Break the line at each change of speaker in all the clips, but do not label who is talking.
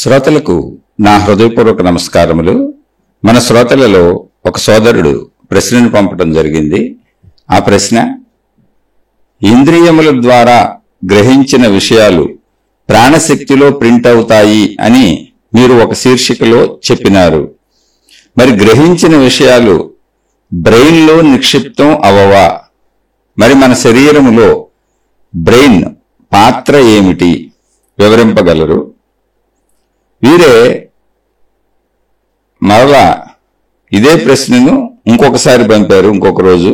శ్రోతలకు నా హృదయపూర్వక నమస్కారములు. మన శ్రోతలలో ఒక సోదరుడు ప్రశ్నను పంపడం జరిగింది. ఆ ప్రశ్న, ఇంద్రియముల ద్వారా గ్రహించిన విషయాలు ప్రాణశక్తిలో ప్రింట్ అవుతాయి అని మీరు ఒక శీర్షికలో చెప్పినారు. మరి గ్రహించిన విషయాలు బ్రెయిన్లో నిక్షిప్తం అవవా? మరి మన శరీరములో బ్రెయిన్ పాత్ర ఏమిటి, వివరింపగలరు? వీరే మరలా ఇదే ప్రశ్నను ఇంకొకసారి పంపారు. ఇంకొక రోజు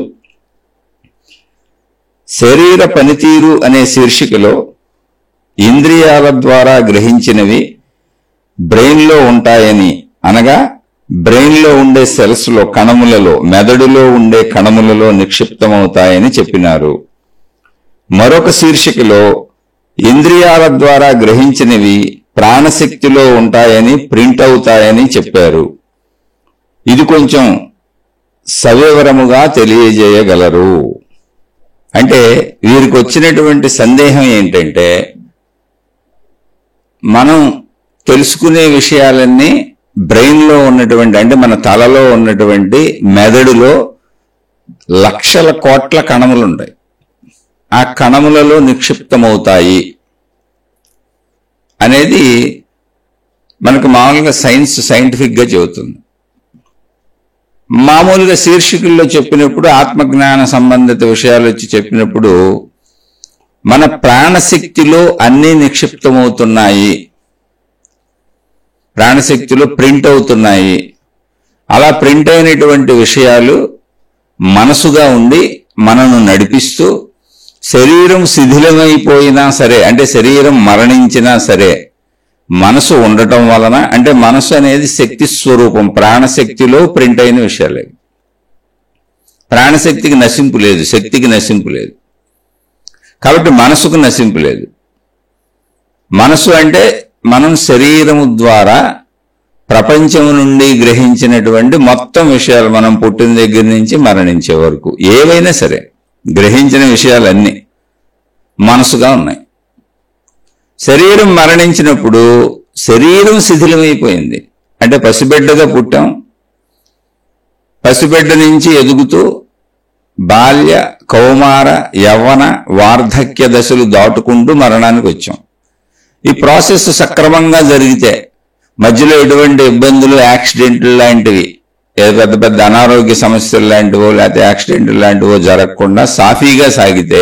శరీర పనితీరు అనే శీర్షికలో ఇంద్రియాల ద్వారా గ్రహించినవి బ్రెయిన్లో ఉంటాయని, అనగా బ్రెయిన్లో ఉండే సెల్స్లో, కణములలో, మెదడులో ఉండే కణములలో నిక్షిప్తమవుతాయని చెప్పినారు. మరొక శీర్షికలో ఇంద్రియాల ద్వారా గ్రహించినవి ప్రాణశక్తిలో ఉంటాయని, ప్రింట్ అవుతాయని చెప్పారు. ఇది కొంచెం సవివరముగా తెలియజేయగలరు? అంటే వీరికి వచ్చినటువంటి సందేహం ఏంటంటే, మనం తెలుసుకునే విషయాలన్నీ బ్రెయిన్లో ఉన్నటువంటి, అంటే మన తలలో ఉన్నటువంటి మెదడులో లక్షల కోట్ల కణములు ఉంటాయి. ఆ కణములలో నిక్షిప్తమవుతాయి అనేది మనకు మామూలుగా సైంటిఫిక్గా చెబుతుంది. మామూలుగా శీర్షికల్లో చెప్పినప్పుడు, ఆత్మజ్ఞాన సంబంధిత విషయాలు వచ్చి చెప్పినప్పుడు, మన ప్రాణశక్తిలో అన్నీ నిక్షిప్తమవుతున్నాయి, ప్రాణశక్తిలో ప్రింట్ అవుతున్నాయి. అలా ప్రింట్ అయినటువంటి విషయాలు మనసుగా ఉండి మనను నడిపిస్తూ, శరీరం శిథిలమైపోయినా సరే, అంటే శరీరం మరణించినా సరే, మనసు ఉండటం వలన, అంటే మనసు అనేది శక్తి స్వరూపం, ప్రాణశక్తిలో ప్రింట్ అయిన విషయాలే. ప్రాణశక్తికి నశింపు లేదు, శక్తికి నశింపు లేదు. కాబట్టి మనసుకు నశింపు లేదు. మనసు అంటే మనం శరీరము ద్వారా ప్రపంచం నుండి గ్రహించినటువంటి మొత్తం విషయాలు, మనం పుట్టిన దగ్గర నుంచి మరణించే వరకు ఏవైనా సరే గ్రహించిన విషయాలన్నీ మనసుగా ఉన్నాయి. శరీరం మరణించినప్పుడు శరీరం శిథిలమైపోయింది. అంటే పసిబిడ్డగా పుట్టాం, పసిబిడ్డ నుంచి ఎదుగుతూ బాల్య, కౌమార, యవ్వన, వార్ధక్య దశలు దాటుకుంటూ మరణానికి వచ్చాం. ఈ ప్రాసెస్ సక్రమంగా జరిగితే, మధ్యలో ఎటువంటి ఇబ్బందులు, యాక్సిడెంట్లు లాంటివి, పెద్ద పెద్ద అనారోగ్య సమస్యలు లాంటివో లేకపోతే యాక్సిడెంట్లు లాంటివో జరగకుండా సాఫీగా సాగితే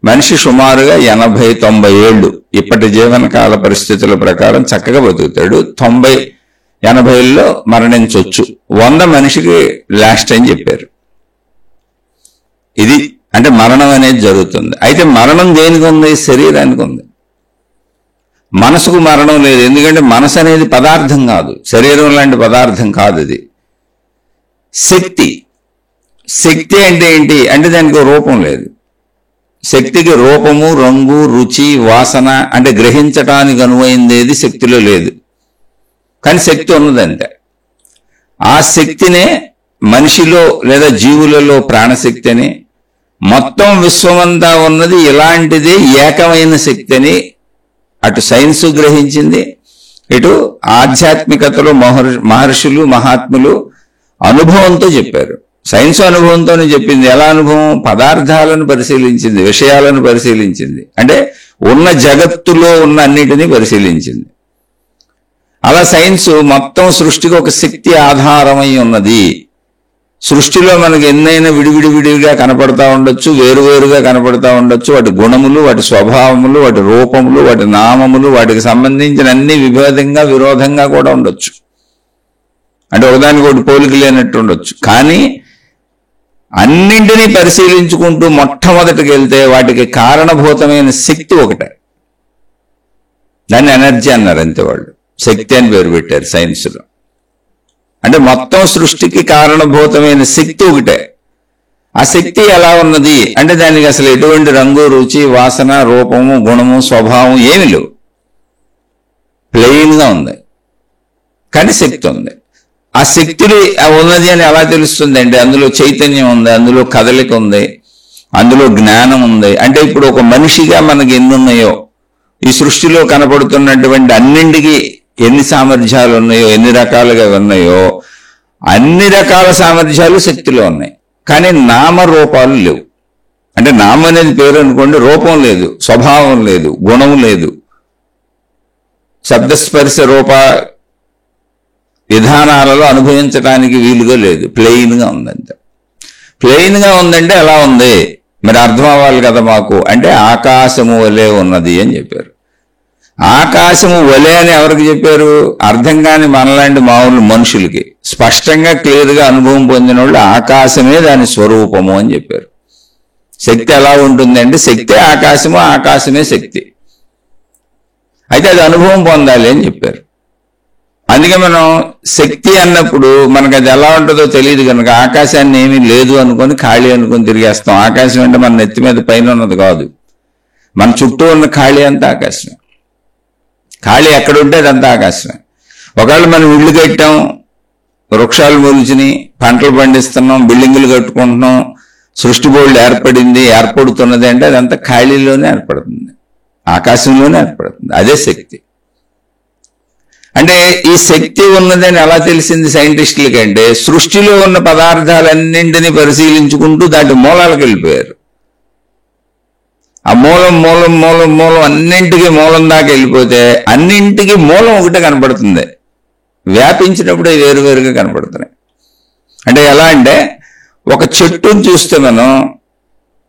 మనిషి సుమారుగా 80-90 ఏళ్ళు ఇప్పటి జీవనకాల పరిస్థితుల ప్రకారం చక్కగా బతుకుతాడు. 90-80 మరణించవచ్చు. 100 మనిషికి లాస్ట్ అని చెప్పారు. ఇది అంటే మరణం అనేది జరుగుతుంది. అయితే మరణం దేనికి ఉంది? శరీరానికి ఉంది. మనసుకు మరణం లేదు. ఎందుకంటే మనసు అనేది పదార్థం కాదు, శరీరం లాంటి పదార్థం కాదు. ఇది శక్తి. శక్తి అంటే ఏంటి అంటే దానికి రూపం లేదు. శక్తికి రూపము, రంగు, రుచి, వాసన, అంటే గ్రహించటానికి అనువైందేది శక్తిలో లేదు. కానీ శక్తి ఉన్నదంటే ఆ శక్తినే మనిషిలో లేదా జీవులలో ప్రాణశక్తి అని, మొత్తం విశ్వమంతా ఉన్నది ఇలాంటిదే ఏకమైన శక్తి అని అటు సైన్స్ గ్రహించింది, ఇటు ఆధ్యాత్మికతలో మహర్షులు, మహాత్ములు అనుభవంతో చెప్పారు. సైన్స్ అనుభవంతోనే చెప్పింది. ఎలా అనుభవం? పదార్థాలను పరిశీలించింది, విషయాలను పరిశీలించింది, అంటే ఉన్న జగత్తులో ఉన్న అన్నిటినీ పరిశీలించింది. అలా సైన్స్ మొత్తం సృష్టికి ఒక శక్తి ఆధారమై ఉన్నది. సృష్టిలో మనకి ఎన్నైనా విడివిడిగా కనపడతా ఉండొచ్చు, వేరువేరుగా కనపడతా ఉండొచ్చు. వాటి గుణములు, వాటి స్వభావములు, వాటి రూపములు, వాటి నామములు, వాటికి సంబంధించిన అన్ని విభేదంగా, విరోధంగా కూడా ఉండొచ్చు. అంటే ఒకదానికి ఒకటి పోలిక లేనట్టు ఉండొచ్చు. కానీ అన్నింటినీ పరిశీలించుకుంటూ మొట్టమొదటికి వెళ్తే వాటికి కారణభూతమైన శక్తి ఒకటే. దాన్ని ఎనర్జీ అన్నారు అంతే. వాళ్ళు శక్తి అని పేరు పెట్టారు సైన్స్లో. అంటే మొత్తం సృష్టికి కారణభూతమైన శక్తి ఒకటే. ఆ శక్తి ఎలా ఉన్నది అంటే దానికి అసలు ఎటువంటి రంగు, రుచి, వాసన, రూపము, గుణము, స్వభావం ఏమి లేవు. ప్లెయిన్గా ఉంది, కానీ శక్తి ఉంది. ఆ శక్తులు ఉన్నది అని ఎలా తెలుస్తుంది అంటే అందులో చైతన్యం ఉంది, అందులో కదలిక ఉంది, అందులో జ్ఞానం ఉంది. అంటే ఇప్పుడు ఒక మనిషిగా మనకి ఎన్ని ఉన్నాయో, ఈ సృష్టిలో కనపడుతున్నటువంటి అన్నింటికి ఎన్ని సామర్థ్యాలు ఉన్నాయో, ఎన్ని రకాలుగా ఉన్నాయో అన్ని రకాల సామర్థ్యాలు శక్తిలో ఉన్నాయి. కానీ నామరూపాలు లేవు. అంటే నామం అనేది పేరు అనుకోండి, రూపం లేదు, స్వభావం లేదు, గుణం లేదు, శబ్దస్పర్శ రూప విధానాలలో అనుభవించడానికి వీలుగా లేదు. ప్లెయిన్గా ఉందంటే, ప్లెయిన్గా ఉందంటే ఎలా ఉంది మరి అర్థం అవ్వాలి కదా మాకు. అంటే ఆకాశము వలె ఉన్నది అని చెప్పారు. ఆకాశము వలె అని ఎవరికి చెప్పారు? అర్థం కాని మనలాంటి మామూలు మనుషులకి. స్పష్టంగా క్లియర్గా అనుభవం పొందిన వాళ్ళు ఆకాశమే దాని స్వరూపము అని చెప్పారు. శక్తి ఎలా ఉంటుంది అంటే శక్తే ఆకాశము, ఆకాశమే శక్తి. అయితే అది అనుభవం పొందాలి అని చెప్పారు. అందుకే మనం శక్తి అన్నప్పుడు మనకు అది ఎలా ఉంటుందో తెలియదు కనుక ఆకాశాన్ని ఏమీ లేదు అనుకొని ఖాళీ అనుకొని తిరిగేస్తాం. ఆకాశం అంటే మన నెత్తి మీద పైన ఉన్నది కాదు, మన చుట్టూ ఉన్న ఖాళీ అంతా ఆకాశమే. ఖాళీ ఎక్కడ ఉంటే అదంతా ఆకాశమే. ఒకవేళ మనం ఇళ్ళు కట్టాం, వృక్షాలు మొలిచిని, పంటలు పండిస్తున్నాం, బిల్డింగులు కట్టుకుంటున్నాం, సృష్టి బోర్డు ఏర్పడుతున్నది అంటే అదంతా ఖాళీలోనే ఏర్పడుతుంది, ఆకాశంలోనే ఏర్పడుతుంది. అదే శక్తి. అంటే ఈ శక్తి ఉన్నదని ఎలా తెలిసింది సైంటిస్టులకి అంటే సృష్టిలో ఉన్న పదార్థాలన్నింటినీ పరిశీలించుకుంటూ దాటి మూలాలకు వెళ్ళిపోయారు. ఆ మూలం మూలం మూలం మూలం అన్నింటికీ మూలం దాకా వెళ్ళిపోతే అన్నింటికీ మూలం ఒకటే కనపడుతుంది. వ్యాపించినప్పుడే వేరువేరుగా కనపడుతున్నాయి. అంటే ఎలా అంటే ఒక చెట్టును చూస్తే మనం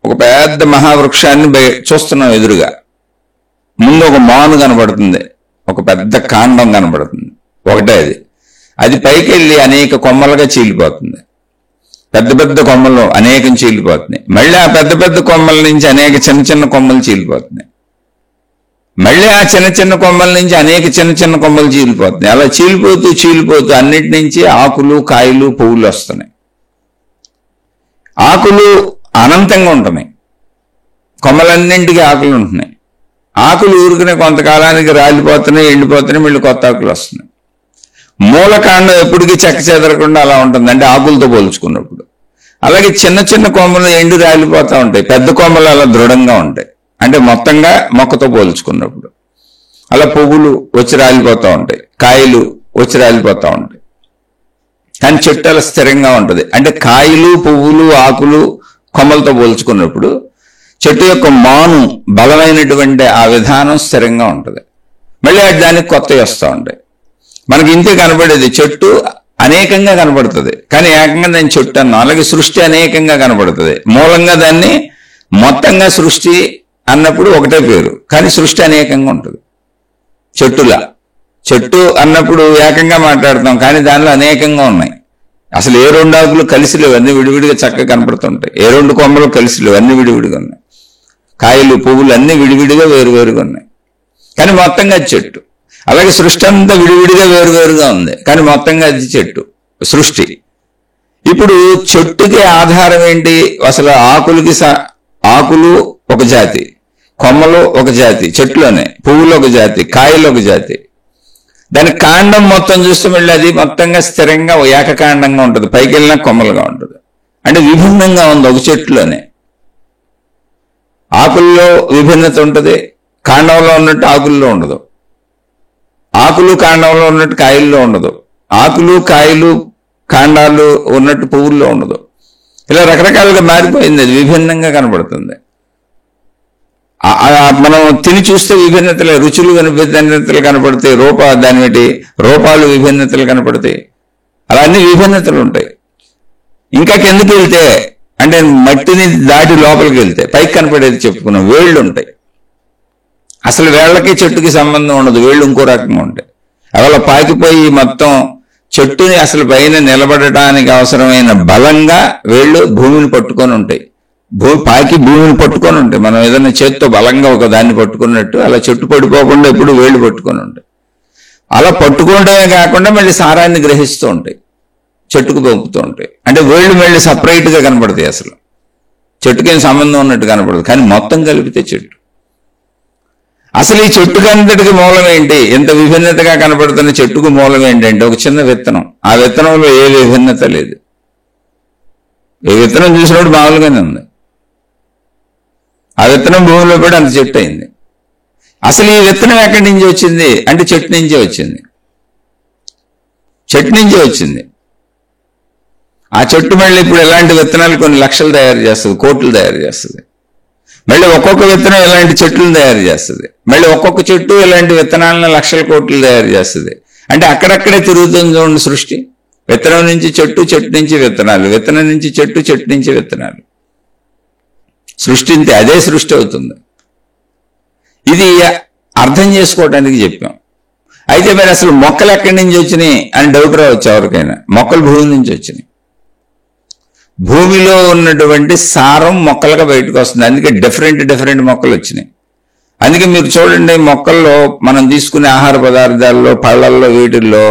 ఒక పెద్ద మహావృక్షాన్ని చూస్తున్నాం ఎదురుగా. ముందు ఒక మాను కనపడుతుంది, ఒక పెద్ద కాండం కనపడుతుంది, ఒకటే అది పైకి వెళ్ళి అనేక కొమ్మలుగా చీలిపోతుంది. పెద్ద పెద్ద కొమ్మలు అనేకం చీలిపోతున్నాయి. మళ్ళీ ఆ పెద్ద పెద్ద కొమ్మల నుంచి అనేక చిన్న చిన్న కొమ్మలు చీలిపోతున్నాయి. మళ్ళీ ఆ చిన్న చిన్న కొమ్మల నుంచి అనేక చిన్న చిన్న కొమ్మలు చీలిపోతున్నాయి. అలా చీలిపోతూ చీలిపోతూ అన్నిటి నుంచి ఆకులు, కాయలు, పువ్వులు వస్తున్నాయి. ఆకులు అనంతంగా ఉంటున్నాయి, కొమ్మలన్నింటికి ఆకులు ఉంటున్నాయి. ఆకులు ఊరుకునే కొంతకాలానికి రాలిపోతున్నాయి, ఎండిపోతున్నాయి, మళ్ళీ కొత్త ఆకులు వస్తున్నాయి. మూలకాండం ఎప్పటికీ చెక్క చెదరకుండా అలా ఉంటుంది, అంటే ఆకులతో పోల్చుకున్నప్పుడు. అలాగే చిన్న చిన్న కొమ్మలు ఎండి రాలిపోతూ ఉంటాయి, పెద్ద కొమ్మలు అలా దృఢంగా ఉంటాయి, అంటే మొత్తంగా మొక్కతో పోల్చుకున్నప్పుడు. అలా పువ్వులు వచ్చి రాలిపోతూ ఉంటాయి, కాయలు వచ్చి రాలిపోతూ ఉంటాయి. కానీ చెట్టు అలా స్థిరంగా ఉంటుంది. అంటే కాయలు, పువ్వులు, ఆకులు, కొమ్మలతో పోల్చుకున్నప్పుడు చెట్టు యొక్క మాను బలమైనటువంటి ఆ విధానం స్థిరంగా ఉంటుంది. మళ్ళీ దానికి కొత్తవి వస్తూ ఉంటాయి. మనకి ఇంతే కనపడేది చెట్టు అనేకంగా కనపడుతుంది, కానీ ఏకంగా దాన్ని చెట్టు అన్నాం. అలాగే సృష్టి అనేకంగా కనపడుతుంది. మూలంగా దాన్ని మొత్తంగా సృష్టి అన్నప్పుడు ఒకటే పేరు, కానీ సృష్టి అనేకంగా ఉంటుంది. చెట్టులా చెట్టు అన్నప్పుడు ఏకంగా మాట్లాడతాం, కానీ దానిలో అనేకంగా ఉన్నాయి. అసలు ఏ రెండు ఆకులు కలిసి లేవు, అన్ని విడివిడిగా చక్కగా కనపడుతుంటాయి. ఏ రెండు కొమ్మలు కలిసి లేవు, అన్ని విడివిడిగా ఉన్నాయి. కాయలు, పువ్వులు అన్ని విడివిడిగా వేరువేరుగా ఉన్నాయి, కానీ మొత్తంగా అది చెట్టు. అలాగే సృష్టి అంతా విడివిడిగా వేరువేరుగా ఉంది, కానీ మొత్తంగా అది చెట్టు సృష్టి. ఇప్పుడు చెట్టుకి ఆధారం ఏంటి? అసలు ఆకులు ఒక జాతి, కొమ్మలు ఒక జాతి, చెట్లోనే పువ్వులు ఒక జాతి, కాయలు ఒక జాతి. దాని కాండం మొత్తం చూస్తే మళ్ళీ అది మొత్తంగా స్థిరంగా ఏకకాండంగా ఉంటుంది, పైకి వెళ్ళినా కొమ్మలుగా ఉంటుంది. అంటే విభిన్నంగా ఉంది ఒక చెట్టులోనే. ఆకుల్లో విభిన్నత ఉంటుంది, కాండంలో ఉన్నట్టు ఆకుల్లో ఉండదు. ఆకులు కాండంలో ఉన్నట్టు కాయల్లో ఉండదు. ఆకులు, కాయలు, కాండాలు ఉన్నట్టు పువ్వుల్లో ఉండదు. ఇలా రకరకాలుగా మారిపోయింది, అది విభిన్నంగా కనబడుతుంది. మనం తిని చూస్తే విభిన్నతలు, రుచులు విభిన్నతలు కనపడతాయి, రూపాలు విభిన్నతలు కనపడతాయి. అలా అన్ని విభిన్నతలు ఉంటాయి. ఇంకా కిందకి వెళ్తే అంటే మట్టిని దాటి లోపలికి వెళ్తే పైకి కనపడేది చెప్పుకున్నాం, వేళ్ళు ఉంటాయి. అసలు వేళ్లకి చెట్టుకి సంబంధం ఉండదు, వేళ్ళు ఇంకో రకంగా ఉంటాయి. అలా పాకిపోయి మొత్తం చెట్టుని అసలు పైన నిలబడటానికి అవసరమైన బలంగా వేళ్ళు భూమిని పట్టుకొని ఉంటాయి. పాకి భూమిని పట్టుకొని ఉంటాయి. మనం ఏదైనా చేత్తో బలంగా ఒక దాన్ని పట్టుకున్నట్టు అలా చెట్టు పడిపోకుండా ఎప్పుడు వేళ్ళు పట్టుకొని ఉంటాయి. అలా పట్టుకోవడమే కాకుండా మళ్ళీ సారాన్ని గ్రహిస్తూ ఉంటాయి, చెట్టుకు పంపుతూ ఉంటాయి. అంటే వేళ్ళు మళ్ళీ సపరేట్గా కనపడతాయి, అసలు చెట్టుకేం సంబంధం ఉన్నట్టు కనపడదు, కానీ మొత్తం కలిపితే చెట్టు. అసలు ఈ చెట్టుకంతటికి మూలం ఏంటి? ఎంత విభిన్నతగా కనపడుతున్న చెట్టుకు మూలం ఏంటంటే ఒక చిన్న విత్తనం. ఆ విత్తనంలో ఏ విభిన్నత లేదు. ఏ విత్తనం చూసినప్పుడు మామూలుగానే ఉంది, ఆ విత్తనం భూమిలో కూడా అంత చెట్టు అయింది. అసలు ఈ విత్తనం ఎక్కడి నుంచి వచ్చింది అంటే చెట్టు నుంచే వచ్చింది. చెట్టు నుంచి వచ్చింది. ఆ చెట్టు మళ్ళీ ఇప్పుడు ఎలాంటి విత్తనాలు కొన్ని లక్షలు తయారు చేస్తుంది, కోట్లు తయారు చేస్తుంది. మళ్ళీ ఒక్కొక్క విత్తనం ఇలాంటి చెట్లను తయారు చేస్తుంది. మళ్ళీ ఒక్కొక్క చెట్టు ఇలాంటి విత్తనాలను లక్షల కోట్లు తయారు చేస్తుంది. అంటే అక్కడక్కడే తిరుగుతుంది చూడండి సృష్టి. విత్తనం నుంచి చెట్టు, చెట్టు నుంచి విత్తనాలు, విత్తనం నుంచి చెట్టు, చెట్టు నుంచి విత్తనాలు. సృష్టి అంతే, అదే సృష్టి అవుతుంది. ఇది అర్థం చేసుకోవడానికి చెప్పాం. అయితే మరి అసలు మొక్కలు ఎక్కడి నుంచి వచ్చినాయి అని డౌట్ రావచ్చు ఎవరికైనా. మొక్కలు భూమి నుంచి వచ్చినాయి. భూమిలో ఉన్నటువంటి సారం మొక్కలుగా బయటకు వస్తుంది. అందుకే డిఫరెంట్ మొక్కలు వచ్చినాయి. అందుకే మీరు చూడండి, మొక్కల్లో మనం తీసుకునే ఆహార పదార్థాల్లో, పళ్ళల్లో,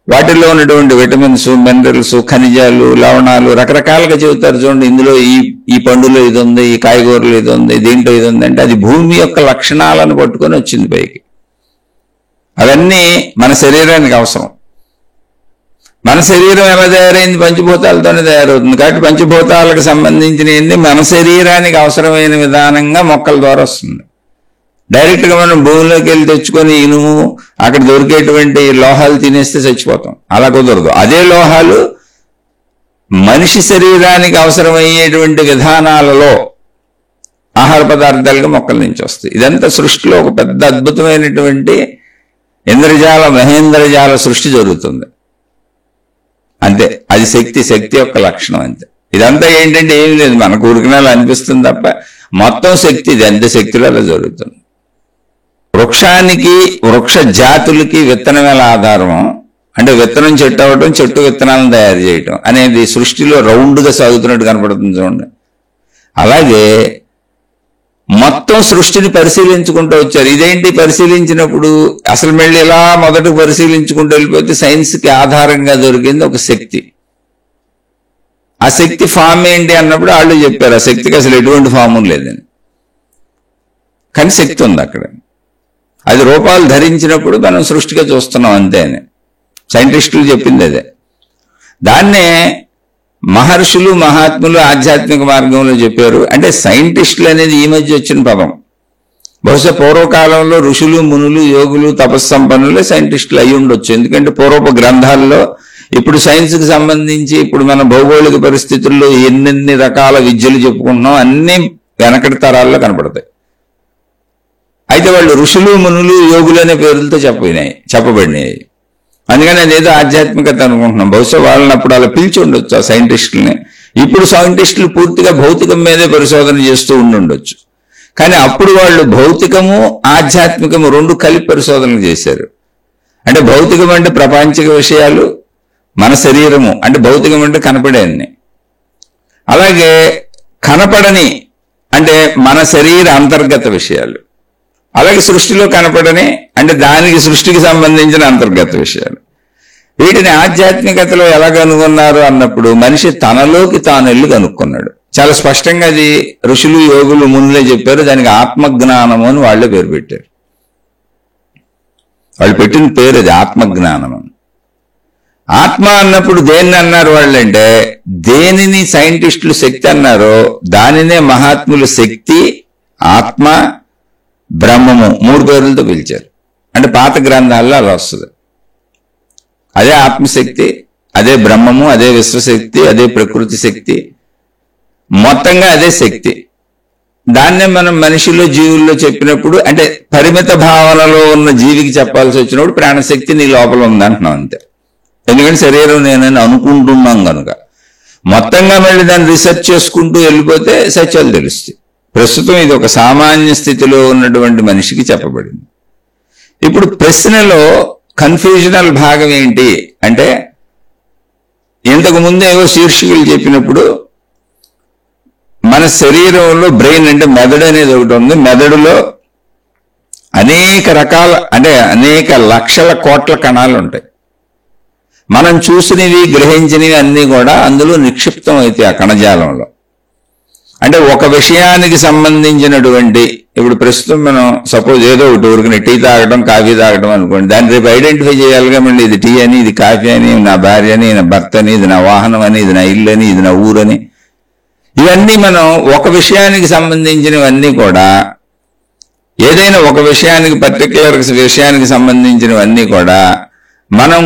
వాటిల్లో ఉన్నటువంటి విటమిన్స్, మినరల్స్, ఖనిజాలు, లవణాలు రకరకాలుగా చెబుతారు చూడండి. ఇందులో ఈ పండులో ఇది ఉంది, ఈ కాయగూరలో ఇది ఉంది, దీంట్లో ఇది ఉంది. అంటే అది భూమి యొక్క లక్షణాలను పట్టుకొని వచ్చింది పైకి. అవన్నీ మన శరీరానికి అవసరం. మన శరీరం ఎలా తయారైంది? పంచభూతాలతోనే తయారవుతుంది. కాబట్టి పంచభూతాలకు సంబంధించినవన్నీ మన శరీరానికి అవసరమైన విధానంగా మొక్కల ద్వారా వస్తుంది. డైరెక్ట్గా మనం భూమిలోకి వెళ్ళి తెచ్చుకొని ఇనుము, అక్కడ దొరికేటువంటి లోహాలు తినేస్తే చచ్చిపోతాం. అలా కుదరదు. అదే లోహాలు మనిషి శరీరానికి అవసరమయ్యేటువంటి విధానాలలో ఆహార పదార్థాలుగా మొక్కల నుంచి వస్తాయి. ఇదంతా సృష్టిలో ఒక పెద్ద అద్భుతమైనటువంటి ఇంద్రజాల మహేంద్రజాల సృష్టి జరుగుతుంది. అంతే, అది శక్తి యొక్క లక్షణం అంతే. ఇదంతా ఏంటంటే ఏమి లేదు, మన కోరికనాలు అనిపిస్తుంది తప్ప మొత్తం శక్తి. ఇది ఎంత శక్తిలో అలా జరుగుతుంది. వృక్షానికి, వృక్ష జాతులకి విత్తనం ఎలా ఆధారం అంటే విత్తనం చెట్టు అవ్వటం, చెట్టు విత్తనాలను తయారు చేయటం అనేది సృష్టిలో రౌండ్గా సాగుతున్నట్టు కనపడుతుంది చూడండి. అలాగే మొత్తం సృష్టిని పరిశీలించుకుంటూ వచ్చారు. ఇదేంటి పరిశీలించినప్పుడు అసలు మళ్ళీ ఇలా మొదట పరిశీలించుకుంటూ వెళ్ళిపోతే సైన్స్కి ఆధారంగా దొరికింది ఒక శక్తి. ఆ శక్తి ఫామ్ ఏంటి అన్నప్పుడు వాళ్ళు చెప్పారు ఆ శక్తికి అసలు ఎటువంటి ఫాము లేదని. కానీ శక్తి ఉంది అక్కడ. అది రూపాలు ధరించినప్పుడు మనం సృష్టిగా చూస్తున్నాం అంతే అని సైంటిస్టులు చెప్పింది అదే. దాన్నే మహర్షులు, మహాత్ములు ఆధ్యాత్మిక మార్గంలో చెప్పారు. అంటే సైంటిస్టులు అనేది ఈ మధ్య వచ్చిన పదం. బహుశా పూర్వకాలంలో ఋషులు, మునులు, యోగులు, తపస్సంపన్నులే సైంటిస్టులు అయి ఉండొచ్చు. ఎందుకంటే పూర్వపు గ్రంథాల్లో ఇప్పుడు సైన్స్కి సంబంధించి ఇప్పుడు మన భౌగోళిక పరిస్థితుల్లో ఎన్నెన్ని రకాల విద్యలు చెప్పుకుంటున్నాం అన్నీ వెనకటి తరాల్లో కనపడతాయి. అయితే వాళ్ళు ఋషులు, మునులు, యోగులు అనే పేర్లతో చెప్పబడినాయి. అందుకని అదేదో ఆధ్యాత్మికత అనుకుంటున్నాం. బహుశా వాళ్ళని అప్పుడు అలా పిలిచి ఉండొచ్చు ఆ సైంటిస్టులని. ఇప్పుడు సైంటిస్టులు పూర్తిగా భౌతికం మీదే పరిశోధన చేస్తూ ఉండొచ్చు. కానీ అప్పుడు వాళ్ళు భౌతికము, ఆధ్యాత్మికము రెండు కలిపి పరిశోధనలు చేశారు. అంటే భౌతికం అంటే ప్రపంచిక విషయాలు, మన శరీరము అంటే భౌతికం అంటే కనపడేన్ని, అలాగే కనపడని అంటే మన శరీర అంతర్గత విషయాలు, అలాగే సృష్టిలో కనపడని అంటే దానికి సృష్టికి సంబంధించిన అంతర్గత విషయాలు. వీటిని ఆధ్యాత్మికతలో ఎలా కనుగొన్నారు అన్నప్పుడు మనిషి తనలోకి తాను వెళ్ళి కనుక్కున్నాడు. చాలా స్పష్టంగా అది ఋషులు, యోగులు, మునులే చెప్పారు. దానికి ఆత్మజ్ఞానము అని వాళ్ళే పేరు పెట్టారు. వాళ్ళు పెట్టిన పేరు అది ఆత్మజ్ఞానం అని. ఆత్మ అన్నప్పుడు దేన్ని అన్నారు వాళ్ళంటే, దేనిని సైంటిస్టులు శక్తి అన్నారో దానినే మహాత్ములు శక్తి, ఆత్మ, బ్రహ్మము మూడు పేర్లతో పిలిచారు. అంటే పాత గ్రంథాల్లో అలా వస్తుంది. అదే ఆత్మశక్తి, అదే బ్రహ్మము, అదే విశ్వశక్తి, అదే ప్రకృతి శక్తి, మొత్తంగా అదే శక్తి. దాన్నే మనం మనిషిలో, జీవుల్లో చెప్పినప్పుడు అంటే పరిమిత భావనలో ఉన్న జీవికి చెప్పాల్సి వచ్చినప్పుడు ప్రాణశక్తి నీ లోపల ఉందంటున్నాం అంతే. ఎందుకంటే శరీరం నేనని అనుకుంటున్నాం కనుక. మొత్తంగా మళ్ళీ దాన్ని రీసెర్చ్ చేసుకుంటూ వెళ్ళిపోతే సత్యాలు తెలుస్తాయి. ప్రస్తుతం ఇది ఒక సామాన్య స్థితిలో ఉన్నటువంటి మనిషికి చెప్పబడింది. ఇప్పుడు ప్రశ్నలో కన్ఫ్యూజనల్ భాగం ఏంటి అంటే, ఇంతకు ముందు ఏవో శీర్షికలు చెప్పినప్పుడు మన శరీరంలో బ్రెయిన్ అంటే మెదడు అనేది ఒకటి ఉంది. మెదడులో అనేక రకాల అంటే అనేక లక్షల కోట్ల కణాలు ఉంటాయి. మనం చూసినవి, గ్రహించినవి అన్నీ కూడా అందులో నిక్షిప్తం అవుతాయి ఆ కణజాలంలో. అంటే ఒక విషయానికి సంబంధించినటువంటి ఇప్పుడు ప్రస్తుతం మనం సపోజ్ ఏదో ఒకటి ఊరికి టీ తాగడం, కాఫీ తాగడం అనుకోండి, దాన్ని రేపు ఐడెంటిఫై చేయాలిగా. మళ్ళీ ఇది టీ అని, ఇది కాఫీ అని, నా భార్య అని, నా భర్త అని, ఇది నా వాహనం అని, ఇది నా ఇల్లు అని, ఇది నా ఊరని, ఇవన్నీ మనం ఒక విషయానికి సంబంధించినవన్నీ కూడా ఏదైనా ఒక విషయానికి పర్టికులర్ విషయానికి సంబంధించినవన్నీ కూడా మనం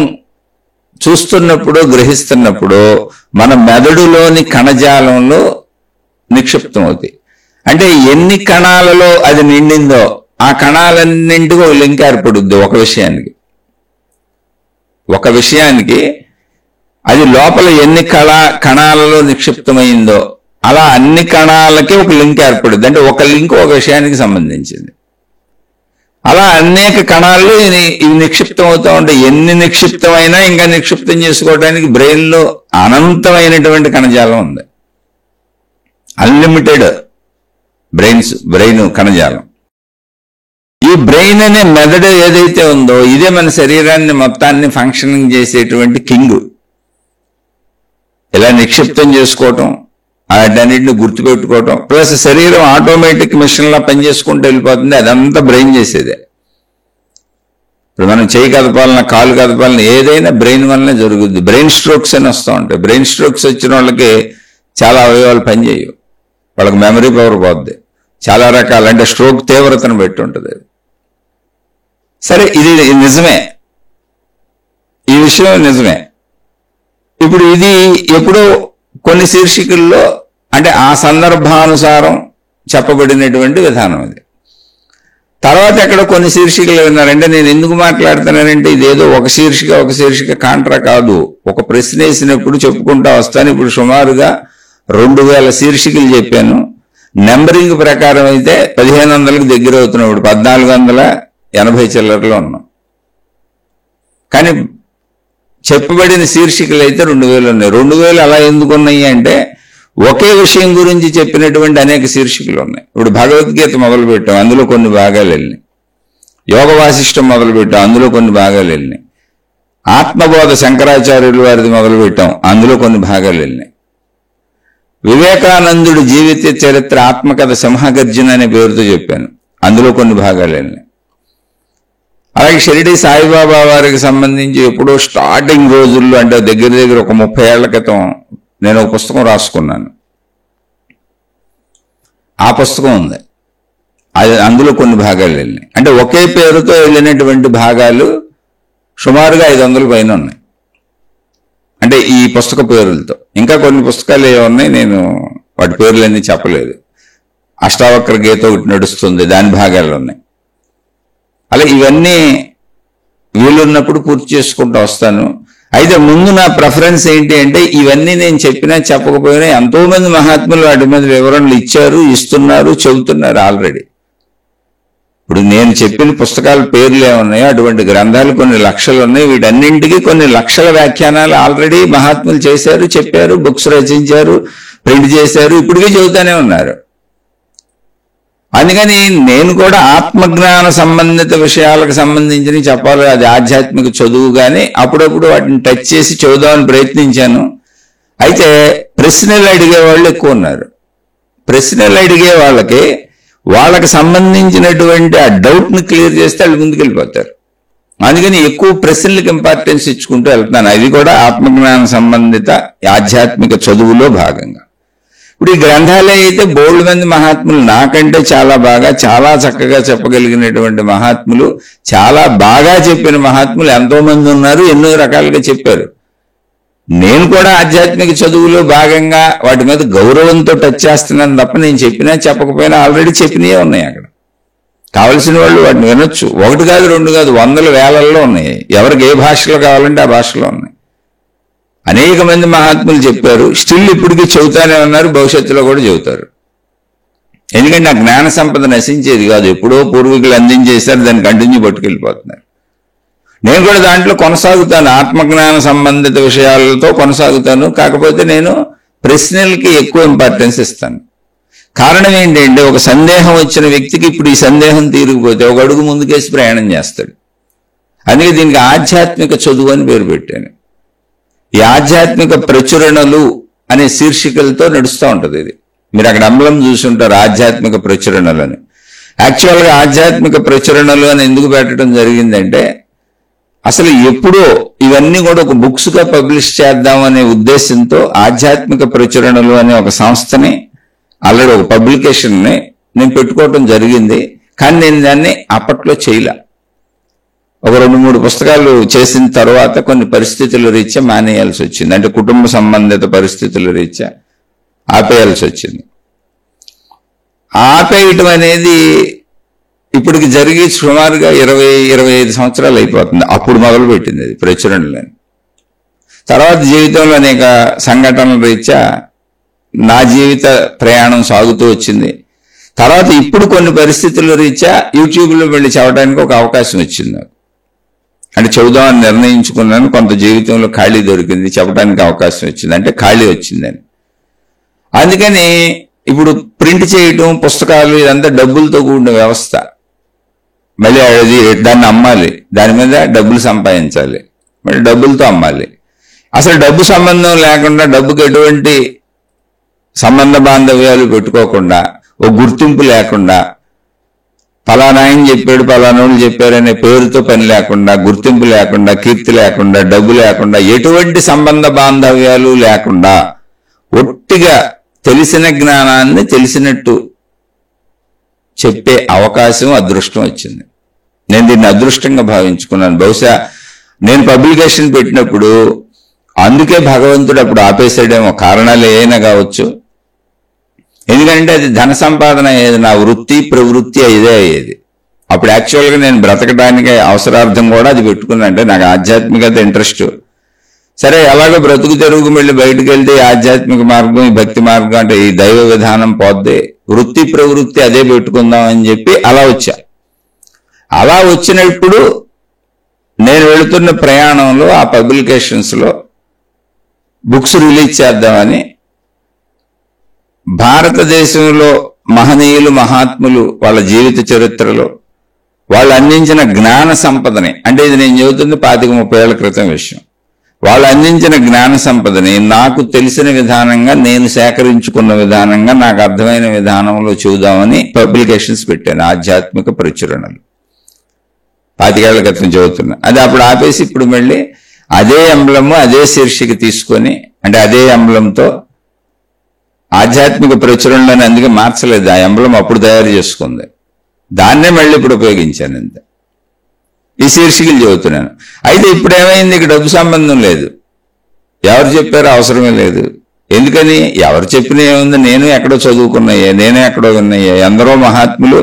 చూస్తున్నప్పుడు గ్రహిస్తున్నప్పుడు మన మెదడులోని కణజాలంలో నిక్షిప్తం అవుతాయి. అంటే ఎన్ని కణాలలో అది నిండిందో ఆ కణాలన్నింటికి ఒక లింక్ ఏర్పడుద్ది. ఒక విషయానికి అది లోపల ఎన్ని కణాలలో నిక్షిప్తమైందో అలా అన్ని కణాలకి ఒక లింక్ ఏర్పడుద్ది. అంటే ఒక లింక్ ఒక విషయానికి సంబంధించింది. అలా అనేక కణాలు ఇవి నిక్షిప్తం అవుతూ ఉంటాయి. ఎన్ని నిక్షిప్తమైనా ఇంకా నిక్షిప్తం చేసుకోవడానికి బ్రెయిన్లో అనంతమైనటువంటి కణజాలం ఉంది. అన్లిమిటెడ్ బ్రెయిన్ కణజాలం. ఈ బ్రెయిన్ అనే మెదడు ఏదైతే ఉందో ఇదే మన శరీరాన్ని మొత్తాన్ని ఫంక్షనింగ్ చేసేటువంటి కింగ్. ఇలా నిక్షిప్తం చేసుకోవటం, వాటన్నిటిని గుర్తుపెట్టుకోవటం, ప్లస్ శరీరం ఆటోమేటిక్ మిషన్లా పనిచేసుకుంటూ వెళ్ళిపోతుంది. అదంతా బ్రెయిన్ చేసేదే. ఇప్పుడు మనం చేయి కదపాలన్నా కాలు కదపాలన్నా ఏదైనా బ్రెయిన్ వల్లనే జరుగుద్ది. బ్రెయిన్ స్ట్రోక్స్ అని వస్తూ ఉంటాయి. బ్రెయిన్ స్ట్రోక్స్ వచ్చిన వాళ్ళకి చాలా అవయవాలు పనిచేయవు, వాళ్ళకి మెమరీ పవర్ పోద్ది. చాలా రకాలు, అంటే స్ట్రోక్ తీవ్రతను బట్టి ఉంటుంది. సరే, ఇది నిజమే, ఈ విషయం నిజమే. ఇప్పుడు ఇది ఎప్పుడో కొన్ని శీర్షికల్లో అంటే ఆ సందర్భానుసారం చెప్పబడినటువంటి విధానం ఇది. తర్వాత ఎక్కడ కొన్ని శీర్షికలు విన్నారంటే, నేను ఎందుకు మాట్లాడుతున్నానంటే ఇదేదో ఒక శీర్షిక కాంట్రా కాదు. ఒక ప్రశ్న వేసినప్పుడు చెప్పుకుంటా వస్తాను. ఇప్పుడు సుమారుగా 2000 శీర్షికలు చెప్పాను. నెంబరింగ్ ప్రకారం అయితే 1500కి దగ్గర అవుతున్నాం. ఇప్పుడు 1480 చిల్లరలో ఉన్నాం. కానీ చెప్పబడిన శీర్షికలు అయితే 2000 ఉన్నాయి. 2000 అలా ఎందుకు ఉన్నాయి అంటే ఒకే విషయం గురించి చెప్పినటువంటి అనేక శీర్షికలు ఉన్నాయి. ఇప్పుడు భగవద్గీత మొదలుపెట్టాం, అందులో కొన్ని భాగాలు వెళ్ళినాయి. యోగ వాసిష్టం మొదలుపెట్టాం, అందులో కొన్ని భాగాలు వెళ్ళినాయి. ఆత్మబోధ శంకరాచార్యుల వారిది మొదలుపెట్టాం, అందులో కొన్ని భాగాలు వెళ్ళినాయి. వివేకానందుడి జీవిత చరిత్ర ఆత్మకథ సింహగర్జన అనే పేరుతో చెప్పాను, అందులో కొన్ని భాగాలు వెళ్ళినాయి. అలాగే షిరిడి సాయిబాబా వారికి సంబంధించి ఎప్పుడో స్టార్టింగ్ రోజుల్లో, అంటే దగ్గర ఒక 30 ఏళ్ల క్రితం నేను ఒక పుస్తకం రాసుకున్నాను. ఆ పుస్తకం ఉంది, అందులో కొన్ని భాగాలు వెళ్ళినాయి. అంటే ఒకే పేరుతో వెళ్ళినటువంటి భాగాలు సుమారుగా 500 పైన ఉన్నాయి. అంటే ఈ పుస్తక పేరులతో ఇంకా కొన్ని పుస్తకాలు ఉన్నాయి, నేను వాటి పేర్లన్నీ చెప్పలేదు. అష్టావక్ర గీత ఒకటి నడుస్తుంది, దాని భాగాలు ఉన్నాయి. అలా ఇవన్నీ వీలున్నప్పుడు పూర్తి చేసుకుంటూ వస్తాను. అయితే ముందు నా ప్రిఫరెన్స్ ఏంటి అంటే, ఇవన్నీ నేను చెప్పినా చెప్పకపోయినా ఎంతో మంది మహాత్ములు వాటి మీద వివరణలు ఇచ్చారు, ఇస్తున్నారు, చెబుతున్నారు ఆల్రెడీ. ఇప్పుడు నేను చెప్పిన పుస్తకాల పేర్లు ఏమున్నాయో అటువంటి గ్రంథాలు కొన్ని లక్షలు ఉన్నాయి. వీటన్నింటికి కొన్ని లక్షల వ్యాఖ్యానాలు ఆల్రెడీ మహాత్ములు చేశారు, చెప్పారు, బుక్స్ రచించారు, ప్రింట్ చేశారు, ఇప్పటికీ చెబుతానే ఉన్నారు. అందుకని నేను కూడా ఆత్మజ్ఞాన సంబంధిత విషయాలకు సంబంధించి చెప్పాలి. అది ఆధ్యాత్మిక చదువు కానీ అప్పుడప్పుడు వాటిని టచ్ చేసి చదువుదామని ప్రయత్నించాను. అయితే ప్రశ్నలు అడిగే వాళ్ళు ఎక్కువ ఉన్నారు. ప్రశ్నలు అడిగే వాళ్ళకి సంబంధించినటువంటి ఆ డౌట్ని క్లియర్ చేస్తే వాళ్ళు ముందుకెళ్ళిపోతారు. అందుకని ఎక్కువ ప్రశ్నలకు ఇంపార్టెన్స్ ఇచ్చుకుంటూ వెళ్తున్నాను. అది కూడా ఆత్మజ్ఞాన సంబంధిత ఆధ్యాత్మిక చదువులో భాగంగా. ఇప్పుడు ఈ గ్రంథాలే అయితే బోల్డ్ మంది మహాత్ములు, నాకంటే చాలా బాగా చాలా చక్కగా చెప్పగలిగినటువంటి మహాత్ములు, చాలా బాగా చెప్పిన మహాత్ములు ఎంతో మంది ఉన్నారు, ఎన్నో రకాలుగా చెప్పారు. నేను కూడా ఆధ్యాత్మిక చదువులో భాగంగా వాటి మీద గౌరవంతో టచ్ చేస్తున్నాను తప్ప నేను చెప్పినా చెప్పకపోయినా ఆల్రెడీ చెప్పినవే ఉన్నాయి. అక్కడ కావలసిన వాళ్ళు వాటిని వినొచ్చు. 1 కాదు 2 కాదు, 100 వేలల్లో ఉన్నాయి. ఎవరికి ఏ భాషలో కావాలంటే ఆ భాషలో ఉన్నాయి. అనేక మంది మహాత్ములు చెప్పారు, స్టిల్ ఇప్పటికీ చెబుతానే ఉన్నారు, భవిష్యత్తులో కూడా చెబుతారు. ఎందుకంటే ఆ జ్ఞాన సంపద నశించేది కాదు, ఎప్పుడో పూర్వీకులు అందించేశారు, దాన్ని కంటిన్యూ పట్టుకెళ్ళిపోతున్నారు. నేను కూడా దాంట్లో కొనసాగుతాను, ఆత్మజ్ఞాన సంబంధిత విషయాలతో కొనసాగుతాను. కాకపోతే నేను ప్రశ్నలకి ఎక్కువ ఇంపార్టెన్స్ ఇస్తాను. కారణం ఏంటంటే, ఒక సందేహం వచ్చిన వ్యక్తికి ఇప్పుడు ఈ సందేహం తీరిగిపోతే ఒక అడుగు ముందుకేసి ప్రయాణం చేస్తాడు. అందుకే దీనికి ఆధ్యాత్మిక చదువు అని పేరు పెట్టాను. ఈ ఆధ్యాత్మిక ప్రచురణలు అనే శీర్షికలతో నడుస్తూ ఉంటుంది. ఇది మీరు అక్కడ అంబలం చూసుంటారు, ఆధ్యాత్మిక ప్రచురణలు అని. యాక్చువల్గా ఆధ్యాత్మిక ప్రచురణలు అని ఎందుకు పెట్టడం జరిగిందంటే, అసలు ఎప్పుడో ఇవన్నీ కూడా ఒక బుక్స్గా పబ్లిష్ చేద్దామనే ఉద్దేశంతో ఆధ్యాత్మిక ప్రచురణలు అనే ఒక సంస్థని, ఆల్రెడీ ఒక పబ్లికేషన్ని నేను పెట్టుకోవటం జరిగింది. కానీ నేను దాన్ని అప్పట్లో చేయలే. ఒక 2-3 పుస్తకాలు చేసిన తర్వాత కొన్ని పరిస్థితుల రీత్యా మానేయాల్సి వచ్చింది. అంటే కుటుంబ సంబంధిత పరిస్థితుల రీత్యా ఆపేయాల్సి వచ్చింది. ఆపేయటం అనేది ఇప్పటికి జరిగి సుమారుగా 20-25 సంవత్సరాలు అయిపోతుంది. అప్పుడు మొదలుపెట్టింది అది ప్రచురణలని. తర్వాత జీవితంలో అనేక సంఘటనల రీత్యా నా జీవిత ప్రయాణం సాగుతూ వచ్చింది. తర్వాత ఇప్పుడు కొన్ని పరిస్థితుల రీత్యా యూట్యూబ్లో వెళ్ళి చదవడానికి ఒక అవకాశం వచ్చింది నాకు. అంటే చెబుదామని నిర్ణయించుకున్నాను. కొంత జీవితంలో ఖాళీ దొరికింది, చెప్పడానికి అవకాశం వచ్చింది, అంటే ఖాళీ వచ్చిందని. అందుకని ఇప్పుడు ప్రింట్ చేయటం, పుస్తకాలు, ఇదంతా డబ్బులతో కూడిన వ్యవస్థ. మళ్ళీ అది దాన్ని అమ్మాలి, దాని మీద డబ్బులు సంపాదించాలి, మళ్ళీ డబ్బులతో అమ్మాలి. అసలు డబ్బు సంబంధం లేకుండా, డబ్బుకి ఎటువంటి సంబంధ బాంధవ్యాలు పెట్టుకోకుండా, ఓ గుర్తింపు లేకుండా, ఫలానా ఆయన చెప్పాడు, ఫలానోళ్ళు చెప్పారనే పేరుతో పని లేకుండా, గుర్తింపు లేకుండా, కీర్తి లేకుండా, డబ్బు లేకుండా, ఎటువంటి సంబంధ బాంధవ్యాలు లేకుండా ఒట్టిగా తెలిసిన జ్ఞానాన్ని తెలిసినట్టు చెప్పే అవకాశం, అదృష్టం వచ్చింది. నేను దీన్ని అదృష్టంగా భావించుకున్నాను. బహుశా నేను పబ్లికేషన్ పెట్టినప్పుడు అందుకే భగవంతుడు అప్పుడు ఆపేసాడేమో. కారణాలు ఏమైనా కావచ్చు. ఎందుకంటే అది ధన సంపాదన అయ్యేది, నా వృత్తి ప్రవృత్తి ఇదే అయ్యేది. అప్పుడు యాక్చువల్గా నేను బ్రతకడానికి అవసరార్థం కూడా అది పెట్టుకున్నా. అంటే నాకు ఆధ్యాత్మికత ఇంట్రెస్ట్. సరే, ఎలాగో బ్రతుకు తెరుగు మళ్ళీ బయటకు వెళ్తే ఆధ్యాత్మిక మార్గం, ఈ భక్తి మార్గం, అంటే ఈ దైవ విధానం పోద్ది, వృత్తి ప్రవృత్తి అదే పెట్టుకుందాం అని చెప్పి అలా వచ్చా. అలా వచ్చినప్పుడు నేను వెళుతున్న ప్రయాణంలో ఆ పబ్లికేషన్స్లో బుక్స్ రిలీజ్ చేద్దామని భారతదేశంలో మహనీయులు, మహాత్ములు వాళ్ళ జీవిత చరిత్రలో వాళ్ళు అందించిన జ్ఞాన సంపదని, అంటే ఇది నేను చెబుతుంది 25-30 ఏళ్ల క్రితం విషయం, వాళ్ళు అందించిన జ్ఞాన సంపదని నాకు తెలిసిన విధానంగా, నేను సేకరించుకున్న విధానంగా, నాకు అర్థమైన విధానంలో చూద్దామని పబ్లికేషన్స్ పెట్టాను. ఆధ్యాత్మిక ప్రచురణలు 25 ఏళ్ల క్రితం చదువుతున్నా. అది అప్పుడు ఆపేసి ఇప్పుడు మళ్ళీ అదే ఎంబ్లము, అదే శీర్షిక తీసుకొని, అంటే అదే ఎంబ్లంతో ఆధ్యాత్మిక ప్రచురణలను అందుకే మార్చలేదు. ఆ ఎంబ్లం అప్పుడు తయారు చేసుకుంది, దాన్నే మళ్ళీ ఇప్పుడు ఉపయోగించాను. అంతే. ఈ శీర్షికలు చెబుతున్నాను. అయితే ఇప్పుడు ఏమైంది, ఇక డబ్బు సంబంధం లేదు, ఎవరు చెప్పారో అవసరమే లేదు. ఎందుకని? ఎవరు చెప్పినా ఏముంది, నేను ఎక్కడో చదువుకున్నాయే, నేనే ఎక్కడో ఉన్నాయే. ఎందరో మహాత్ములు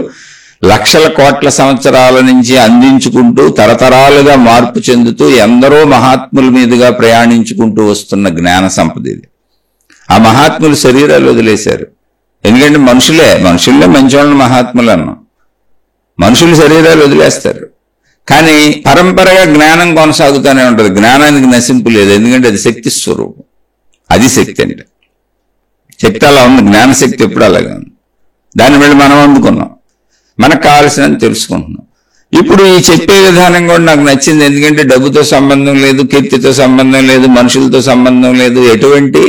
లక్షల కోట్ల సంవత్సరాల నుంచి అందించుకుంటూ, తరతరాలుగా మార్పు చెందుతూ, ఎందరో మహాత్ముల మీదుగా ప్రయాణించుకుంటూ వస్తున్న జ్ఞాన సంపద ఇది. ఆ మహాత్ములు శరీరాలు వదిలేశారు. ఎందుకంటే మనుషులే మంచివాళ్ళని మహాత్ములు అన్నాం. మనుషులు శరీరాలు వదిలేస్తారు, కానీ పరంపరగా జ్ఞానం కొనసాగుతూనే ఉంటుంది. జ్ఞానానికి నశింపు లేదు, ఎందుకంటే అది శక్తి స్వరూపం. అది శక్తి అంటే శక్తి అలా ఉంది, జ్ఞానశక్తి ఎప్పుడు అలాగే ఉంది. దాన్ని వెళ్ళి మనం అందుకున్నాం, మనకు కావాల్సినది తెలుసుకుంటున్నాం. ఇప్పుడు ఈ చెప్పే విధానం కూడా నాకు నచ్చింది. ఎందుకంటే డబ్బుతో సంబంధం లేదు, కీర్తితో సంబంధం లేదు, మనుషులతో సంబంధం లేదు, ఎటువంటి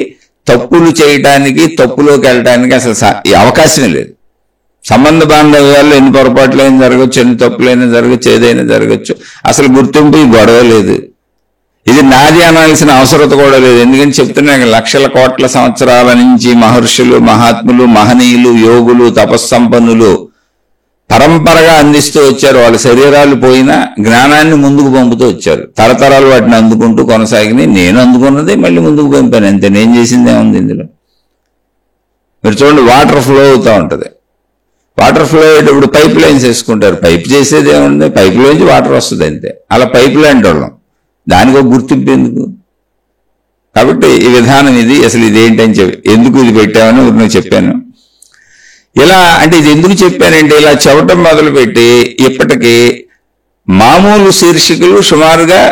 తప్పులు చేయటానికి, తప్పులోకి వెళ్ళటానికి అసలు అవకాశమే లేదు. సంబంధ బాంధవ్యాల్లో ఎన్ని పొరపాట్లు అయినా జరగచ్చు, ఎన్ని తప్పులైనా జరగచ్చు, ఏదైనా జరగచ్చు. అసలు గుర్తింపు, ఈ గొడవ లేదు. ఇది నాది అనాల్సిన అవసరత కూడా లేదు. ఎందుకంటే చెప్తున్నా, లక్షల కోట్ల సంవత్సరాల నుంచి మహర్షులు, మహాత్ములు, మహనీయులు, యోగులు, తపస్సంపన్నులు పరంపరగా అందిస్తూ వచ్చారు. వాళ్ళ శరీరాలు పోయినా జ్ఞానాన్ని ముందుకు పంపుతూ వచ్చారు. తరతరాలు వాటిని అందుకుంటూ కొనసాగినాయి. నేను అందుకున్నది మళ్ళీ ముందుకు పంపాను, అంతే. నేను చేసింది ఏముంది ఇందులో? మీరు చూడండి, వాటర్ ఫ్లో అవుతూ ఉంటుంది. వాటర్ ఫ్లో అయ్యేటప్పుడు పైప్ లైన్స్ వేసుకుంటారు. పైప్ చేసేది ఏముంది, పైపులోంచి వాటర్ వస్తుంది, అంతే. అలా పైప్ లైన్ వాళ్ళం, దానికి ఒక గుర్తింపు ఎందుకు? కాబట్టి ఈ విధానం ఇది. అసలు ఇదేంటని చెప్పి ఎందుకు ఇది పెట్టామని నేను చెప్పాను. ఇలా అంటే ఇది ఎందుకు చెప్పానంటే, ఇలా చెప్పటం మొదలుపెట్టి ఇప్పటికీ మామూలు శీర్షికలు సుమారుగా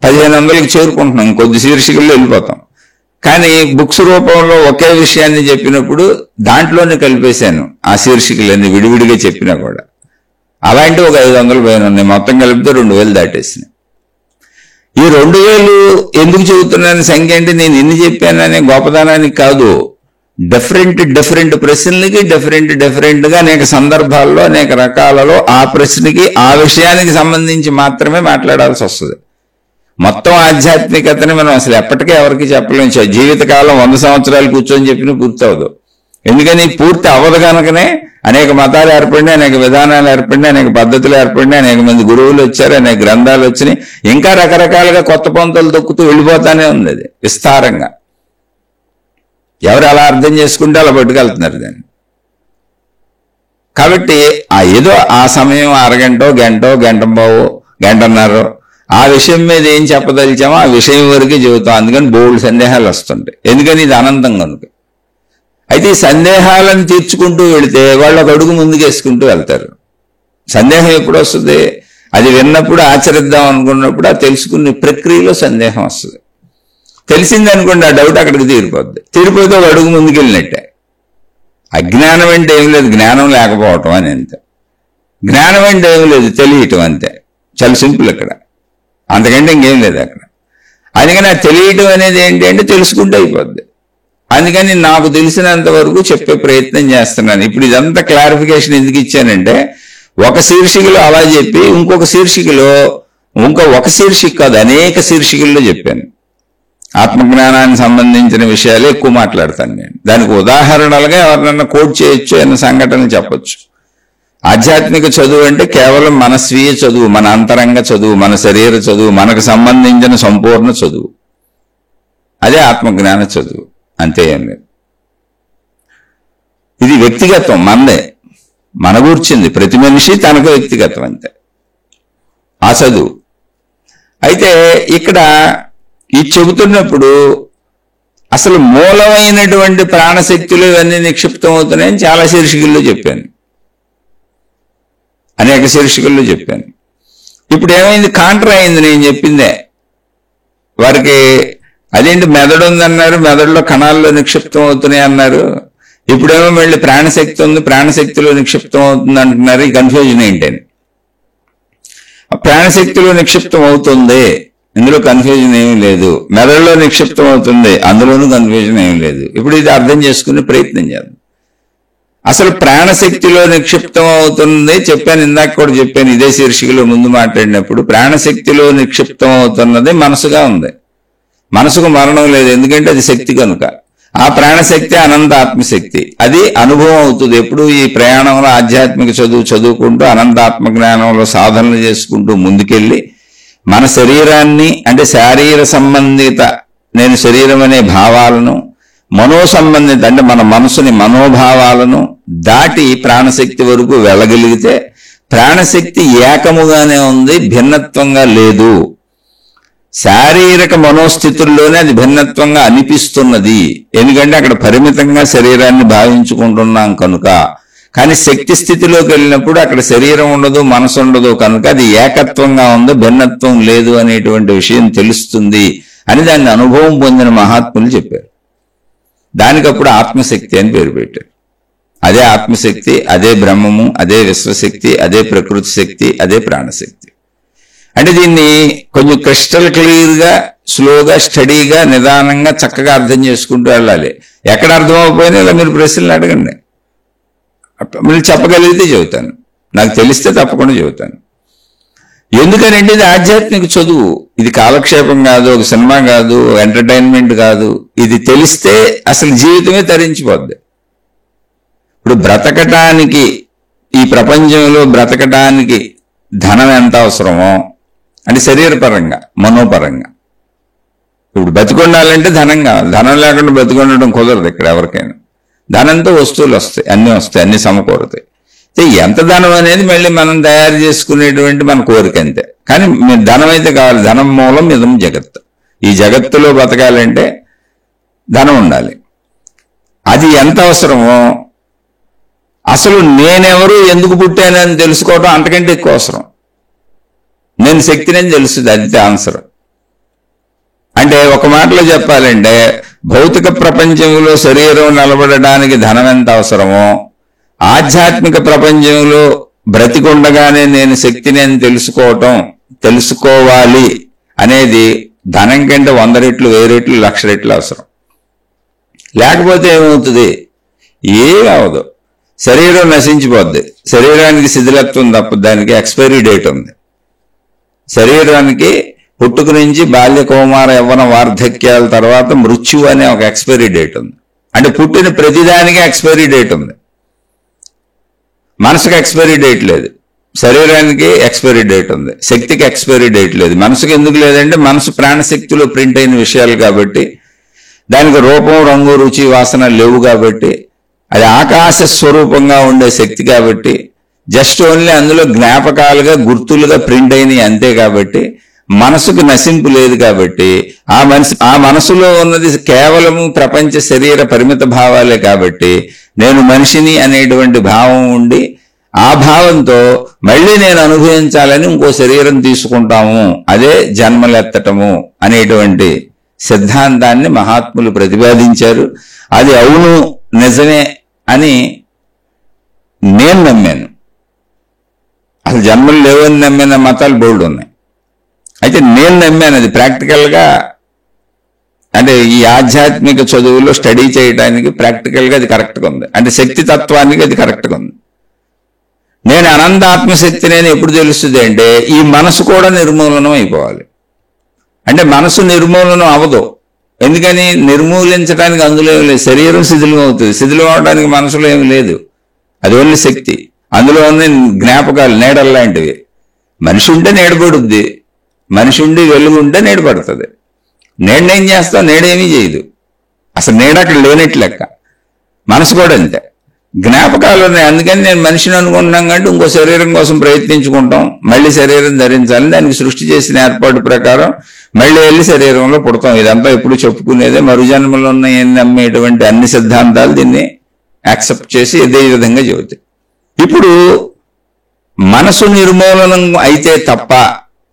1500కి చేరుకుంటున్నాం. కొద్ది శీర్షికల్లో వెళ్ళిపోతాం. కానీ బుక్స్ రూపంలో ఒకే విషయాన్ని చెప్పినప్పుడు దాంట్లోనే కలిపేశాను. ఆ శీర్షికలన్నీ విడివిడిగా చెప్పినా కూడా అలాంటి ఒక 500 పైన ఉన్నాయి. మొత్తం కలిపితే 2000 దాటేసినాయి. ఈ 2000 ఎందుకు చెబుతున్నాను సంఖ్య అంటే, నేను ఎన్ని చెప్పాననే గొప్పదనానికి కాదు. డిఫరెంట్ ప్రశ్నలకి డిఫరెంట్గా అనేక సందర్భాల్లో, అనేక రకాలలో ఆ ప్రశ్నకి, ఆ విషయానికి సంబంధించి మాత్రమే మాట్లాడాల్సి వస్తుంది. మొత్తం ఆధ్యాత్మికతని మనం అసలు ఎప్పటికీ ఎవరికి చెప్పలేం. జీవితకాలం 100 సంవత్సరాలు కూర్చొని చెప్పినా పూర్తి అవ్వదు. ఎందుకని పూర్తి అవ్వదు కనుకనే అనేక మతాలు ఏర్పడినాయి, అనేక విధానాలు ఏర్పడినాయి, అనేక పద్ధతులు ఏర్పడినాయి, అనేక మంది గురువులు వచ్చారు, అనేక గ్రంథాలు వచ్చినాయి. ఇంకా రకరకాలుగా కొత్త పొంతలు తొక్కుతూ వెళ్ళిపోతానే ఉంది అది విస్తారంగా. ఎవరు అలా అర్థం చేసుకుంటే అలా పట్టుకెళ్తున్నారు దాన్ని. కాబట్టి ఏదో ఆ సమయం అరగంటో గంటో గంటంబావో గంటన్నరో ఆ విషయం మీద ఏం చెప్పదలిచామో ఆ విషయం వరకే చెబుతాం. అందుకని బోల్డ్ సందేహాలు వస్తుంటాయి. ఎందుకని ఇది అనంతం కనుక. అయితే ఈ సందేహాలను తీర్చుకుంటూ వెళితే వాళ్ళు ఒక అడుగు ముందుకేసుకుంటూ వెళ్తారు. సందేహం ఎప్పుడు వస్తుంది? అది విన్నప్పుడు ఆచరిద్దాం అనుకున్నప్పుడు ఆ తెలుసుకునే ప్రక్రియలో సందేహం వస్తుంది. తెలిసింది అనుకోండి, ఆ డౌట్ అక్కడికి తీరిపోద్ది. తీరిపోతే ఒక అడుగు ముందుకెళ్ళినట్టే. అజ్ఞానం అంటే ఏం లేదు, జ్ఞానం లేకపోవటం అని అంతే. జ్ఞానం అంటే ఏం లేదు, తెలియటం అంతే. చాలా సింపుల్ అక్కడ, అంతకంటే ఇంకేం లేదు అక్కడ. అందుకని ఆ తెలియటం అనేది ఏంటి అంటే తెలుసుకుంటే అయిపోద్ది. అందుకని నాకు తెలిసినంత వరకు చెప్పే ప్రయత్నం చేస్తున్నాను. ఇప్పుడు ఇదంతా క్లారిఫికేషన్ ఎందుకు ఇచ్చానంటే, ఒక శీర్షికలో అలా చెప్పి ఇంకొక శీర్షికలో ఒక శీర్షిక కాదు అనేక శీర్షికల్లో చెప్పాను. ఆత్మజ్ఞానానికి సంబంధించిన విషయాలు ఎక్కువ మాట్లాడతాను నేను. దానికి ఉదాహరణలుగా ఎవరినన్నా కోట్ చేయొచ్చు అన్న సంఘటనలు చెప్పొచ్చు. ఆధ్యాత్మిక చదువు అంటే కేవలం మన స్వీయ చదువు, మన అంతరంగ చదువు, మన శరీర చదువు, మనకు సంబంధించిన సంపూర్ణ చదువు. అదే ఆత్మజ్ఞాన చదువు, అంతే ఏం లేదు. ఇది వ్యక్తిగతం, మనదే, మన గూర్చింది. ప్రతి మనిషి తనకు వ్యక్తిగతం అంతే ఆ చదువు. అయితే ఇక్కడ ఇది చెబుతున్నప్పుడు అసలు మూలమైనటువంటి ప్రాణశక్తులు ఇవన్నీ నిక్షిప్తం అవుతున్నాయని చాలా శీర్షికల్లో చెప్పాను, అనేక శీర్షికల్లో చెప్పాను. ఇప్పుడు ఏమైంది? కాంట్రా అయింది నేను చెప్పిందే. వారికి అదేంటి మెదడు ఉందన్నారు, మెదడులో కణాల్లో నిక్షిప్తం అవుతున్నాయి అన్నారు. ఇప్పుడేమో మళ్ళీ ప్రాణశక్తి ఉంది, ప్రాణశక్తిలో నిక్షిప్తం అవుతుంది అంటున్నారు. ఈ కన్ఫ్యూజన్ ఏంటని. ప్రాణశక్తిలో నిక్షిప్తం అవుతుంది, ఇందులో కన్ఫ్యూజన్ ఏమీ లేదు. మెదడులో నిక్షిప్తం అవుతుంది, అందులోనూ కన్ఫ్యూజన్ ఏమీ లేదు. ఇప్పుడు ఇది అర్థం చేసుకునే ప్రయత్నం చేద్దాం. అసలు ప్రాణశక్తిలో నిక్షిప్తం అవుతుంది చెప్పాను, ఇందాక కూడా చెప్పాను ఇదే శీర్షికలో ముందు మాట్లాడినప్పుడు. ప్రాణశక్తిలో నిక్షిప్తం అవుతున్నది మనసుగా ఉంది. మనసుకు మరణం లేదు, ఎందుకంటే అది శక్తి కనుక. ఆ ప్రాణశక్తి అనంత ఆత్మశక్తి, అది అనుభవం అవుతుంది. ఎప్పుడు ఈ ప్రయాణంలో ఆధ్యాత్మిక చదువుకుంటూ అనంతాత్మ జ్ఞానంలో సాధనలు చేసుకుంటూ ముందుకెళ్ళి మన శరీరాన్ని అంటే శారీర సంబంధిత నేను శరీరం అనే భావాలను, మనో సంబంధిత అంటే మన మనసుని మనోభావాలను దాటి ప్రాణశక్తి వరకు వెళ్ళగలిగితే ప్రాణశక్తి ఏకముగానే ఉంది, భిన్నత్వంగా లేదు. శారీరక మనోస్థితుల్లోనే అది భిన్నత్వంగా అనిపిస్తున్నది, ఎందుకంటే అక్కడ పరిమితంగా శరీరాన్ని భావించుకుంటున్నాం కనుక. కానీ శక్తి స్థితిలోకి వెళ్ళినప్పుడు అక్కడ శరీరం ఉండదు, మనసు ఉండదు కనుక అది ఏకత్వంగా ఉంది, భిన్నత్వం లేదు అనేటువంటి విషయం తెలుస్తుంది అని దాన్ని అనుభవం పొందిన మహాత్ములు చెప్పారు. దానికప్పుడు ఆత్మశక్తి అని పేరు పెట్టారు. అదే ఆత్మశక్తి, అదే బ్రహ్మము, అదే విశ్వశక్తి, అదే ప్రకృతి శక్తి, అదే ప్రాణశక్తి. అంటే దీన్ని కొంచెం క్రిస్టల్ క్లియర్గా స్లోగా స్టడీగా నిదానంగా చక్కగా అర్థం చేసుకుంటూ వెళ్ళాలి. ఎక్కడ అర్థం అవ్వకపోయినా ఇలా మీరు ప్రశ్నలు అడగండి, మీరు చెప్పగలిగితే చెబుతాను, నాకు తెలిస్తే తప్పకుండా చెబుతాను. ఎందుకనంటే ఇది ఆధ్యాత్మిక చదువు, ఇది కాలక్షేపం కాదు, ఒక సినిమా కాదు, ఎంటర్టైన్మెంట్ కాదు. ఇది తెలిస్తే అసలు జీవితమే తరించిపోద్ది. ఇప్పుడు బ్రతకటానికి, ఈ ప్రపంచంలో బ్రతకటానికి ధనం ఎంత అవసరమో అంటే శరీరపరంగా మనోపరంగా. ఇప్పుడు బతికొండాలంటే ధనం కావాలి, ధనం లేకుండా బతికొండడం కుదరదు ఇక్కడ ఎవరికైనా. ధనంతో వస్తువులు వస్తాయి, అన్ని సమకూరుతాయి. ఎంత ధనం అనేది మళ్ళీ మనం తయారు చేసుకునేటువంటి మన కోరిక అంతే. కానీ ధనం అయితే కావాలి, ధనం మూలం ఇదం జగత్. ఈ జగత్తులో బతకాలంటే ధనం ఉండాలి. అది ఎంత అవసరమో అసలు నేనెవరు ఎందుకు పుట్టానని తెలుసుకోవడం అంతకంటే ఎక్కువ అవసరం. నేను శక్తిని తెలుస్తుంది, అది ఆన్సర్. అంటే ఒక మాటలో చెప్పాలంటే భౌతిక ప్రపంచంలో శరీరం నిలబడడానికి ధనం ఎంత అవసరమో ఆధ్యాత్మిక ప్రపంచంలో బ్రతికుండగానే నేను శక్తిని అని తెలుసుకోవాలి అనేది ధనం కంటే 100 రెట్లు 1000 రెట్లు 1,00,000 రెట్లు అవసరం. లేకపోతే ఏమవుతుంది? ఏమీ అవదు, శరీరం నశించిపోద్ది. శరీరానికి శిథిలత్వం తప్ప దానికి ఎక్స్పైరీ డేట్ ఉంది. శరీరానికి పుట్టుక నుంచి బాల్య కౌమార యవ్వన వార్ధక్యాల తర్వాత మృత్యు అనే ఒక ఎక్స్పైరీ డేట్ ఉంది. అంటే పుట్టిన ప్రతిదానికి ఎక్స్పైరీ డేట్ ఉంది. మనసుకు ఎక్స్పైరీ డేట్ లేదు, శరీరానికి ఎక్స్పైరీ డేట్ ఉంది, శక్తికి ఎక్స్పైరీ డేట్ లేదు. మనసుకు ఎందుకు లేదంటే మనసు ప్రాణశక్తిలో ప్రింట్ అయిన విషయాలు కాబట్టి, దానికి రూపం, రంగు, రుచి, వాసన లేవు కాబట్టి, అది ఆకాశ స్వరూపంగా ఉండే శక్తి కాబట్టి, జస్ట్ ఓన్లీ అందులో జ్ఞాపకాలుగా గుర్తులుగా ప్రింట్ అయినాయి అంతే కాబట్టి, మనసుకు నశింపు లేదు కాబట్టి, ఆ మనసులో ఉన్నది కేవలము ప్రపంచ శరీర పరిమిత భావాలే కాబట్టి, నేను మనిషిని అనేటువంటి భావం ఉండి, ఆ భావంతో మళ్ళీ నేను అనుభవించాలని ఇంకో శరీరం తీసుకుంటాము, అదే జన్మలెత్తటము అనేటువంటి సిద్ధాంతాన్ని మహాత్ములు ప్రతిపాదించారు. అది అవును, నిజమే అని నేను నమ్మాను. అసలు జన్మలు లేవని నమ్మిన మతాలు బోల్డ్ ఉన్నాయి. అయితే నేను నమ్మాను అది ప్రాక్టికల్గా, అంటే ఈ ఆధ్యాత్మిక చదువులో స్టడీ చేయడానికి ప్రాక్టికల్గా అది కరెక్ట్గా ఉంది. అంటే శక్తి తత్వానికి అది కరెక్ట్గా ఉంది. నేను అనంతాత్మశక్తిని అని ఎప్పుడు తెలుస్తుంది అంటే ఈ మనసు కూడా నిర్మూలనం అయిపోవాలి. అంటే మనసు నిర్మూలనం అవ్వదు. ఎందుకని? నిర్మూలించడానికి అందులో ఏమి లేదు. శరీరం శిథిలం అవుతుంది. శిథిలం అవడానికి మనసులో ఏమి లేదు. అది ఓన్లీ శక్తి. అందులో ఉన్న జ్ఞాపకాలు నీడలు లాంటివి. మనిషి ఉంటే నీడపడుద్ది, మనిషి ఉండి వెలుగుంటే నీడపడుతుంది. నీడనేం చేస్తావు? నీడేమీ చేయదు. అసలు నీడ అక్కడ లేనట్టు లెక్క. మనసు కూడా అంతే, జ్ఞాపకాలు ఉన్నాయి. అందుకని నేను మనిషిని అనుకుంటున్నాం కాబట్టి ఇంకో శరీరం కోసం ప్రయత్నించుకుంటాం. మళ్ళీ శరీరం ధరించాలని దానికి సృష్టి చేసిన ఏర్పాటు ప్రకారం మళ్ళీ వెళ్ళి శరీరంలో పుడతాం. ఇదంతా ఎప్పుడు చెప్పుకునేదే. మరుజన్మలో ఉన్నాయని నమ్మేటువంటి అన్ని సిద్ధాంతాలు దీన్ని యాక్సెప్ట్ చేసి ఇదే విధంగా చెబుతాయి. ఇప్పుడు మనసు నిర్మూలనం అయితే తప్ప,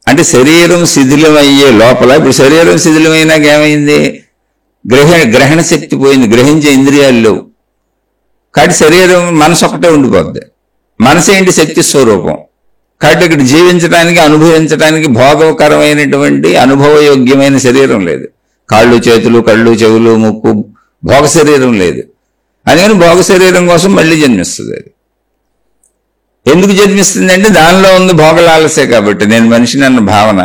అంటే శరీరం శిథిలం అయ్యే లోపల, ఇప్పుడు శరీరం శిథిలమైనాక ఏమైంది? గ్రహణ శక్తి పోయింది, గ్రహించే ఇంద్రియాలు లేవు. కాబట్టి శరీరం మనసు ఒకటే ఉండిపోద్ది. మనసు ఏంటి? శక్తి స్వరూపం. కాబట్టి ఇక్కడ జీవించడానికి, అనుభవించడానికి భోగకరమైనటువంటి అనుభవయోగ్యమైన శరీరం లేదు. కాళ్ళు, చేతులు, కళ్ళు, చెవులు, ముక్కు, భోగ శరీరం లేదు. అందుకని భోగ శరీరం కోసం మళ్ళీ జన్మిస్తుంది. అది ఎందుకు జన్మిస్తుంది అంటే దానిలో ఉంది భోగలాలసే కాబట్టి. నేను మనిషిని అన్న భావన,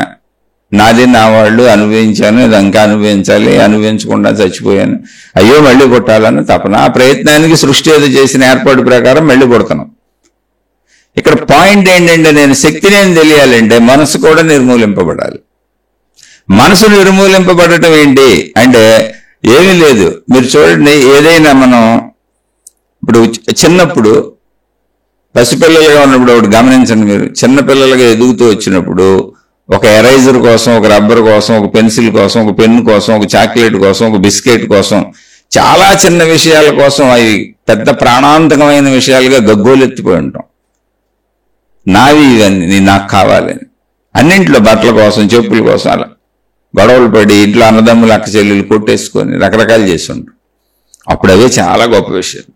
నాది, నా వాళ్ళు, అనుభవించాను, ఇది ఇంకా అనుభవించాలి, అనుభవించకుండా చచ్చిపోయాను, అయ్యో మళ్ళీ పుట్టాలని తపన. ఆ ప్రయత్నానికి సృష్టి ఏదో చేసిన ఏర్పాటు ప్రకారం మళ్ళీ పుడతాను. ఇక్కడ పాయింట్ ఏంటంటే నేను శక్తిని ఏం తెలియాలంటే మనసు కూడా నిర్మూలింపబడాలి. మనసు నిర్మూలింపబడటం ఏంటి అంటే ఏమీ లేదు. మీరు చూడండి, ఏదైనా మనం ఇప్పుడు చిన్నప్పుడు పసిపిల్లలుగా ఉన్నప్పుడు ఒకటి గమనించండి. మీరు చిన్నపిల్లలుగా ఎదుగుతూ వచ్చినప్పుడు ఒక ఎరైజర్ కోసం, ఒక రబ్బర్ కోసం, ఒక పెన్సిల్ కోసం, ఒక పెన్ను కోసం, ఒక చాక్లెట్ కోసం, ఒక బిస్కెట్ కోసం, చాలా చిన్న విషయాల కోసం అవి పెద్ద ప్రాణాంతకమైన విషయాలుగా గగ్గోలెత్తిపోయి ఉంటాం. నావి ఇవన్నీ, నాకు కావాలని. అన్నింట్లో బట్టల కోసం, చెప్పుల కోసం అలా గొడవలు పడి ఇంట్లో అన్నదమ్ములు, అక్క చెల్లెలు కొట్టేసుకొని రకరకాలు చేసి ఉంటాం. అప్పుడు అవే చాలా గొప్ప విషయం.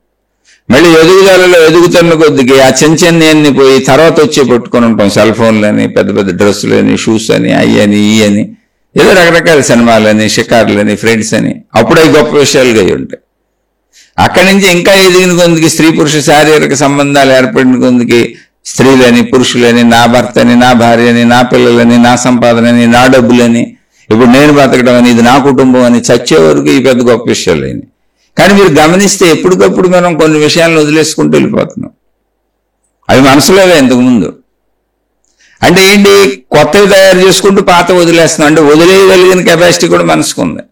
మళ్ళీ ఎదుగుదలలో ఎదుగుతున్న కొద్దికి ఆ చిన్న పోయి తర్వాత వచ్చే పట్టుకొని ఉంటాం. సెల్ ఫోన్లని, పెద్ద పెద్ద డ్రెస్సులు అని, షూస్ అని, అయ్యి అని, ఈ అని, ఏదో రకరకాల సినిమాలని, షికారులని, ఫ్రెండ్స్ అని. అప్పుడు అవి గొప్ప విషయాలుగా అయి ఉంటాయి. అక్కడి నుంచి ఇంకా ఎదిగిన కొద్దికి స్త్రీ పురుష శారీరక సంబంధాలు ఏర్పడిన కొద్దికి స్త్రీలని, పురుషులని, నా భర్తని, నా భార్యని, నా పిల్లలని, నా సంపాదనని, నా డబ్బులని, ఇప్పుడు నేను బతకడం అని, ఇది నా కుటుంబం అని, చచ్చే వరకు ఈ పెద్ద గొప్ప విషయాలు అయినాయి. కానీ మీరు గమనిస్తే ఎప్పటికప్పుడు మనం కొన్ని విషయాలను వదిలేసుకుంటూ వెళ్ళిపోతున్నాం. అవి మనసులోవే ఇంతకుముందు. అంటే ఏంటి? కొత్తవి తయారు చేసుకుంటూ పాత వదిలేస్తున్నాం. అంటే వదిలేయగలిగిన కెపాసిటీ కూడా మనసుకుంది.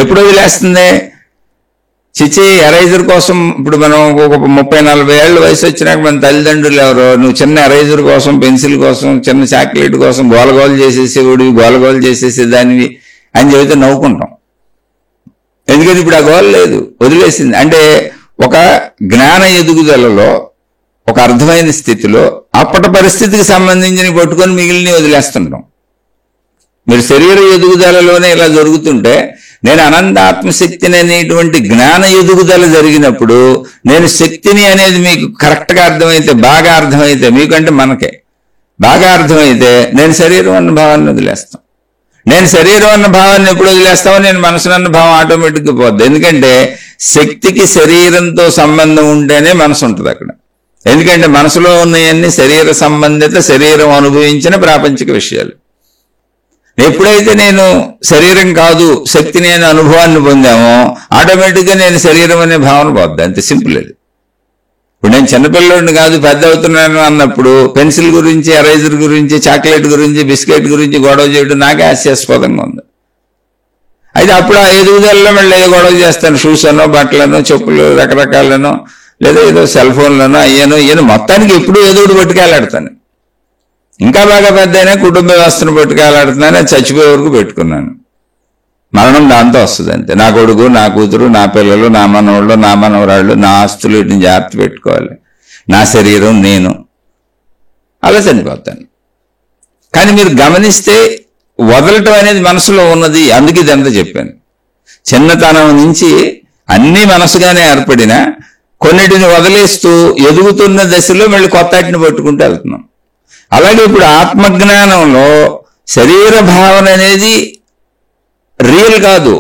ఎప్పుడు వదిలేస్తుంది? చిచి ఎరైజర్ కోసం ఇప్పుడు మనం ఒక 30-40 ఏళ్ళ వయసు వచ్చినాక మన తల్లిదండ్రులు ఎవరో, నువ్వు చిన్న ఎరైజర్ కోసం, పెన్సిల్ కోసం, చిన్న చాక్లెట్ కోసం గోలగోలు చేసేసేవాడివి, గోలగోలు చేసేసేదానివి అని చెబితే నవ్వుకుంటాం. ఎందుకంటే ఇప్పుడు ఆ గోల్ లేదు, వదిలేసింది. అంటే ఒక జ్ఞాన ఎదుగుదలలో, ఒక అర్థమైన స్థితిలో అప్పటి పరిస్థితికి సంబంధించిన పట్టుకొని మిగిలిన వదిలేస్తుంటాం. మీరు శరీర ఎదుగుదలలోనే ఇలా జరుగుతుంటే, నేను అనంత ఆత్మశక్తిని అనేటువంటి జ్ఞాన ఎదుగుదల జరిగినప్పుడు, నేను శక్తిని అనేది మీకు కరెక్ట్గా అర్థమైతే, బాగా అర్థమైతే, మీకంటే మనకే బాగా అర్థమైతే నేను శరీరం అన్న భావాన్ని వదిలేస్తాం. నేను శరీరం అన్న భావాన్ని ఎప్పుడు వదిలేస్తామో నేను మనసు అన్న భావం ఆటోమేటిక్గా పోద్ది. ఎందుకంటే శక్తికి శరీరంతో సంబంధం ఉంటేనే మనసు ఉంటుంది అక్కడ. ఎందుకంటే మనసులో ఉన్నాయన్నీ శరీర సంబంధిత, శరీరం అనుభవించిన ప్రాపంచిక విషయాలు. ఎప్పుడైతే నేను శరీరం కాదు శక్తిని అనే అనుభవాన్ని పొందామో ఆటోమేటిక్గా నేను శరీరం అనే భావన పోద్ది. అంతే సింపుల్. అది ఇప్పుడు నేను చిన్నపిల్లోడిని కాదు, పెద్ద అవుతున్నాను అన్నప్పుడు పెన్సిల్ గురించి, ఎరైజర్ గురించి, చాక్లెట్ గురించి, బిస్కెట్ గురించి గొడవ చేయడం నాకే హాస్యాస్పదంగా ఉంది. అయితే అప్పుడు ఆ ఎదుగుదలలో మళ్ళీ ఏదో గొడవ చేస్తాను, షూస్ అనో, బట్టలనో, చెప్పులు రకరకాలనో, లేదా ఏదో సెల్ ఫోన్లనో అయ్యానో మొత్తానికి ఎప్పుడు ఏదో ఒకటి పట్టుకెళ్ళాడతాను. ఇంకా బాగా పెద్ద అయినా కుటుంబ వ్యవస్థను పట్టుకెళ్ళాడుతున్నాను, అది చచ్చిపోయే వరకు పెట్టుకున్నాను. మరణం దాంతో వస్తుంది అంతే. నా కొడుకు, నా కూతురు, నా పిల్లలు, నా మనవాళ్ళు, నా మనవరాళ్ళు, నా ఆస్తులు, వీటిని జాగ్రత్త పెట్టుకోవాలి, నా శరీరం, నేను అలా చనిపోతాను. కానీ మీరు గమనిస్తే వదలటం అనేది మనసులో ఉన్నది. అందుకు ఇదంతా చెప్పాను. చిన్నతనం నుంచి అన్ని మనసుగానే ఏర్పడినా కొన్నిటిని వదిలేస్తూ ఎదుగుతున్న దశలో మళ్ళీ కొత్త వాటిని పట్టుకుంటూ వెళ్తున్నాం. అలాగే ఇప్పుడు ఆత్మజ్ఞానంలో శరీర భావన అనేది రియల్ కాదు,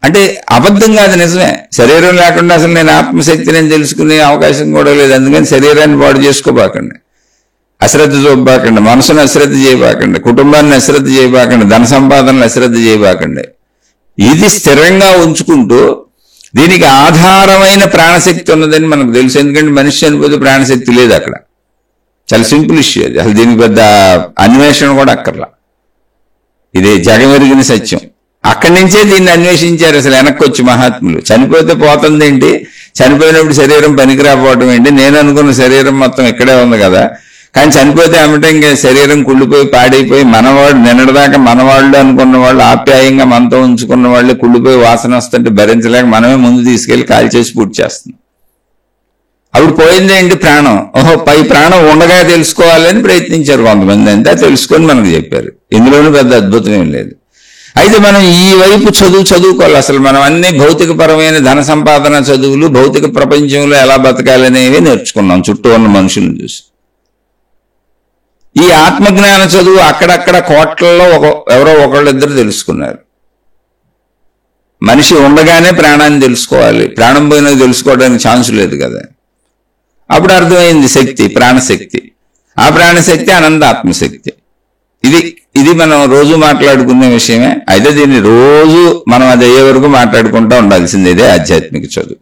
అంటే అబద్ధం కాదు, నిజమే. శరీరం లేకుండా అసలు నేను ఆత్మశక్తిని తెలుసుకునే అవకాశం కూడా లేదు. అందుకని శరీరాన్ని పాడు చేసుకోబాకండి, అశ్రద్ధ చూపబాకండి, మనసును అశ్రద్ధ చేయబాకండి, కుటుంబాన్ని అశ్రద్ధ చేయబాకండి, ధన సంపాదనలు అశ్రద్ధ చేయబాకండి. ఇది స్థిరంగా ఉంచుకుంటూ దీనికి ఆధారమైన ప్రాణశక్తి ఉన్నదని మనకు తెలుసు. ఎందుకంటే మనిషి చనిపోతే ప్రాణశక్తి లేదు అక్కడ. చాలా సింపుల్ ఇష్యూ అది. అసలు దీనికి పెద్ద అన్వేషణ కూడా అక్కర్లా. ఇది జగమెరిగిన సత్యం. అక్కడి నుంచే దీన్ని అన్వేషించారు అసలు వెనక్కి వచ్చి మహాత్ములు. చనిపోతే పోతుంది ఏంటి, చనిపోయినప్పుడు శరీరం పనికిరాపోవటం ఏంటి, నేను అనుకున్న శరీరం మొత్తం ఇక్కడే ఉంది కదా, కానీ చనిపోతే ఏమిటంటే ఇంకా శరీరం కుళ్ళిపోయి పాడైపోయి మనవాళ్ళు నిన్నటిదాకా మనవాళ్ళు అనుకున్న వాళ్ళు, ఆప్యాయంగా మనతో ఉంచుకున్న వాళ్ళు కుళ్ళిపోయి వాసన వస్తుంటే భరించలేక మనమే ముందు తీసుకెళ్లి కాల్ చేసి పూర్తి చేస్తున్నాం. అప్పుడు పోయింది ఏంటి, ప్రాణం. ఓహో, పై ప్రాణం ఉండగా తెలుసుకోవాలని ప్రయత్నించారు కొంతమంది, అంతా తెలుసుకొని మనకు చెప్పారు. ఇందులోనూ పెద్ద అద్భుతం ఏం లేదు. అయితే మనం ఈ వైపు చదువుకోవాలి. అసలు మనం అన్ని భౌతికపరమైన ధన సంపాదన చదువులు, భౌతిక ప్రపంచంలో ఎలా బతకాలనేవి నేర్చుకున్నాం చుట్టూ ఉన్న మనుషులను చూసి. ఈ ఆత్మజ్ఞాన చదువు అక్కడక్కడ కోట్లలో ఎవరో ఒకళ్ళిద్దరు తెలుసుకున్నారు. మనిషి ఉండగానే ప్రాణాన్ని తెలుసుకోవాలి, ప్రాణం పోయినా తెలుసుకోవడానికి ఛాన్స్ లేదు కదా. అప్పుడు అర్థమైంది శక్తి, ప్రాణశక్తి. ఆ ప్రాణశక్తి అనంత ఆత్మశక్తి. ఇది మనం రోజు మాట్లాడుకునే విషయమే. అయితే దీన్ని రోజు మనం అది అయ్యే వరకు మాట్లాడుకుంటూ ఉండాల్సింది. ఇదే ఆధ్యాత్మిక చదువు.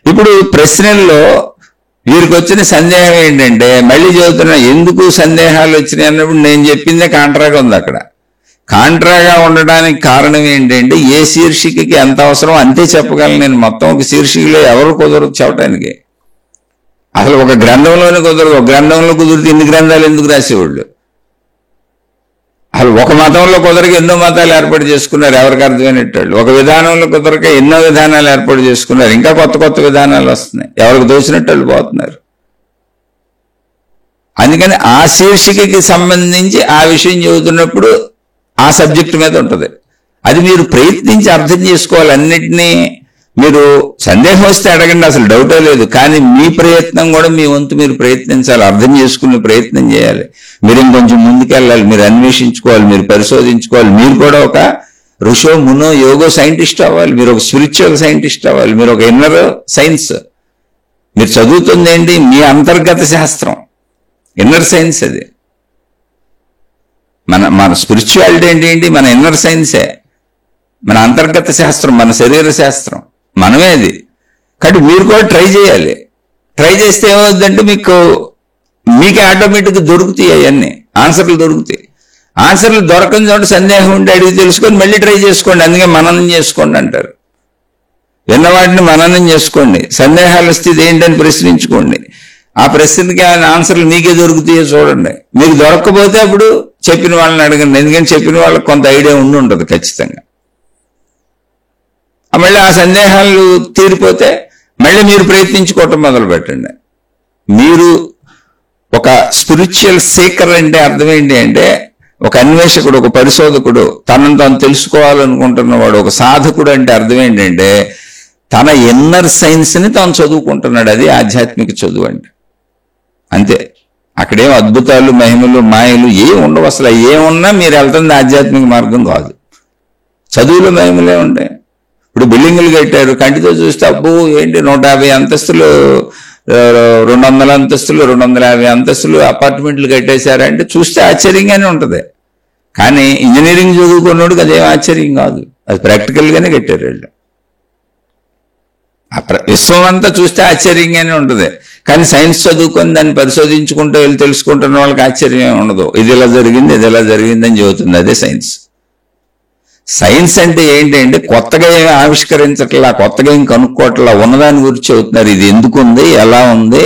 ఇప్పుడు ప్రశ్నల్లో వీరికి వచ్చిన సందేహం ఏంటంటే, మళ్ళీ చదువుతున్నా ఎందుకు సందేహాలు వచ్చినాయి అన్నప్పుడు నేను చెప్పిందే కాంట్రాగా ఉంది అక్కడ. కాంట్రాగా ఉండడానికి కారణం ఏంటంటే, ఏ శీర్షికకి ఎంత అవసరం అంతే చెప్పగలను నేను. మొత్తం ఒక శీర్షికలో ఎవరు కుదరదు చెప్పడానికి. అసలు ఒక గ్రంథంలోనే కుదరదు. ఒక గ్రంథంలో కుదిరితే ఇన్ని గ్రంథాలు ఎందుకు రాసేవాళ్ళు? అసలు ఒక మతంలో కుదరక ఎన్నో మతాలు ఏర్పాటు చేసుకున్నారు ఎవరికి అర్థమైనట్టు. ఒక విధానంలో కుదరక ఎన్నో విధానాలు ఏర్పాటు చేసుకున్నారు. ఇంకా కొత్త కొత్త విధానాలు వస్తున్నాయి, ఎవరికి దోచినట్టు వాళ్ళు పోతున్నారు. అందుకని ఆ శీర్షికకి సంబంధించి ఆ విషయం చెబుతున్నప్పుడు ఆ సబ్జెక్టు మీద ఉంటుంది. అది మీరు ప్రయత్నించి అర్థం చేసుకోవాలి. అన్నిటినీ మీరు సందేహం వస్తే అడగండి, అసలు డౌటే లేదు. కానీ మీ ప్రయత్నం కూడా మీ వంతు మీరు ప్రయత్నించాలి, అర్థం చేసుకునే ప్రయత్నం చేయాలి. మీరు ఇంకొంచెం ముందుకెళ్ళాలి, మీరు అన్వేషించుకోవాలి, మీరు పరిశోధించుకోవాలి. మీరు కూడా ఒక ఋషో మునో యోగో సైంటిస్ట్ అవ్వాలి, మీరు ఒక స్పిరిచువల్ సైంటిస్ట్ అవ్వాలి, మీరు ఒక ఇన్నర్ సైన్స్. మీరు చదువుతుంది ఏంటి, మీ అంతర్గత శాస్త్రం, ఇన్నర్ సైన్స్. అది మన స్పిరిచువాలిటీ ఏంటి, మన ఇన్నర్ సైన్సే, మన అంతర్గత శాస్త్రం, మన శరీర శాస్త్రం, మనమే అది. కాబట్టి మీరు కూడా ట్రై చేయాలి. ట్రై చేస్తే ఏమవుతుందంటే మీకే ఆటోమేటిక్గా దొరుకుతాయి, అవన్నీ ఆన్సర్లు దొరుకుతాయి. ఆన్సర్లు దొరకని చోట సందేహం ఉంటే అడిగి తెలుసుకొని మళ్ళీ ట్రై చేసుకోండి. అందుకే మననం చేసుకోండి అంటారు. విన్న వాటిని మననం చేసుకోండి. సందేహాలు వస్తే ఇది ఏంటని ప్రశ్నించుకోండి. ఆ ప్రశ్నకి ఆన్సర్లు మీకే దొరుకుతాయో చూడండి. మీకు దొరకకపోతే అప్పుడు చెప్పిన వాళ్ళని అడగండి. ఎందుకంటే చెప్పిన వాళ్ళకి కొంత ఐడియా ఉండి ఉంటుంది ఖచ్చితంగా. మళ్ళీ ఆ సందేహాలు తీరిపోతే మళ్ళీ మీరు ప్రయత్నించుకోవటం మొదలు పెట్టండి. మీరు ఒక స్పిరిచువల్ సీకర్ అంటే అర్థం ఏంటి అంటే, ఒక అన్వేషకుడు, ఒక పరిశోధకుడు, తనను తాను తెలుసుకోవాలనుకుంటున్నవాడు, ఒక సాధకుడు అంటే అర్థం ఏంటంటే తన ఇన్నర్ సైన్స్ని తాను చదువుకుంటున్నాడు. అది ఆధ్యాత్మిక చదువు అంటే. అంతే. అక్కడేం అద్భుతాలు, మహిమలు, మాయలు ఏం ఉండవు. అసలు ఏమున్నా మీరు వెళ్తుంది ఆధ్యాత్మిక మార్గం కాదు. చదువులు మహిమలే ఉంటాయి. ఇప్పుడు బిల్డింగులు కట్టారు, కంటితో చూస్తే అబ్బో ఏంటి 150 అంతస్తులు, 200 అంతస్తులు, 250 అంతస్తులు అపార్ట్మెంట్లు కట్టేశారంటే చూస్తే ఆశ్చర్యంగానే ఉంటుంది. కానీ ఇంజనీరింగ్ చదువుకున్నోడికి అదేం ఆశ్చర్యం కాదు, అది ప్రాక్టికల్గానే కట్టారు వీళ్ళు. విశ్వం అంతా చూస్తే ఆశ్చర్యంగానే ఉంటుంది. కానీ సైన్స్ చదువుకొని దాన్ని పరిశోధించుకుంటూ వెళ్ళి తెలుసుకుంటున్న వాళ్ళకి ఆశ్చర్యం ఉండదు. ఇది ఇలా జరిగింది, ఇది ఇలా జరిగిందని చెబుతుంది. అదే సైన్స్. సైన్స్ అంటే ఏంటంటే కొత్తగా ఏమి ఆవిష్కరించట్లా, కొత్తగా ఏం కనుక్కోవట్లా, ఉన్నదాని గురించి చెబుతున్నారు. ఇది ఎందుకు ఉంది, ఎలా ఉంది,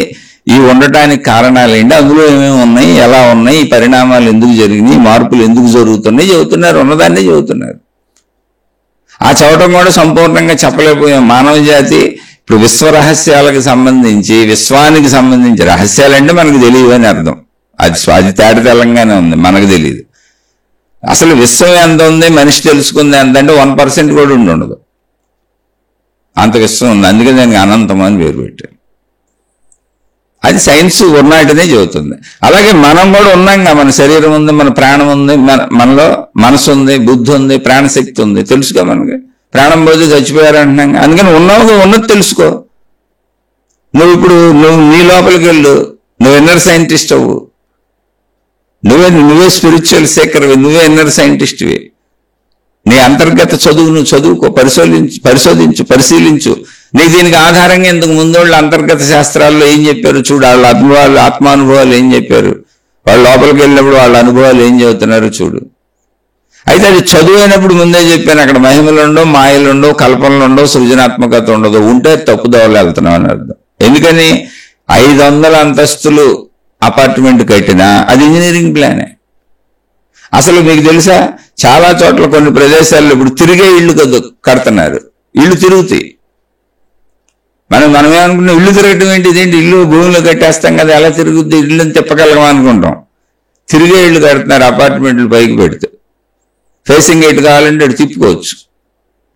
ఈ ఉండటానికి కారణాలు ఏంటి, అందులో ఏమేమి ఉన్నాయి, ఎలా ఉన్నాయి, ఈ పరిణామాలు ఎందుకు జరిగినాయి, మార్పులు ఎందుకు జరుగుతున్నాయి చెబుతున్నారు. ఉన్నదాన్ని చెబుతున్నారు. ఆ చదవటం కూడా సంపూర్ణంగా చెప్పలేకపోయాం. మానవ జాతి ఇప్పుడు విశ్వ రహస్యాలకు సంబంధించి, విశ్వానికి సంబంధించి రహస్యాలంటే మనకు తెలియదు అని అర్థం. అది తేట తెలంగానే ఉంది, మనకు తెలియదు. అసలు విశ్వం ఎంత ఉంది, మనిషి తెలుసుకుంది ఎంత అంటే 1% కూడా ఉండదు. అంత విశ్వం ఉంది. అందుకే దానికి అనంతం అని పేరు పెట్టారు. అది సైన్స్ ఉన్నట్టునే చెబుతుంది. అలాగే మనం కూడా ఉన్నాంగా, మన శరీరం ఉంది, మన ప్రాణం ఉంది, మనలో మనసు ఉంది, బుద్ధి ఉంది, ప్రాణశక్తి ఉంది. తెలుసుకో, మనకి ప్రాణం పోతే చచ్చిపోయారంటున్నాగా. అందుకని ఉన్నది తెలుసుకో. నువ్వు నీ లోపలికి వెళ్ళు, నువ్వు ఇన్నర్ సైంటిస్ట్ అవ్వు. నువ్వే స్పిరిచువల్ సేకర్వి, నువ్వే ఇన్నర్ సైంటిస్ట్వి. నీ అంతర్గత చదువు నువ్వు చదువుకో, పరిశీలించు. నీకు దీనికి ఆధారంగా ఇంతకు ముందు వాళ్ళు అంతర్గత శాస్త్రాల్లో ఏం చెప్పారు చూడు. వాళ్ళ ఆత్మానుభవాలు ఏం చెప్పారు, వాళ్ళు లోపలికి వెళ్ళినప్పుడు వాళ్ళ అనుభవాలు ఏం చెబుతున్నారు చూడు. అయితే అది చదువు అయినప్పుడు ముందే చెప్పాను, అక్కడ మహిమలుండో, మాయలుండో, కల్పనలుండో, సృజనాత్మకత ఉండదు. ఉంటే తప్పుదోవలు వెళ్తున్నావు అని అర్థం. ఎందుకని 500 అంతస్తులు అపార్ట్మెంట్ కట్టినా అది ఇంజనీరింగ్ ప్లానే. అసలు మీకు తెలుసా, చాలా చోట్ల కొన్ని ప్రదేశాల్లో ఇప్పుడు తిరిగే ఇళ్ళు కడుతున్నారు. ఇళ్ళు తిరుగుతాయి. మనం ఏమనుకుంటున్నాం, ఇల్లు తిరగటం ఏంటి, ఇదేంటి ఇల్లు భూమిలో కట్టేస్తాం కదా, ఎలా తిరుగుద్ది, ఇళ్ళని తిప్పగలగం అనుకుంటాం. తిరిగే ఇళ్ళు కడుతున్నారు అపార్ట్మెంట్లు పైకి పెడితే. ఫేసింగ్ ఎటు కావాలంటే అటు తిప్పుకోవచ్చు,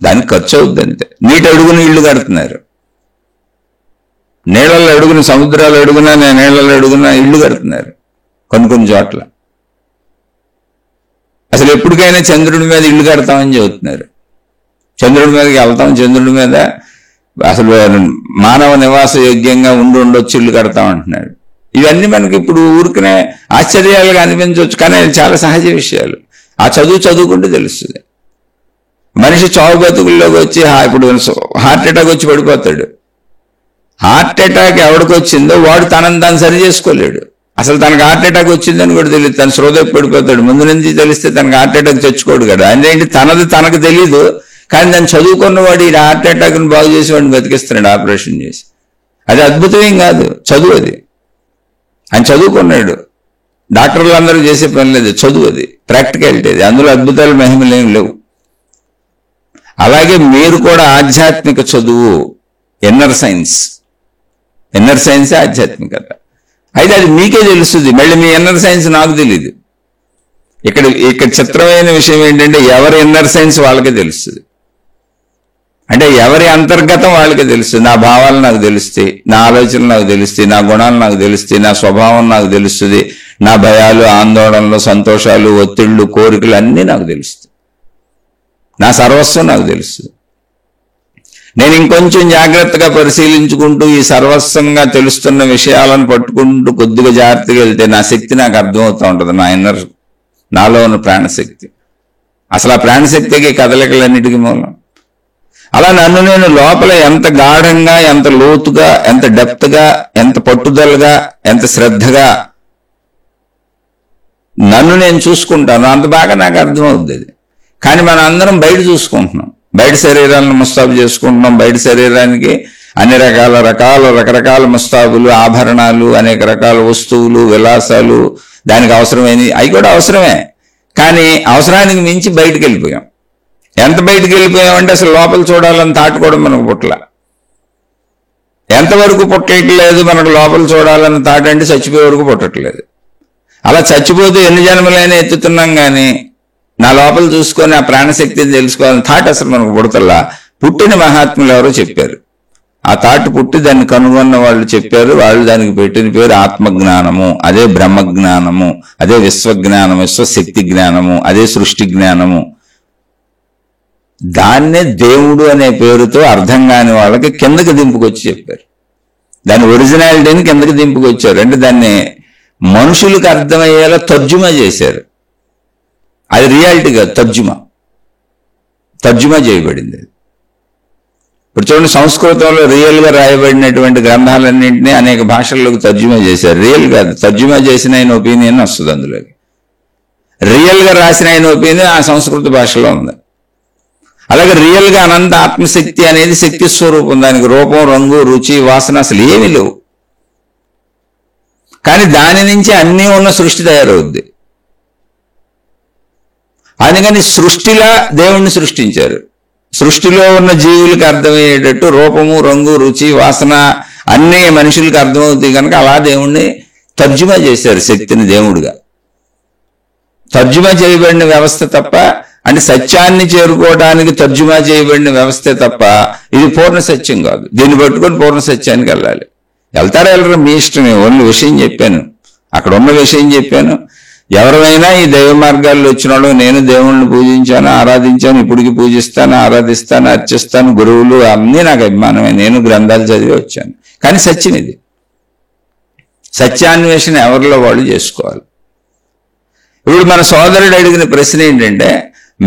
దానికి ఖర్చు అవుద్ది అంతే. నీటి అడుగున ఇళ్ళు కడుతున్నారు, నీళ్ళల్లో అడుగున, సముద్రాలు అడుగున, నీళ్ళల్లో అడుగున ఇళ్ళు కడుతున్నారు కొన్ని చోట్ల. అసలు ఎప్పటికైనా చంద్రుడి మీద ఇల్లు కడతామని చెబుతున్నారు. చంద్రుడి మీదకి వెళ్తాం, చంద్రుడి మీద అసలు మానవ నివాస యోగ్యంగా ఉండొచ్చు, ఇల్లు కడతామంటున్నాడు. ఇవన్నీ మనకి ఇప్పుడు ఊరికనే ఆశ్చర్యాలుగా అనిపించవచ్చు, కానీ అది చాలా సహజ విషయాలు. ఆ చదువుకుంటే తెలుస్తుంది. మనిషి చావు బతుకుల్లోకి వచ్చి ఇప్పుడు హార్ట్ అటాక్ వచ్చి పడిపోతాడు. హార్ట్ అటాక్ ఎవరికి వచ్చిందో వాడు తనని తాను సరి చేసుకోలేడు. అసలు తనకు హార్ట్ అటాక్ వచ్చిందని కూడా తెలియదు, తను శ్రోతకు పడిపోతాడు. ముందు నుంచి తెలిస్తే తనకు హార్ట్ అటాక్ తెచ్చుకోడు కదా. అదేంటి, తనకు తెలియదు, కానీ దాన్ని చదువుకున్నవాడు ఈ హార్ట్ అటాక్ని బాగు చేసి వాడిని బతికిస్తున్నాడు ఆపరేషన్ చేసి. అది అద్భుతమేం కాదు, చదువు అది. ఆయన చదువుకున్నాడు. డాక్టర్లు అందరూ చేసే పని లేదు, చదువు అది, ప్రాక్టికాలిటీ అది. అందులో అద్భుతాలు మహిమలు ఏం లేవు. అలాగే మీరు కూడా ఆధ్యాత్మిక చదువు, ఇన్నర్ సైన్సే ఆధ్యాత్మికత. అయితే అది మీకే తెలుస్తుంది, మళ్ళీ మీ ఇన్నర్ సైన్స్ నాకు తెలియదు. ఇక్కడ చిత్రమైన విషయం ఏంటంటే, ఎవరి ఇన్నర్ సైన్స్ వాళ్ళకే తెలుస్తుంది. అంటే ఎవరి అంతర్గతం వాళ్ళకే తెలుస్తుంది. నా భావాలు నాకు తెలుస్తాయి, నా ఆలోచనలు నాకు తెలుస్తాయి, నా గుణాలు నాకు తెలుస్తాయి, నా స్వభావం నాకు తెలుస్తుంది, నా భయాలు, ఆందోళనలు, సంతోషాలు, ఒత్తిళ్లు, కోరికలు అన్నీ నాకు తెలుస్తాయి. నా సర్వస్వం నాకు తెలుస్తుంది. నేను ఇంకొంచెం జాగ్రత్తగా పరిశీలించుకుంటూ ఈ సర్వస్వంగా తెలుస్తున్న విషయాలను పట్టుకుంటూ కొద్దిగా జాగ్రత్తగా వెళ్తే నా శక్తి నాకు అర్థమవుతూ ఉంటుంది. నాలో ఉన్న ప్రాణశక్తి. అసలు ఆ ప్రాణశక్తికి కదలికలన్నిటికీ మూలం. అలా నన్ను నేను లోపల ఎంత గాఢంగా, ఎంత లోతుగా, ఎంత డెప్త్గా, ఎంత పట్టుదలగా, ఎంత శ్రద్ధగా నన్ను నేను చూసుకుంటాను, అంత బాగా నాకు అర్థమవుతుంది అది. కానీ మనం అందరం బయట చూసుకుంటున్నాం, బయట శరీరాలను ముస్తాబు చేసుకుంటున్నాం. బయట శరీరానికి అన్ని రకరకాల ముస్తాబులు, ఆభరణాలు, అనేక రకాల వస్తువులు, విలాసాలు, దానికి అవసరమైనవి అవి కూడా అవసరమే. కానీ అవసరానికి మించి బయటకు వెళ్ళిపోయాం. ఎంత బయటకు వెళ్ళిపోయామంటే అసలు లోపల చూడాలని తాటుకోవడం మనకు పుట్టల. ఎంతవరకు పుట్టట్లేదు మనకు లోపల చూడాలని తాట అంటే చచ్చిపోయే వరకు పుట్టట్లేదు. అలా చచ్చిపోతే ఎన్ని జన్మలైనా ఎత్తుతున్నాం, కానీ నా లోపల చూసుకొని ఆ ప్రాణశక్తిని తెలుసుకోవాలని తాట అసలు మనకు పుడతల్లా. పుట్టిన మహాత్ములు ఎవరో చెప్పారు. ఆ తాటు పుట్టి దాన్ని కనుగొన్న వాళ్ళు చెప్పారు. వాళ్ళు దానికి పెట్టిన పేరు ఆత్మజ్ఞానము, అదే బ్రహ్మజ్ఞానము, అదే విశ్వజ్ఞానము, విశ్వశక్తి జ్ఞానము, అదే సృష్టి జ్ఞానము. దాన్నే దేవుడు అనే పేరుతో అర్థం కాని వాళ్ళకి కిందకి దింపుకొచ్చి చెప్పారు. దాని ఒరిజినాలిటీని కిందకి దింపుకొచ్చారు. అంటే దాన్ని మనుషులకు అర్థమయ్యేలా తర్జుమా చేశారు. అది రియాలిటీ కాదు, తర్జుమా చేయబడింది. ఇప్పుడు చూడండి, సంస్కృతంలో రియల్గా రాయబడినటువంటి గ్రంథాలన్నింటినీ అనేక భాషల్లోకి తర్జుమా చేశారు. రియల్ కాదు, తర్జుమా చేసిన ఆయన ఒపీనియన్ వస్తుంది అందులోకి. రియల్గా రాసిన ఆయన ఒపీనియన్ ఆ సంస్కృత భాషలో ఉంది. అలాగే రియల్గా అనంత ఆత్మశక్తి అనేది శక్తి స్వరూపం. దానికి రూపం, రంగు, రుచి, వాసన అసలు ఏమీ లేవు. కానీ దాని నుంచి అన్నీ ఉన్న సృష్టి తయారవుద్ది. అందుకని సృష్టిలా దేవుణ్ణి సృష్టించారు. సృష్టిలో ఉన్న జీవులకు అర్థమయ్యేటట్టు రూపము, రంగు, రుచి, వాసన అన్నీ మనుషులకు అర్థమవుతాయి కనుక అలా దేవుణ్ణి తర్జుమా చేశారు, శక్తిని దేవుడిగా. తర్జుమా చేయబడిన వ్యవస్థ తప్ప, అంటే సత్యాన్ని చేరుకోవడానికి తర్జుమా చేయబడిన వ్యవస్థే తప్ప ఇది పూర్ణ సత్యం కాదు. దీన్ని పట్టుకొని పూర్ణ సత్యానికి వెళ్ళాలి. వెళ్తారా వెళ్ళరా మీ ఇష్టమే. ఓన్లీ విషయం చెప్పాను, అక్కడ ఉన్న విషయం చెప్పాను. ఎవరైనా ఈ దైవ మార్గాల్లో వచ్చిన వాళ్ళు, నేను దేవుణ్ణి పూజించాను, ఆరాధించాను, ఇప్పటికి పూజిస్తాను, ఆరాధిస్తాను, అర్చిస్తాను, గురువులు అన్నీ నాకు అభిమానమే, నేను గ్రంథాలు చదివి వచ్చాను. కానీ సత్యం ఇది. సత్యాన్వేషణ ఎవరిలో వాళ్ళు చేసుకోవాలి. ఇప్పుడు మన సోదరుడు అడిగిన ప్రశ్న ఏంటంటే,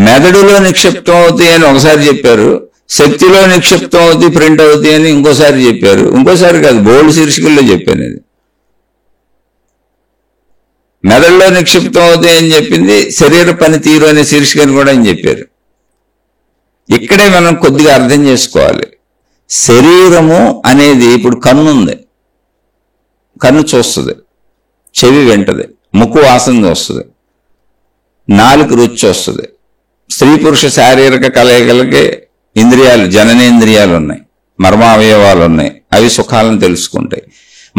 మెదడులో నిక్షిప్తం అవుతాయి అని ఒకసారి చెప్పారు, శక్తిలో నిక్షిప్తం అవుతాయి, ప్రింట్ అవుతాయి అని ఇంకోసారి చెప్పారు. ఇంకోసారి కాదు, బోల్డ్ శీర్షికల్లో చెప్పాను ఇది. మెదడులో నిక్షిప్తం అవుతాయి అని చెప్పింది శరీర పనితీరు అనే శీర్షికని కూడా అని చెప్పారు. ఇక్కడే మనం కొద్దిగా అర్థం చేసుకోవాలి. శరీరము అనేది ఇప్పుడు కన్ను ఉంది, కన్ను చూస్తుంది, చెవి వింటది, ముక్కు వాసన చూస్తుంది, నాలుగు రుచి వస్తుంది. స్త్రీ పురుష శారీరక కలయికలకి ఇంద్రియాలు, జననేంద్రియాలు ఉన్నాయి, మర్మావయవాలు ఉన్నాయి, అవి సుఖాలను తెలుసుకుంటాయి.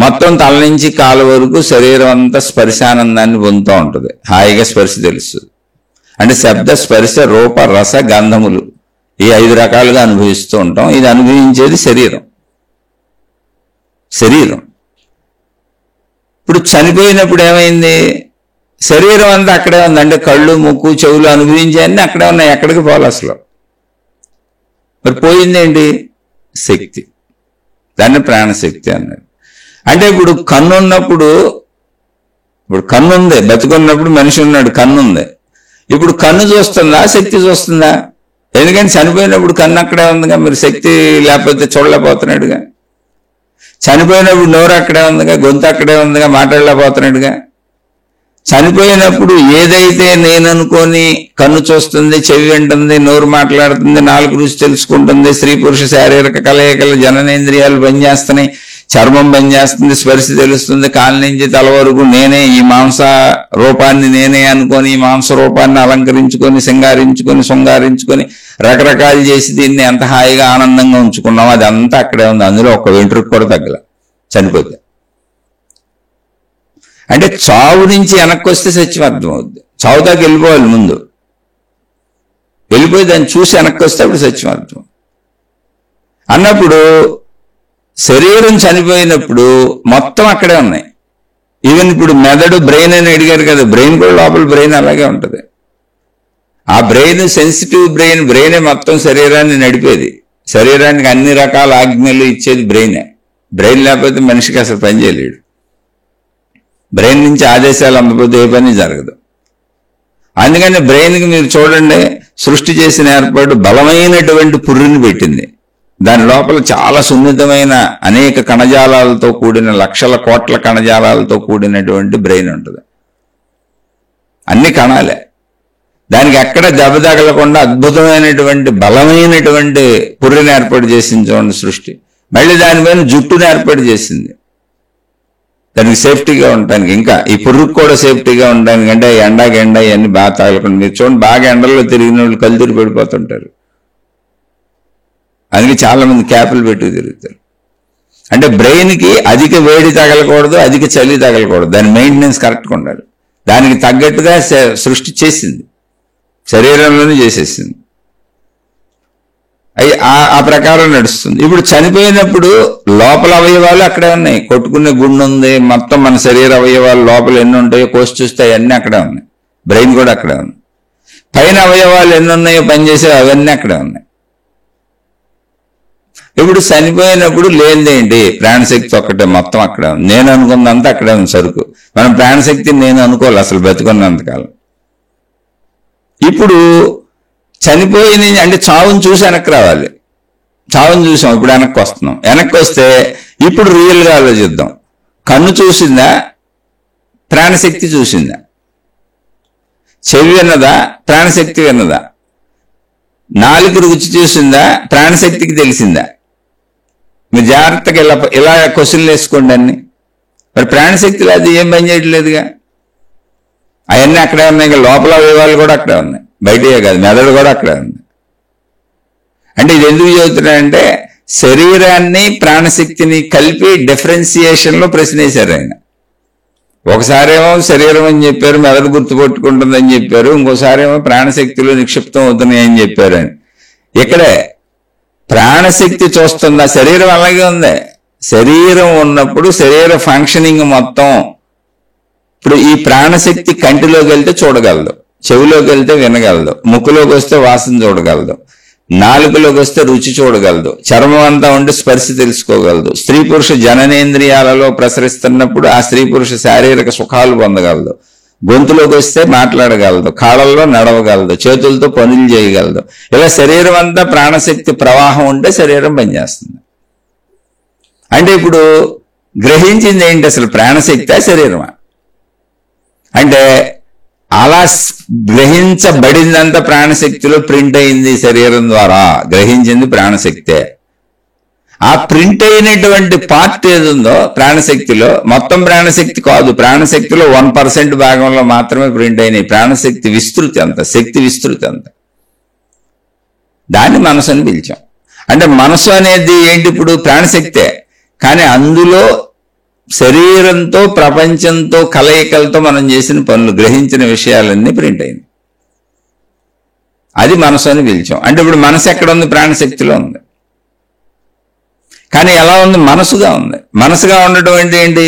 మొత్తం తల నుంచి కాళ్ళ వరకు శరీరం అంతా స్పర్శానందాన్ని పొందుతూ ఉంటుంది. హాయిగా స్పర్శ తెలుస్తుంది. అంటే శబ్ద, స్పర్శ, రూప, రస, గంధములు ఈ 5 రకాలుగా అనుభవిస్తూ ఉంటాం. ఇది అనుభవించేది శరీరం. ఇప్పుడు చనిపోయినప్పుడు ఏమైంది? శరీరం అంతా అక్కడే ఉంది. అంటే కళ్ళు, ముక్కు, చెవులు అనుభవించేవన్నీ అక్కడే ఉన్నాయి, ఎక్కడికి పోవాలి అసలు. మరి పోయిందేంటి? శక్తి. దాన్ని ప్రాణశక్తి అన్నాడు. అంటే ఇప్పుడు కన్ను ఉన్నప్పుడు, ఇప్పుడు కన్ను ఉంది, బతుకున్నప్పుడు మనిషి ఉన్నాడు, కన్ను ఉంది. ఇప్పుడు కన్ను చూస్తుందా, శక్తి చూస్తుందా? ఎందుకంటే చనిపోయినప్పుడు కన్ను అక్కడే ఉందిగా, మీరు శక్తి లేకపోతే చూడలేకపోతున్నాడుగా. చనిపోయినప్పుడు నోరు అక్కడే ఉందిగా, గొంతు అక్కడే ఉందిగా, మాట్లాడలేకపోతున్నాడుగా. చనిపోయినప్పుడు ఏదైతే నేను అనుకొని కన్ను చూస్తుంది, చెవి వింటుంది, నోరు మాట్లాడుతుంది, నాలుగు రుచి తెలుసుకుంటుంది, స్త్రీ పురుష శారీరక కలయికలు, జననేంద్రియాలు పనిచేస్తున్నాయి, చర్మం పనిచేస్తుంది, స్పర్శ తెలుస్తుంది, కాళ్ళ నుంచి తల వరకు నేనే, ఈ మాంస రూపాన్ని నేనే అనుకొని, ఈ మాంస రూపాన్ని అలంకరించుకొని, శృంగారించుకొని రకరకాలు చేసి దీన్ని ఎంత హాయిగా ఆనందంగా ఉంచుకున్నాం, అది అంతా అక్కడే ఉంది. అందులో ఒక వెంట్రుకు కూడా తగ్గల చనిపోతే. అంటే చావు నుంచి వెనక్కి వస్తే సత్యం అర్థమవుద్ది. చావు దాకా వెళ్ళిపోవాలి, ముందు వెళ్ళిపోయి దాన్ని చూసి వెనక్కి వస్తే అప్పుడు సత్యం అర్థం అన్నప్పుడు. శరీరం చనిపోయినప్పుడు మొత్తం అక్కడే ఉన్నాయి. ఈవెన్ ఇప్పుడు మెదడు, బ్రెయిన్ అని అడిగారు కదా, బ్రెయిన్ కూడా లోపల బ్రెయిన్ అలాగే ఉంటుంది. ఆ బ్రెయిన్ సెన్సిటివ్ బ్రెయినే మొత్తం శరీరాన్ని నడిపేది. శరీరానికి అన్ని రకాల ఆజ్ఞలు ఇచ్చేది బ్రెయినే. బ్రెయిన్ లేకపోతే మనిషికి అసలు పని చేయలేడు. బ్రెయిన్ నుంచి ఆదేశాలు అందకపోతే ఏ పని జరగదు. అందుకని బ్రెయిన్కి మీరు చూడండి, సృష్టి చేసిన ఏర్పాటు బలమైనటువంటి పుర్రిని పెట్టింది. దాని లోపల చాలా సున్నితమైన అనేక కణజాలాలతో కూడిన, లక్షల కోట్ల కణజాలాలతో కూడినటువంటి బ్రెయిన్ ఉంటుంది. అన్ని కణాలే. దానికి ఎక్కడ దెబ్బ తగలకుండా అద్భుతమైనటువంటి బలమైనటువంటి పుర్రిని ఏర్పాటు చేసింది చూడండి సృష్టి. మళ్ళీ దానిపైన జుట్టుని ఏర్పాటు చేసింది దానికి సేఫ్టీగా ఉండటానికి. ఇంకా ఈ పుర్రుకు కూడా సేఫ్టీగా ఉండడానికి, అంటే ఎండకి ఎండ ఇవన్నీ బాగా తగలకుండా. మీరు చూడండి, బాగా ఎండల్లో తిరిగిన వాళ్ళు కలుతురు పడిపోతుంటారు. అందుకే చాలా మంది క్యాపులు పెట్టుకు తిరుగుతారు. అంటే బ్రెయిన్కి అధిక వేడి తగలకూడదు, అధిక చలి తగలకూడదు, దాని మెయింటెనెన్స్ కరెక్ట్గా ఉండాలి. దానికి తగ్గట్టుగా సృష్టి చేసింది, శరీరంలోనే చేసేసింది. ఆ ప్రకారం నడుస్తుంది. ఇప్పుడు చనిపోయినప్పుడు లోపల అవయవాలు అక్కడే ఉన్నాయి. కొట్టుకునే గుండె ఉంది, మొత్తం మన శరీర అవయవాలు లోపల ఎన్ని ఉంటాయో కోసి చూస్తే అవన్నీ అక్కడే ఉన్నాయి. బ్రెయిన్ కూడా అక్కడే ఉంది. పైన అవయవాలు ఎన్ని ఉన్నాయో పనిచేసే అవన్నీ అక్కడే ఉన్నాయి. ఇప్పుడు చనిపోయినప్పుడు లేనిదేంటి? ప్రాణశక్తి ఒక్కటే మొత్తం అక్కడే ఉంది. నేను అనుకున్నంత అక్కడే ఉంది సరుకు. మనం ప్రాణశక్తిని నేను అనుకోవాలి అసలు బతుకున్నంతకాలం. ఇప్పుడు చనిపోయిన అంటే చావుని చూసి వెనక్కి రావాలి. చావుని చూసాం, ఇప్పుడు వెనక్కి వస్తున్నాం. వెనక్కి వస్తే ఇప్పుడు రియల్గా ఆలోచిద్దాం. కన్ను చూసిందా, ప్రాణశక్తి చూసిందా? చెవి విన్నదా, ప్రాణశక్తి విన్నదా? నాలుగు రుచి చూసిందా, ప్రాణశక్తికి తెలిసిందా? మీరు జాగ్రత్తగా ఇలా క్వశ్చన్లు వేసుకోండి అన్ని. మరి ప్రాణశక్తిలో అది ఏం పని చేయట్లేదుగా. అవన్నీ అక్కడే ఉన్నాయి, లోపల అవయవాలు కూడా అక్కడే ఉన్నాయి, బయటయే కాదు, మెదడు కూడా అక్కడే ఉంది. అంటే ఇది ఎందుకు చెబుతున్నాడంటే శరీరాన్ని ప్రాణశక్తిని కలిపి డిఫరెన్సియేషన్లో ప్రశ్న వేశారు ఆయన. ఒకసారేమో శరీరం అని చెప్పారు, మెదడు గుర్తుపట్టుకుంటుందని చెప్పారు, ఇంకోసారేమో ప్రాణశక్తిలో నిక్షిప్తం అవుతున్నాయని చెప్పారు అని. ఇక్కడే ప్రాణశక్తి చూస్తుందా, శరీరం అలాగే ఉంది. శరీరం ఉన్నప్పుడు శరీర ఫంక్షనింగ్ మొత్తం, ఇప్పుడు ఈ ప్రాణశక్తి కంటిలోకి వెళ్తే చూడగలదు, చెవిలోకి వెళ్తే వినగలదు, ముక్కులోకి వస్తే వాసన చూడగలదు, నాలుగులోకి వస్తే రుచి చూడగలదు, చర్మం అంతా ఉంటే స్పర్శ తెలుసుకోగలదు, స్త్రీ పురుష జననేంద్రియాలలో ప్రసరిస్తున్నప్పుడు ఆ స్త్రీ పురుష శారీరక సుఖాలు పొందగలదు, గొంతులోకి వస్తే మాట్లాడగలదు, కాళ్ళల్లో నడవగలదు, చేతులతో పనులు చేయగలదు. ఇలా శరీరం అంతా ప్రాణశక్తి ప్రవాహం ఉంటే శరీరం పనిచేస్తుంది. అంటే ఇప్పుడు గ్రహించింది ఏంటి, అసలు ప్రాణశక్తి శరీరమా? అంటే అలా గ్రహించబడిందంతా ప్రాణశక్తిలో ప్రింట్ అయింది శరీరం ద్వారా, గ్రహించింది ప్రాణశక్తే. ఆ ప్రింట్ అయినటువంటి పార్ట్ ఏదుందో ప్రాణశక్తిలో, మొత్తం ప్రాణశక్తి కాదు, ప్రాణశక్తిలో 1% భాగంలో మాత్రమే ప్రింట్ అయినాయి. ప్రాణశక్తి విస్తృతి అంత, శక్తి విస్తృతి అంత, దాన్ని మనసు అని పిలిచాం. అంటే మనసు అనేది ఏంటి, ఇప్పుడు ప్రాణశక్తే, కానీ అందులో శరీరంతో ప్రపంచంతో కలయికలతో మనం చేసిన పనులు, గ్రహించిన విషయాలన్నీ ప్రింట్ అయింది. అది మనసు అని పిలిచాం. అంటే ఇప్పుడు మనసు ఎక్కడ ఉంది, ప్రాణశక్తిలో ఉంది. కానీ ఎలా ఉంది, మనసుగా ఉంది. మనసుగా ఉండటం అంటే ఏంటి,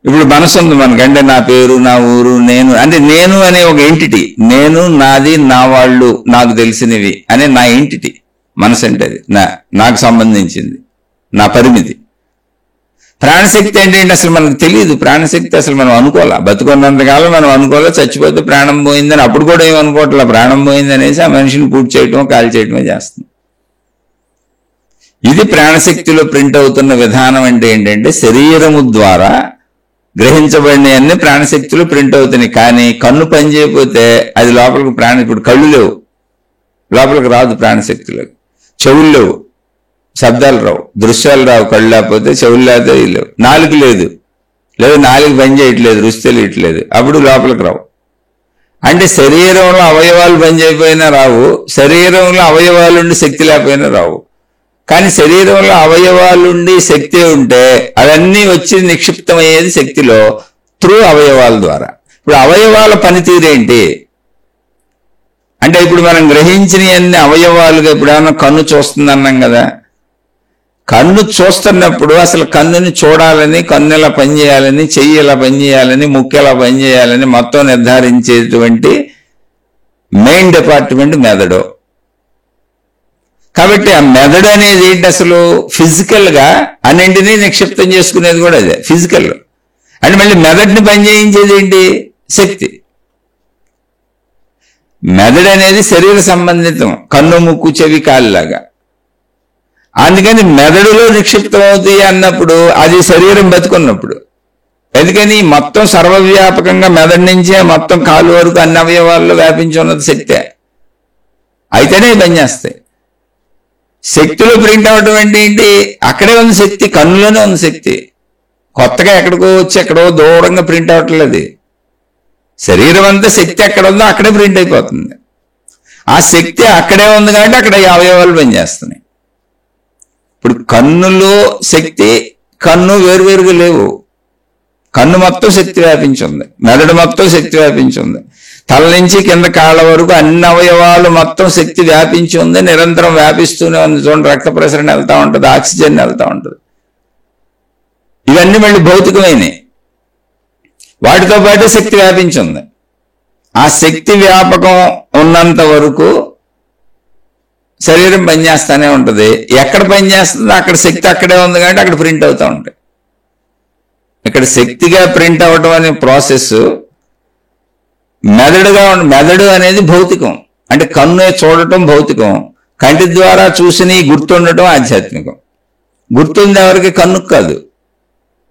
ఇప్పుడు మనసు ఉంది మనకంటే నా పేరు, నా ఊరు, నేను, అంటే నేను అనే ఒక ఎంటిటీ, నేను, నాది, నా వాళ్ళు, నాకు తెలిసినవి అనే నా ఎంటిటీ మనసు. అంటే అది నాకు సంబంధించింది, నా పరిమితి. ప్రాణశక్తి అంటే ఏంటి, అసలు మనకు తెలియదు. ప్రాణశక్తి అసలు మనం అనుకోవాలా, బతుకున్నంతకాలం మనం అనుకోవాలా, చచ్చిపోతే ప్రాణం పోయిందని అప్పుడు కూడా ఏం అనుకోవట్లా. ప్రాణం పోయింది అనేసి ఆ మనిషిని పూర్తి చేయటమో కాల్ చేయటమో చేస్తుంది. ఇది ప్రాణశక్తిలో ప్రింట్ అవుతున్న విధానం. అంటే ఏంటంటే శరీరము ద్వారా గ్రహించబడినవన్నీ ప్రాణశక్తిలో ప్రింట్ అవుతున్నాయి. కానీ కన్ను పని చేయకపోతే అది లోపలికి ఇప్పుడు కళ్ళు లేవు, లోపలికి రాదు ప్రాణశక్తిలోకి. చెవులు లేవు, శబ్దాలు రావు, దృశ్యాలు రావు, కళ్ళు లేకపోతే, చెవులు లేకపోతే లేవు, నాలుగు లేదు, నాలుగు పని చేయట్లేదు, రుచి తెలియట్లేదు, అప్పుడు లోపలికి రావు. అంటే శరీరంలో అవయవాలు పని చేయకపోయినా రావు, శరీరంలో అవయవాలుండి శక్తి లేకపోయినా రావు. కానీ శరీరంలో అవయవాలుండి శక్తి ఉంటే అవన్నీ వచ్చి నిక్షిప్తమయ్యేది శక్తిలో త్రూ అవయవాల ద్వారా. ఇప్పుడు అవయవాల పనితీరేంటి అంటే, ఇప్పుడు మనం గ్రహించిన అన్ని అవయవాలుగా, ఇప్పుడు ఏమన్నా కన్ను చూస్తుంది అన్నాం కదా, కన్ను చూస్తున్నప్పుడు అసలు కన్నుని చూడాలని, కన్ను ఎలా పనిచేయాలని, చెయ్యి ఎలా పనిచేయాలని, ముక్కు ఎలా పనిచేయాలని మొత్తం నిర్ధారించేటువంటి మెయిన్ డిపార్ట్మెంట్ మెదడు. కాబట్టి ఆ మెదడు అనేది ఏంటి, అసలు ఫిజికల్ గా అన్నింటినీ నిక్షిప్తం చేసుకునేది కూడా అదే ఫిజికల్. అంటే మళ్ళీ మెదడుని పనిచేయించేది ఏంటి, శక్తి. మెదడు అనేది శరీర సంబంధితం, కన్ను, ముక్కు, చెవి, కాళ్ళలాగా. అందుకని మెదడులో నిక్షిప్తం అవుతాయి అన్నప్పుడు అది శరీరం బతుకున్నప్పుడు. ఎందుకని మొత్తం సర్వవ్యాపకంగా మెదడు నుంచే మొత్తం కాలు వరకు అన్ని అవయవాల్లో వ్యాపించి ఉన్నది శక్తే. అయితేనే పనిచేస్తాయి. శక్తిలో ప్రింట్ అవడం అంటే ఏంటి, అక్కడే ఉంది శక్తి, కన్నులోనే ఉంది శక్తి. కొత్తగా ఎక్కడికో వచ్చి ఎక్కడో దూరంగా ప్రింట్ అవట్లేదు. శరీరం అంతా శక్తి ఎక్కడ ఉందో అక్కడే ప్రింట్ అయిపోతుంది. ఆ శక్తి అక్కడే ఉంది కాబట్టి అక్కడ అవయవాలు పనిచేస్తున్నాయి. ఇప్పుడు కన్నులో శక్తి, కన్ను వేరువేరుగా లేవు. కన్ను మొత్తం శక్తి వ్యాపించింది, మెదడు మొత్తం శక్తి వ్యాపించింది, తల నుంచి కింద కాళ్ళ వరకు అన్ని అవయవాలు మొత్తం శక్తి వ్యాపించి ఉంది, నిరంతరం వ్యాపిస్తూనే ఉంది. చూడండి, రక్త ప్రసరణ వెళ్తూ ఉంటుంది, ఆక్సిజన్ వెళ్తూ ఉంటుంది. ఇవన్నీ మళ్ళీ భౌతికమైనవి. వాటితో పాటు శక్తి వ్యాపించింది. ఆ శక్తి వ్యాపకం ఉన్నంత వరకు శరీరం పనిచేస్తూనే ఉంటుంది. ఎక్కడ పనిచేస్తుందో అక్కడ శక్తి అక్కడే ఉంది కాబట్టి అక్కడ ప్రింట్ అవుతూ ఉంటాయి. ఇక్కడ శక్తిగా ప్రింట్ అవ్వడం అనే ప్రాసెస్ మెదడు అనేది భౌతికం. అంటే కన్ను చూడటం భౌతికం, కంటి ద్వారా చూసి గుర్తుండటం ఆధ్యాత్మికం. గుర్తుంది ఎవరికి? కన్నుకు కాదు,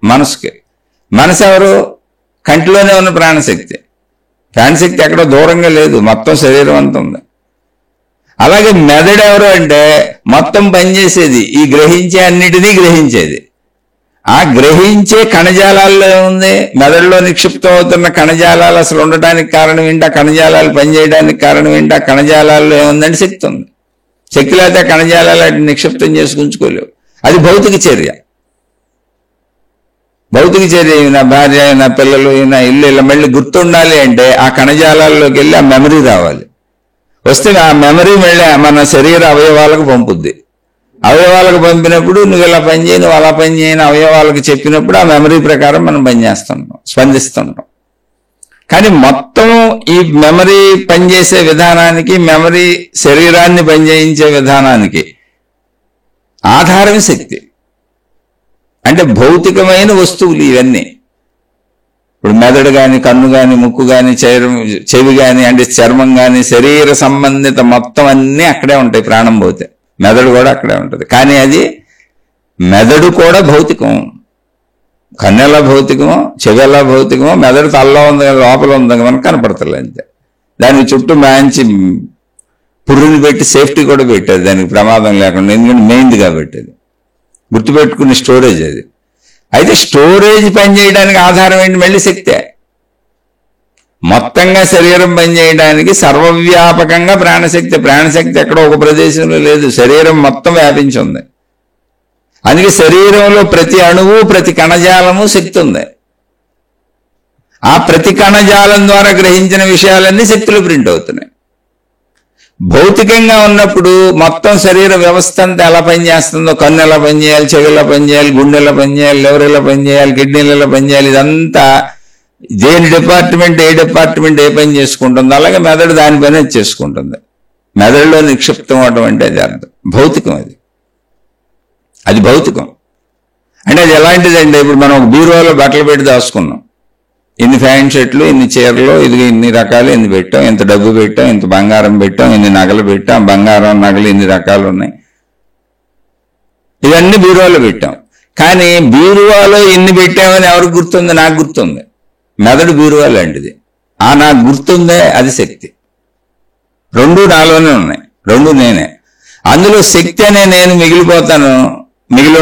మనసుకి. మనసు ఎవరు? కంటిలోనే ఉన్న ప్రాణశక్తి. ప్రాణశక్తి ఎక్కడో దూరంగా లేదు, మొత్తం శరీరం అంతా ఉంది. అలాగే మెదడు ఎవరు అంటే మొత్తం పనిచేసేది, ఈ గ్రహించే అన్నిటినీ గ్రహించేది. ఆ గ్రహించే కణజాలాల్లో ఏముంది? మెదడులో నిక్షిప్తం అవుతున్న కణజాలాలు అసలు ఉండటానికి కారణం ఏంటి? ఆ కణజాలాలు పనిచేయడానికి కారణం ఏంటి? ఆ కణజాలాల్లో ఏముందంటే శక్తి ఉంది. శక్తి లేకపోతే కణజాలాలు వాటిని నిక్షిప్తం చేసి ఉంచుకోలేవు. అది భౌతిక చర్య. భౌతిక చర్య అయినా, భార్య అయినా, పిల్లలు అయినా, ఇల్లు ఇలా మళ్ళీ గుర్తుండాలి అంటే ఆ కణజాలాల్లోకి వెళ్ళి ఆ మెమరీ రావాలి. వస్తే ఆ మెమరీ మళ్ళీ మన శరీర అవయవాలకు పంపుద్ది. అవయవాలకు పంపినప్పుడు నువ్వు ఇలా పనిచేయి, నువ్వు అలా పనిచేయని అవయవాలకు చెప్పినప్పుడు ఆ మెమరీ ప్రకారం మనం పనిచేస్తుంటాం, స్పందిస్తుంటాం. కానీ మొత్తం ఈ మెమరీ పనిచేసే విధానానికి, మెమరీ శరీరాన్ని పనిచేయించే విధానానికి ఆధారం శక్తి. అంటే భౌతికమైన వస్తువులు ఇవన్నీ. ఇప్పుడు మెదడు కానీ, కన్ను కానీ, ముక్కు కానీ, చెవి కానీ, అంటే చర్మం కానీ, శరీర సంబంధిత మొత్తం అన్నీ అక్కడే ఉంటాయి. ప్రాణం పోతే మెదడు కూడా అక్కడే ఉంటుంది. కానీ అది మెదడు కూడా భౌతికం. కన్ను ఎలా భౌతికమో, చెవి ఎలా భౌతికమో, మెదడు తల్లో ఉంది కదా, లోపల ఉంది కదా, మనకు కనపడతలే అంతే. దానికి చుట్టూ మంచి పుర్రుని పెట్టి సేఫ్టీ కూడా పెట్టేది, దానికి ప్రమాదం లేకుండా. ఎందుకంటే మెయిన్ది కాబట్టి అది గుర్తుపెట్టుకునే స్టోరేజ్ అది. అయితే స్టోరేజ్ పనిచేయడానికి ఆధారం ఏంటి? మళ్ళీ శక్తే. మొత్తంగా శరీరం పనిచేయడానికి సర్వవ్యాపకంగా ప్రాణశక్తి. ప్రాణశక్తి ఎక్కడో ఒక ప్రదేశంలో లేదు, శరీరం మొత్తం వ్యాపించి ఉంది. అందుకే శరీరంలో ప్రతి అణువు, ప్రతి కణజాలము శక్తి ఉంది. ఆ ప్రతి కణజాలం ద్వారా గ్రహించిన విషయాలన్నీ శక్తిలో ప్రింట్ అవుతున్నాయి. భౌతికంగా ఉన్నప్పుడు మొత్తం శరీర వ్యవస్థ అంతా ఎలా పనిచేస్తుందో, కన్ను ఎలా పనిచేయాలి, చెవి ఎలా పనిచేయాలి, గుండె ఎలా పనిచేయాలి, లివర్ ఎలా పనిచేయాలి, కిడ్నీలు ఎలా పనిచేయాలి, ఇదంతా దేని డిపార్ట్మెంట్ ఏ పని చేసుకుంటుందో అలాగే మెదడు దాని పని చేసుకుంటుంది. మెదడులో నిక్షిప్తం అవడం అంటే అది అర్థం. భౌతికం అది భౌతికం. అంటే అది ఎలాంటిదంటే, ఇప్పుడు మనం ఒక బీరువాలో బట్టలు పెట్టి దాచుకున్నాం. ఇన్ని ఫ్యాంట్ షర్ట్లు, ఇన్ని చీరలు, ఇదిగో ఇన్ని రకాలు, ఇన్ని పెట్టాం, ఇంత డబ్బు పెట్టాం, ఇంత బంగారం పెట్టాం, ఇన్ని నగలు పెట్టాం, బంగారం నగలు ఇన్ని రకాలు ఉన్నాయి, ఇవన్నీ బీరువాలో పెట్టాం. కానీ బీరువాలో ఇన్ని పెట్టామని ఎవరికి గుర్తుంది? నాకు గుర్తుంది. మెదడు బీరువా లాంటిది. నాకు గుర్తుందే, అది శక్తి. రెండు నాలోనే ఉన్నాయి, రెండు నేనే. అందులో శక్తి అనే నేను మిగిలి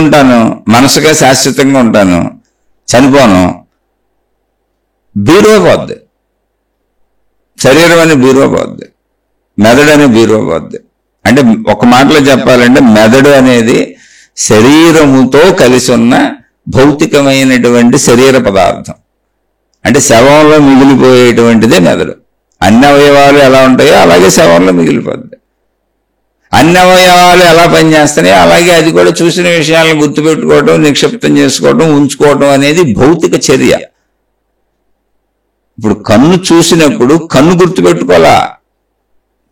ఉంటాను, మనసుగా శాశ్వతంగా ఉంటాను, చనిపోను. బీరువా పోద్ది, శరీరం అనే బీరువా పోద్ది, మెదడు అనే బీరువా పోద్ది. అంటే ఒక మాటలో చెప్పాలంటే మెదడు అనేది శరీరముతో కలిసి ఉన్న భౌతికమైనటువంటి శరీర పదార్థం. అంటే శవంలో మిగిలిపోయేటువంటిదే మెదడు. అన్ని అవయవాలు ఎలా ఉంటాయో అలాగే శవంలో మిగిలిపోద్ది. అన్ని అవయవాలు ఎలా పనిచేస్తున్నాయో అలాగే అది కూడా చూసిన విషయాలను గుర్తుపెట్టుకోవడం, నిక్షిప్తం చేసుకోవడం, ఉంచుకోవడం అనేది భౌతిక చర్య. ఇప్పుడు కన్ను చూసినప్పుడు కన్ను గుర్తుపెట్టుకోవాలా?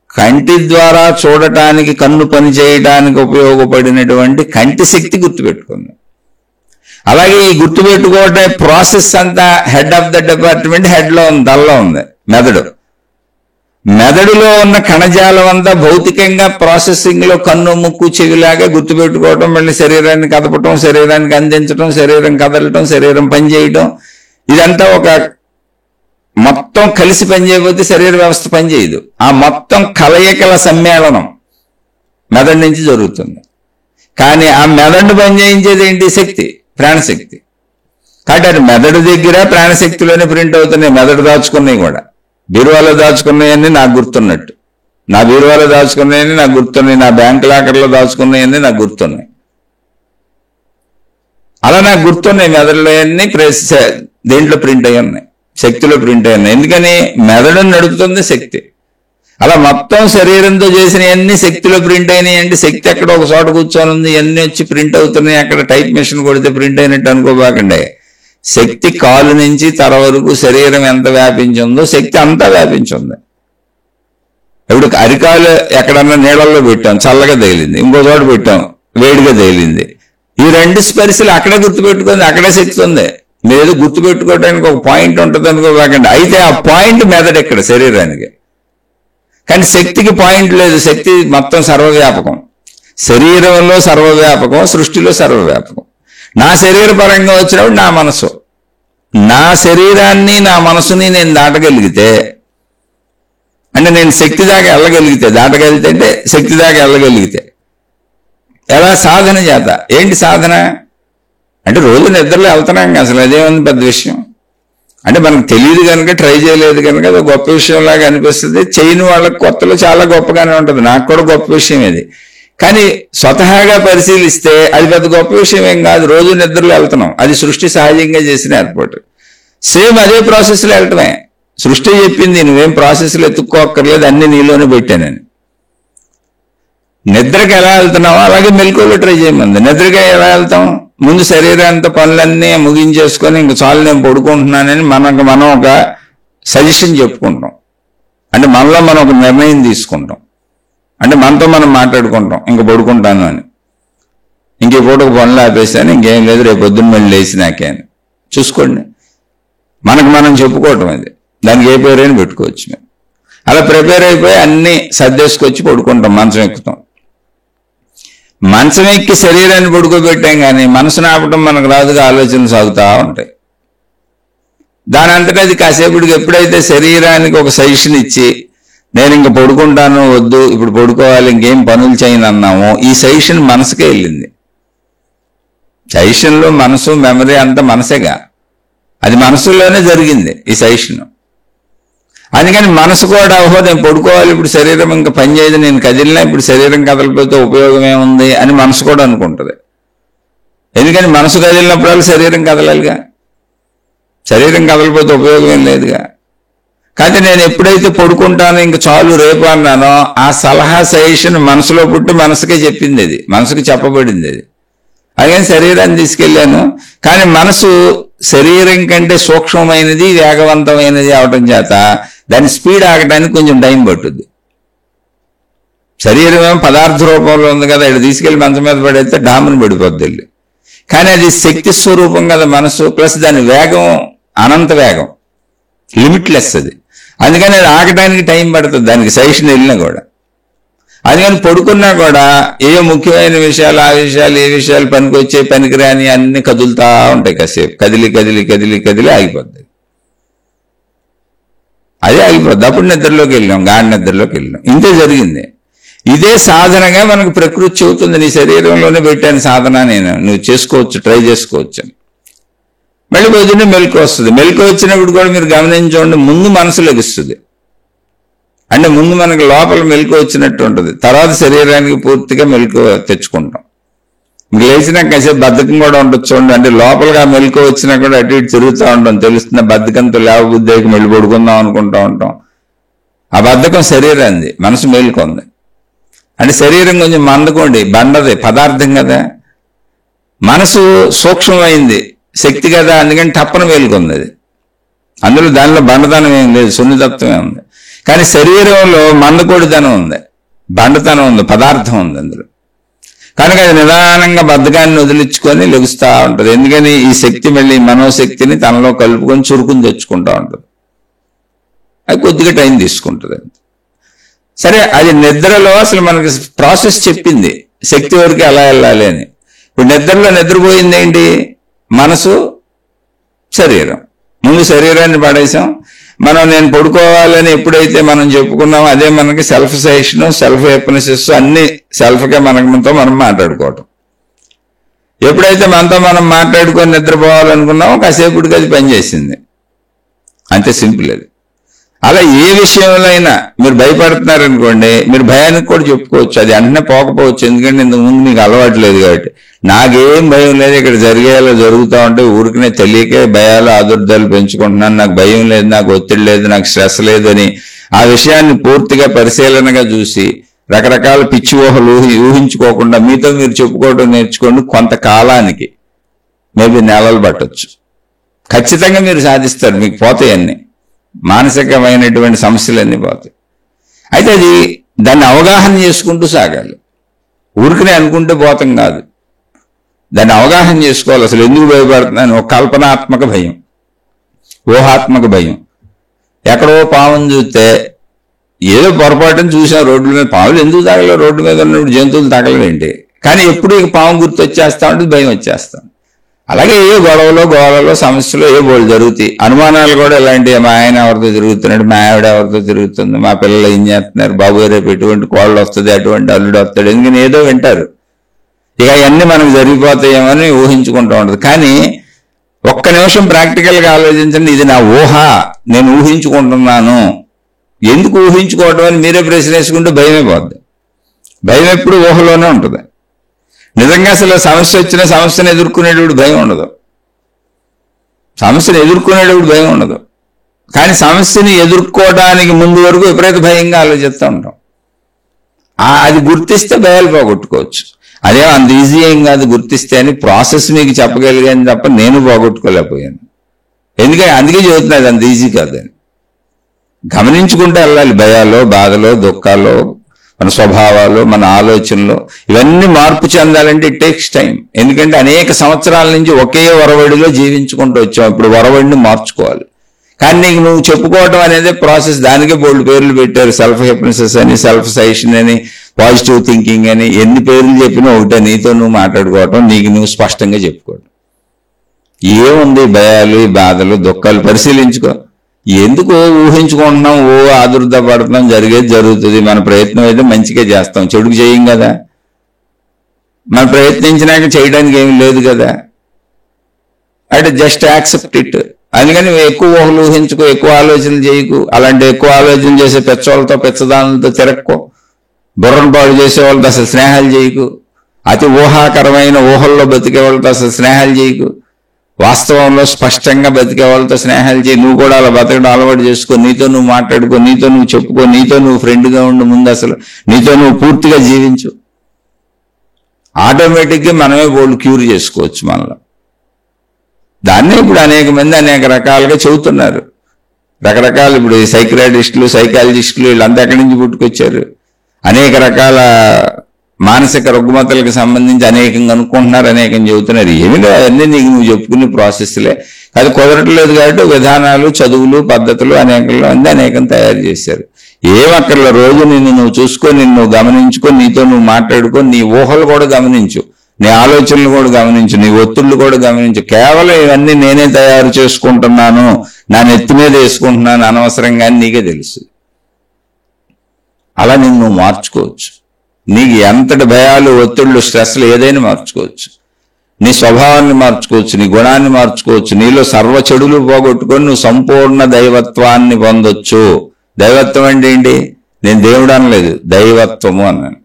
కంటి ద్వారా చూడటానికి, కన్ను పని చేయడానికి ఉపయోగపడినటువంటి కంటి శక్తి గుర్తుపెట్టుకుంది. అలాగే ఈ గుర్తుపెట్టుకోవటం ప్రాసెస్ అంతా హెడ్ ఆఫ్ ద డిపార్ట్మెంట్ హెడ్లో ఉంది, తలలో ఉంది మెదడు. మెదడులో ఉన్న కణజాలం అంతా భౌతికంగా ప్రాసెసింగ్ లో కన్ను, ముక్కు, చెవిలాగా గుర్తుపెట్టుకోవటం, మళ్ళీ శరీరాన్ని కదపటం, శరీరానికి అందించడం, శరీరం కదలటం, శరీరం పనిచేయటం, ఇదంతా ఒక మొత్తం కలిసి పనిచేయకపోతే శరీర వ్యవస్థ పనిచేయదు. ఆ మొత్తం కలయికల సమ్మేళనం మెదడు నుంచి జరుగుతుంది. కానీ ఆ మెదడు పనిచేయించేది ఏంటి? శక్తి, ప్రాణశక్తి. కాబట్టి అది మెదడు దగ్గర ప్రాణశక్తిలోనే ప్రింట్ అవుతున్నాయి. మెదడు దాచుకున్నాయి కూడా, బీరువాలో దాచుకున్నాయని నాకు గుర్తున్నట్టు, నా బీరువాలో దాచుకున్నాయని నాకు గుర్తున్నాయి, నా బ్యాంక్ లాకర్లో దాచుకున్నాయని నాకు గుర్తున్నాయి. అలా నాకు గుర్తున్నాయి. మెదడులో అన్ని దేంట్లో ప్రింట్ అయ్యి ఉన్నాయి, శక్తిలో ప్రింట్ అయ్యి ఉన్నాయి. ఎందుకని? మెదడుని నడుపుతుంది శక్తి. అలా మొత్తం శరీరంతో చేసిన అన్ని శక్తిలో ప్రింట్ అయినాయి. అంటే శక్తి ఎక్కడ ఒక చోట కూర్చొని ఉంది, అన్ని వచ్చి ప్రింట్ అవుతున్నాయి. అక్కడ టైప్ మెషిన్ కొడితే ప్రింట్ అయినట్టు అనుకోబాకండి. శక్తి కాలు నుంచి తల వరకు శరీరం ఎంత వ్యాపించిందో శక్తి అంతా వ్యాపించింది. ఇప్పుడు అరికాలు ఎక్కడన్నా నీళ్ళల్లో పెట్టాం, చల్లగా తగిలింది, ఇంకో చోట పెట్టాం, వేడిగా తగిలింది. ఈ రెండు స్పర్శలు అక్కడే గుర్తుపెట్టుకుంది, అక్కడే శక్తి ఉంది. లేదు గుర్తుపెట్టుకోవడానికి ఒక పాయింట్ ఉంటుంది అనుకోబాకండి. అయితే ఆ పాయింట్ మెదడు ఎక్కడ శరీరానికి. కానీ శక్తికి పాయింట్ లేదు. శక్తి మొత్తం సర్వవ్యాపకం. శరీరంలో సర్వవ్యాపకం, సృష్టిలో సర్వవ్యాపకం. నా శరీర పరంగా వచ్చినప్పుడు నా మనసు, నా శరీరాన్ని నా మనసుని నేను దాటగలిగితే, అంటే నేను శక్తి దాకా వెళ్ళగలిగితే, దాటగలిగితే అంటే శక్తి దాకా వెళ్ళగలిగితే ఎలా? సాధన చేత. ఏంటి సాధన అంటే రోజు నిద్రలో వెళ్తున్నాం, అసలు అదేముంది పెద్ద విషయం. అంటే మనకు తెలియదు కనుక, ట్రై చేయలేదు కనుక అది గొప్ప విషయంలాగా అనిపిస్తుంది. చేయని వాళ్ళకి కొత్తలో చాలా గొప్పగానే ఉంటుంది. నాకు కూడా గొప్ప విషయం ఇది. కానీ స్వతహాగా పరిశీలిస్తే అది పెద్ద గొప్ప విషయం ఏం కాదు. రోజు నిద్రలో వెళ్తున్నాం, అది సృష్టి సహజంగా చేసిన ఏర్పాటు. సేమ్ అదే ప్రాసెస్లో వెళ్ళటమే. సృష్టి చెప్పింది నువ్వేం ప్రాసెస్లో ఎత్తుక్కోక్కర్లేదు, అన్ని నీలోనే పెట్టానని. నిద్రకి ఎలా వెళ్తున్నావో అలాగే మెలకువలో ట్రై చేయమంది. నిద్రకి ఎలా వెళ్తాం? ముందు శరీరాంత పనులన్నీ ముగించేసుకొని ఇంక చాలు నేను పడుకుంటున్నానని మనం ఒక సజెషన్ చెప్పుకుంటాం. అంటే మనలో మనం ఒక నిర్ణయం తీసుకుంటాం. అంటే మనతో మనం మాట్లాడుకుంటాం, ఇంక పడుకుంటాను అని. ఇంక పూటకు పనులు ఆపేసాను, ఇంకేం లేదు, రేపు పొద్దున్న మళ్ళీ లేచి నాకే అని. చూసుకోండి, మనకు మనం చెప్పుకోవటం అది. దానికి ఏ పేరైనా పెట్టుకోవచ్చు. మేము అలా ప్రిపేర్ అయిపోయి అన్నీ సర్దేసుకొచ్చి పడుకుంటాం, మంచం ఎక్కుతాం. మంచం ఎక్కి శరీరాన్ని పడుకోబెట్టాం కానీ మనసును ఆపటం మనకు రాదుగా. ఆలోచనలు సాగుతూ ఉంటాయి. దాని అంతటా అది కాసేపటికి ఎప్పుడైతే శరీరానికి ఒక సజెషన్ ఇచ్చి నేను ఇంక పడుకుంటాను, వద్దు ఇప్పుడు పడుకోవాలి, ఇంకేం పనులు చేయను అన్నాము, ఈ సజెషన్ మనసుకే వెళ్ళింది. సజెషన్లో మనసు, మెమరీ అంతా మనసేగా, అది మనసులోనే జరిగింది ఈ సజెషన్. అందుకని మనసు కూడా ఓహో నేను పడుకోవాలి, ఇప్పుడు శరీరం ఇంకా పని చేయదు, నేను కదిలినా ఇప్పుడు శరీరం కదలిపోతే ఉపయోగం ఏముంది అని మనసు కూడా అనుకుంటుంది. ఎందుకని మనసు కదిలినప్పుడు శరీరం కదలాలిగా. శరీరం కదలిపోతే ఉపయోగం ఏం లేదుగా. కానీ నేను ఎప్పుడైతే పడుకుంటానో ఇంక చాలు రేపు అన్నానో ఆ సలహా సజెషన్ మనసులో పుట్టి మనసుకే చెప్పింది, అది మనసుకి చెప్పబడింది. అది అలాగే శరీరాన్ని తీసుకెళ్ళాను. కానీ మనసు శరీరం కంటే సూక్ష్మమైనది, వేగవంతమైనది అవటం చేత దాని స్పీడ్ ఆగడానికి కొంచెం టైం పట్టుద్ది. శరీరం ఏమో పదార్థ రూపంలో ఉంది కదా, ఇక్కడ తీసుకెళ్లి మంచం మీద పడేస్తే డామును పడిపోద్ది. కానీ అది శక్తి స్వరూపం కదా మనసు. ప్లస్ దాని వేగం అనంత వేగం, లిమిట్లెస్ అది. అందుకని అది ఆగడానికి టైం పడుతుంది, దానికి సజెషన్ వెళ్ళినా కూడా. అందుకని పడుకున్నా కూడా ఏ ముఖ్యమైన విషయాలు, ఆ విషయాలు, ఏ విషయాలు పనికొచ్చే పనికిరాని అన్ని కదులుతా ఉంటాయి. కాసేపు కదిలి కదిలి కదిలి కదిలి ఆగిపోద్ది. అదే ఆగిపోద్ది. అప్పుడు నిద్రలోకి వెళ్ళాం, గాఢ నిద్రలోకి వెళ్ళాం. ఇంతే జరిగింది. ఇదే సాధనగా మనకు ప్రకృతి చెబుతుంది, నీ శరీరంలోనే పెట్టాను సాధన, నేను నువ్వు చేసుకోవచ్చు, ట్రై చేసుకోవచ్చు అని. మళ్ళీ పొద్దున్నే మెలకు వస్తుంది. మెలకు వచ్చినప్పుడు కూడా మీరు గమనించండి, ముందు మనసు లభిస్తుంది. అంటే ముందు మనకు లోపల మెలకు వచ్చినట్టు ఉంటుంది, తర్వాత శరీరానికి పూర్తిగా మెలకు తెచ్చుకుంటాం. మీకు లేచినాక కాసేపు బద్ధకం కూడా ఉండొచ్చు చూడండి. అంటే లోపలగా మెలకు వచ్చినా కూడా అటు ఇటు తిరుగుతూ ఉంటాం, తెలుస్తున్న బద్ధకంతో లేవబుద్ధికి మెల్లి పడుకుందాం అనుకుంటూ ఉంటాం. ఆ బద్ధకం శరీరాన్ని, మనసు మేలుకొంది. అంటే శరీరం కొంచెం మందకోండి, బండది, పదార్థం కదా. మనసు సూక్ష్మమైంది, శక్తి కదా, అందుకని తప్పన మేలుకొంది అది. అందులో దానిలో బండతనం ఏం లేదు, సున్నితత్వమే ఉంది. కానీ శరీరంలో మందకోడితనం ఉంది, బండతనం ఉంది, పదార్థం ఉంది అందులో. కనుక అది నిదానంగా బద్ధకాన్ని వదిలించుకొని లెగుస్తూ ఉంటుంది. ఎందుకని ఈ శక్తి మళ్ళీ మనోశక్తిని తనలో కలుపుకొని చురుకుని తెచ్చుకుంటూ ఉంటుంది. అది కొద్దిగా టైం తీసుకుంటుంది. సరే, అది నిద్రలో అసలు మనకి ప్రాసెస్ చెప్పింది, శక్తి వరకు ఎలా వెళ్ళాలి అని. ఇప్పుడు నిద్రలో నిద్రపోయింది ఏంటి? మనసు, శరీరం. ముందు శరీరాన్ని పడేసాం మనం. నేను పడుకోవాలని ఎప్పుడైతే మనం చెప్పుకున్నామో అదే మనకి సెల్ఫ్ సజెషన్, సెల్ఫ్ హిప్నోసిస్, అన్ని సెల్ఫ్గా మనతో మనం మాట్లాడుకోవటం. ఎప్పుడైతే మనతో మనం మాట్లాడుకొని నిద్రపోవాలనుకున్నామో కాసేపుడికి అది పనిచేసింది. అంతే సింపుల్ అది. అలా ఏ విషయంలో అయినా మీరు భయపడుతున్నారనుకోండి, మీరు భయానికి కూడా చెప్పుకోవచ్చు, అది వెంటనే పోకపోవచ్చు. ఎందుకంటే ఇంతకుముందు మీకు అలవాటు లేదు కాబట్టి. నాకేం భయం లేదు, ఇక్కడ జరిగేలా జరుగుతూ ఉంటే ఊరికనే తెలియకే భయాలు, ఆదుర్దాలు పెంచుకుంటున్నాను, నాకు భయం లేదు, నాకు ఒత్తిడి లేదు, నాకు స్ట్రెస్ లేదు అని ఆ విషయాన్ని పూర్తిగా పరిశీలనగా చూసి రకరకాల పిచ్చి ఊహలు ఊహించుకోకుండా మీతో మీరు చెప్పుకోవడం నేర్చుకోండి. కొంతకాలానికి మేబీ నెలలు పట్టొచ్చు, ఖచ్చితంగా మీరు సాధిస్తారు. మీకు పోతాయి అన్ని మానసికమైనటువంటి సమస్యలన్నీ పోతాయి. అయితే అది దాన్ని అవగాహన చేసుకుంటూ సాగాలి. ఊరికనే అనుకుంటే పోతాం కాదు, దాన్ని అవగాహన చేసుకోవాలి. అసలు ఎందుకు భయపడుతున్నాను? ఒక కల్పనాత్మక భయం, ఊహాత్మక భయం. ఎక్కడో పాముని చూస్తే ఏదో పొరపాటుని చూసాం రోడ్ల మీద, పాములు ఎందుకు తగలవు, రోడ్డు మీద ఉన్నప్పుడు జంతువులు తగలవేంటి, కానీ ఎప్పుడు ఇక పాము గుర్తు వచ్చేస్తా ఉంటుంది, భయం వచ్చేస్తాం. అలాగే ఏ గొడవలో గోడలో సమస్యలు ఏ బోళ్ళు జరుగుతాయి. అనుమానాలు కూడా ఇలాంటివి, మా ఆయన ఎవరితో తిరుగుతున్నాడు, మా ఆవిడ ఎవరితో తిరుగుతుంది, మా పిల్లలు ఏం చేస్తున్నారు, బాబు రేపు ఎటువంటి కోళ్ళు వస్తుంది, అటువంటి అల్లుడు వస్తాడు, ఎందుకని ఏదో వింటారు. ఇక అవన్నీ మనకు జరిగిపోతాయేమని ఊహించుకుంటూ ఉంటుంది. కానీ ఒక్క నిమిషం ప్రాక్టికల్గా ఆలోచించండి, ఇది నా ఊహ, నేను ఊహించుకుంటున్నాను. ఎందుకు ఊహించుకోవడం అని మీరే ప్రశ్న వేసుకుంటే భయమే పోద్ది. భయం ఎప్పుడు ఊహలోనే ఉంటుంది. నిజంగా అసలు సమస్య వచ్చిన సమస్యను ఎదుర్కొనేటప్పుడు భయం ఉండదు, సమస్యను ఎదుర్కొనేటప్పుడు భయం ఉండదు. కానీ సమస్యని ఎదుర్కోవడానికి ముందు వరకు విపరీత భయంగా ఆలోచిస్తూ ఉంటాం. అది గుర్తిస్తే భయాలు పోగొట్టుకోవచ్చు. అదే అంత ఈజీ ఏం కాదు గుర్తిస్తే అని ప్రాసెస్ మీకు చెప్పగలిగాను తప్ప నేను పోగొట్టుకోలేకపోయాను. ఎందుకంటే అందుకే చెబుతున్నది అంత ఈజీ కాదని. గమనించుకుంటే వెళ్ళాలి. భయాలు, బాధలు, దుఃఖాలు, మన స్వభావాలు, మన ఆలోచనలు ఇవన్నీ మార్పు చెందాలంటే ఇట్ టేక్స్ టైం. ఎందుకంటే అనేక సంవత్సరాల నుంచి ఒకే ఒరవడిలో జీవించుకుంటూ వచ్చాం. ఇప్పుడు ఒరవడిని మార్చుకోవాలి. కానీ నీకు నువ్వు చెప్పుకోవటం అనేది ప్రాసెస్. దానికే బోల్డ్ పేర్లు పెట్టారు. సెల్ఫ్ హిప్నోసిస్ అని, సెల్ఫ్ సజెషన్ అని, పాజిటివ్ థింకింగ్ అని, ఎన్ని పేర్లు చెప్పినా ఒకటే, నీతో నువ్వు మాట్లాడుకోవటం, నీకు నువ్వు స్పష్టంగా చెప్పుకోవటం. ఏముంది భయాలు, బాధలు, దుఃఖాలు పరిశీలించుకో. ఎందుకు ఊహించుకుంటున్నాం, ఆదుర్ద పడుతున్నాం, జరిగేది జరుగుతుంది. మన ప్రయత్నం అయితే మంచిగా చేస్తాం, చెడుకు చేయం కదా. మనం ప్రయత్నించినాక చేయడానికి ఏమి లేదు కదా. అంటే జస్ట్ యాక్సెప్ట్ ఇట్. అందుకని ఎక్కువ ఊహలు ఊహించుకో, ఎక్కువ ఆలోచనలు చేయకు. అలాంటి ఎక్కువ ఆలోచన చేసే పెచ్చోళ్ళతో, పెచ్చదానులతో తిరక్కో. బుర్రను పాడు చేసే వాళ్ళతో అసలు స్నేహాలు చేయకు. అతి ఊహాకరమైన ఊహల్లో బతికే వాళ్ళతో అసలు స్నేహాలు చేయకు. వాస్తవంలో స్పష్టంగా బతికే వాళ్ళతో స్నేహాలు చేయి. నువ్వు కూడా అలా బతకడం అలవాటు చేసుకో. నీతో నువ్వు మాట్లాడుకో, నీతో నువ్వు చెప్పుకో, నీతో నువ్వు ఫ్రెండ్గా ఉండు. ముందు అసలు నీతో నువ్వు పూర్తిగా జీవించు. ఆటోమేటిక్గా మనమే బోల్డ్ క్యూర్ చేసుకోవచ్చు మనలో. దాన్నే ఇప్పుడు అనేక మంది అనేక రకాలుగా చెబుతున్నారు. రకరకాల ఇప్పుడు సైకియాట్రిస్టులు, సైకాలజిస్టులు వీళ్ళంతా ఎక్కడి నుంచి పుట్టుకొచ్చారు. అనేక రకాల మానసిక రుగ్మతలకు సంబంధించి అనేకంగా అనుకుంటున్నారు, అనేకం చెబుతున్నారు. ఏమి లేదు, అవన్నీ నీకు నువ్వు చెప్పుకునే ప్రాసెస్లే. అది కుదరట్లేదు కాబట్టి విధానాలు, చదువులు, పద్ధతులు అనేకం తయారు చేశారు. ఏమక్కర్ల, రోజు నిన్ను నువ్వు చూసుకో, నిన్ను గమనించుకో, నీతో నువ్వు మాట్లాడుకో, నీ ఊహలు కూడా గమనించు, నీ ఆలోచనలు కూడా గమనించు, నీ ఒత్తిళ్లు కూడా గమనించు. కేవలం ఇవన్నీ నేనే తయారు చేసుకుంటున్నాను, నా నెత్తి మీద వేసుకుంటున్నాను అనవసరంగా నీకే తెలుసు. అలా నిన్ను మార్చుకోవచ్చు. నీకు ఎంతటి భయాలు, ఒత్తిళ్లు, స్ట్రెస్లు ఏదైనా మార్చుకోవచ్చు. నీ స్వభావాన్ని మార్చుకోవచ్చు, నీ గుణాన్ని మార్చుకోవచ్చు. నీలో సర్వ చెడులు పోగొట్టుకొని నువ్వు సంపూర్ణ దైవత్వాన్ని పొందొచ్చు. దైవత్వం అంటే ఏంటి? నేను దేవుడు అనలేదు, దైవత్వము అన్నాను.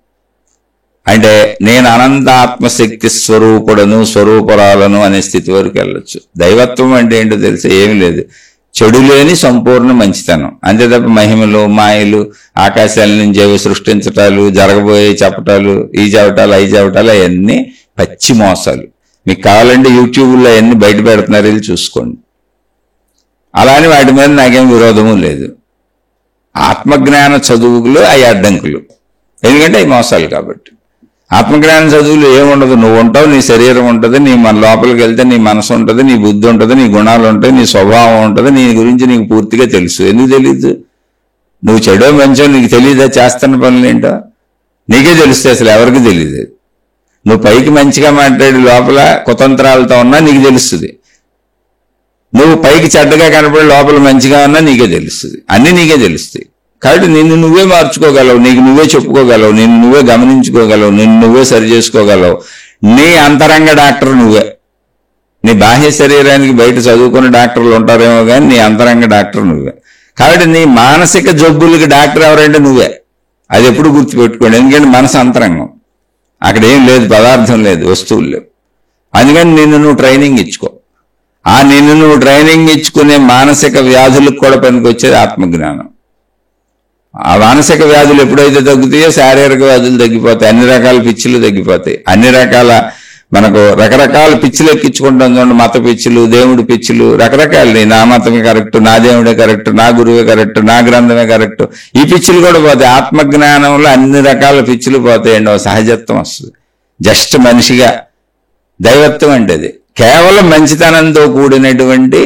అంటే నేను అనంత ఆత్మశక్తి స్వరూపుడను, స్వరూపురాలను అనే స్థితి వరకు వెళ్ళొచ్చు. దైవత్వం అంటే ఏంటో తెలిసి ఏమి లేదు, చెడు లేని సంపూర్ణ మంచితనం. అంతే తప్ప మహిమలు, మాయలు, ఆకాశాల నుంచి అవి సృష్టించటాలు, జరగబోయే చెప్పటాలు, ఈ చెవటాలు, అవి చెవటాలు, అవన్నీ పచ్చి మోసాలు. మీకు కావాలంటే యూట్యూబ్లో అవన్నీ బయట పెడుతున్నారు, వెళ్ళి చూసుకోండి. అలానే వాటి మీద నాకేం విరోధము లేదు. ఆత్మజ్ఞాన చదువులు అవి అడ్డంకులు, ఎందుకంటే అవి మోసాలు కాబట్టి. ఆత్మజ్ఞాన చదువులు ఏముండదు, నువ్వు ఉంటావు, నీ శరీరం ఉంటుంది, నీ మన లోపలికి వెళ్తే నీ మనసు ఉంటుంది, నీ బుద్ధి ఉంటుంది, నీ గుణాలు ఉంటాయి, నీ స్వభావం ఉంటుంది. నీ గురించి నీకు పూర్తిగా తెలుసు. ఎందుకు తెలీదు? నువ్వు చెడో మంచో నీకు తెలియదా? చేస్తున్న పనులు ఏంటో నీకే తెలుస్తే అసలు ఎవరికి తెలియదు. నువ్వు పైకి మంచిగా మాట్లాడి లోపల కుతంత్రాలతో ఉన్నా నీకు తెలుస్తుంది. నువ్వు పైకి చెడ్డగా కనపడి లోపల మంచిగా ఉన్నా నీకే తెలుస్తుంది. అన్నీ నీకే తెలుస్తాయి. కాబట్టి నిన్ను నువ్వే మార్చుకోగలవు, నీకు నువ్వే చెప్పుకోగలవు, నిన్ను నువ్వే గమనించుకోగలవు, నిన్ను నువ్వే సరి చేసుకోగలవు. నీ అంతరంగ డాక్టర్ నువ్వే. నీ బాహ్య శరీరానికి బయట చదువుకున్న డాక్టర్లు ఉంటారేమో కానీ నీ అంతరంగ డాక్టర్ నువ్వే. కాబట్టి నీ మానసిక జబ్బులకి డాక్టర్ ఎవరంటే నువ్వే. అది ఎప్పుడు గుర్తుపెట్టుకోండి. ఎందుకంటే మనసు అంతరంగం, అక్కడ ఏం లేదు, పదార్థం లేదు, వస్తువులు లేవు. అందుకని నిన్ను నువ్వు ట్రైనింగ్ ఇచ్చుకో. ఆ నిన్ను నువ్వు ట్రైనింగ్ ఇచ్చుకునే మానసిక వ్యాధులకు కూడా పనికొచ్చేది ఆత్మజ్ఞానం. ఆ మానసిక వ్యాధులు ఎప్పుడైతే తగ్గుతాయో శారీరక వ్యాధులు తగ్గిపోతాయి, అన్ని రకాల పిచ్చిలు తగ్గిపోతాయి. అన్ని రకాల మనకు రకరకాల పిచ్చిలు ఎక్కించుకుంటాం చూడండి, మత పిచ్చిలు, దేవుడి పిచ్చిలు, రకరకాలు. నా మతమే కరెక్ట్, నా దేవుడే కరెక్ట్, నా గురువే కరెక్ట్, నా గ్రంథమే కరెక్ట్, ఈ పిచ్చిలు కూడా పోతాయి. ఆత్మజ్ఞానంలో అన్ని రకాల పిచ్చిలు పోతాయండి. సహజత్వం వస్తుంది. జస్ట్ మనిషిగా దైవత్వం అంటే అది కేవలం మంచితనంతో కూడినటువంటి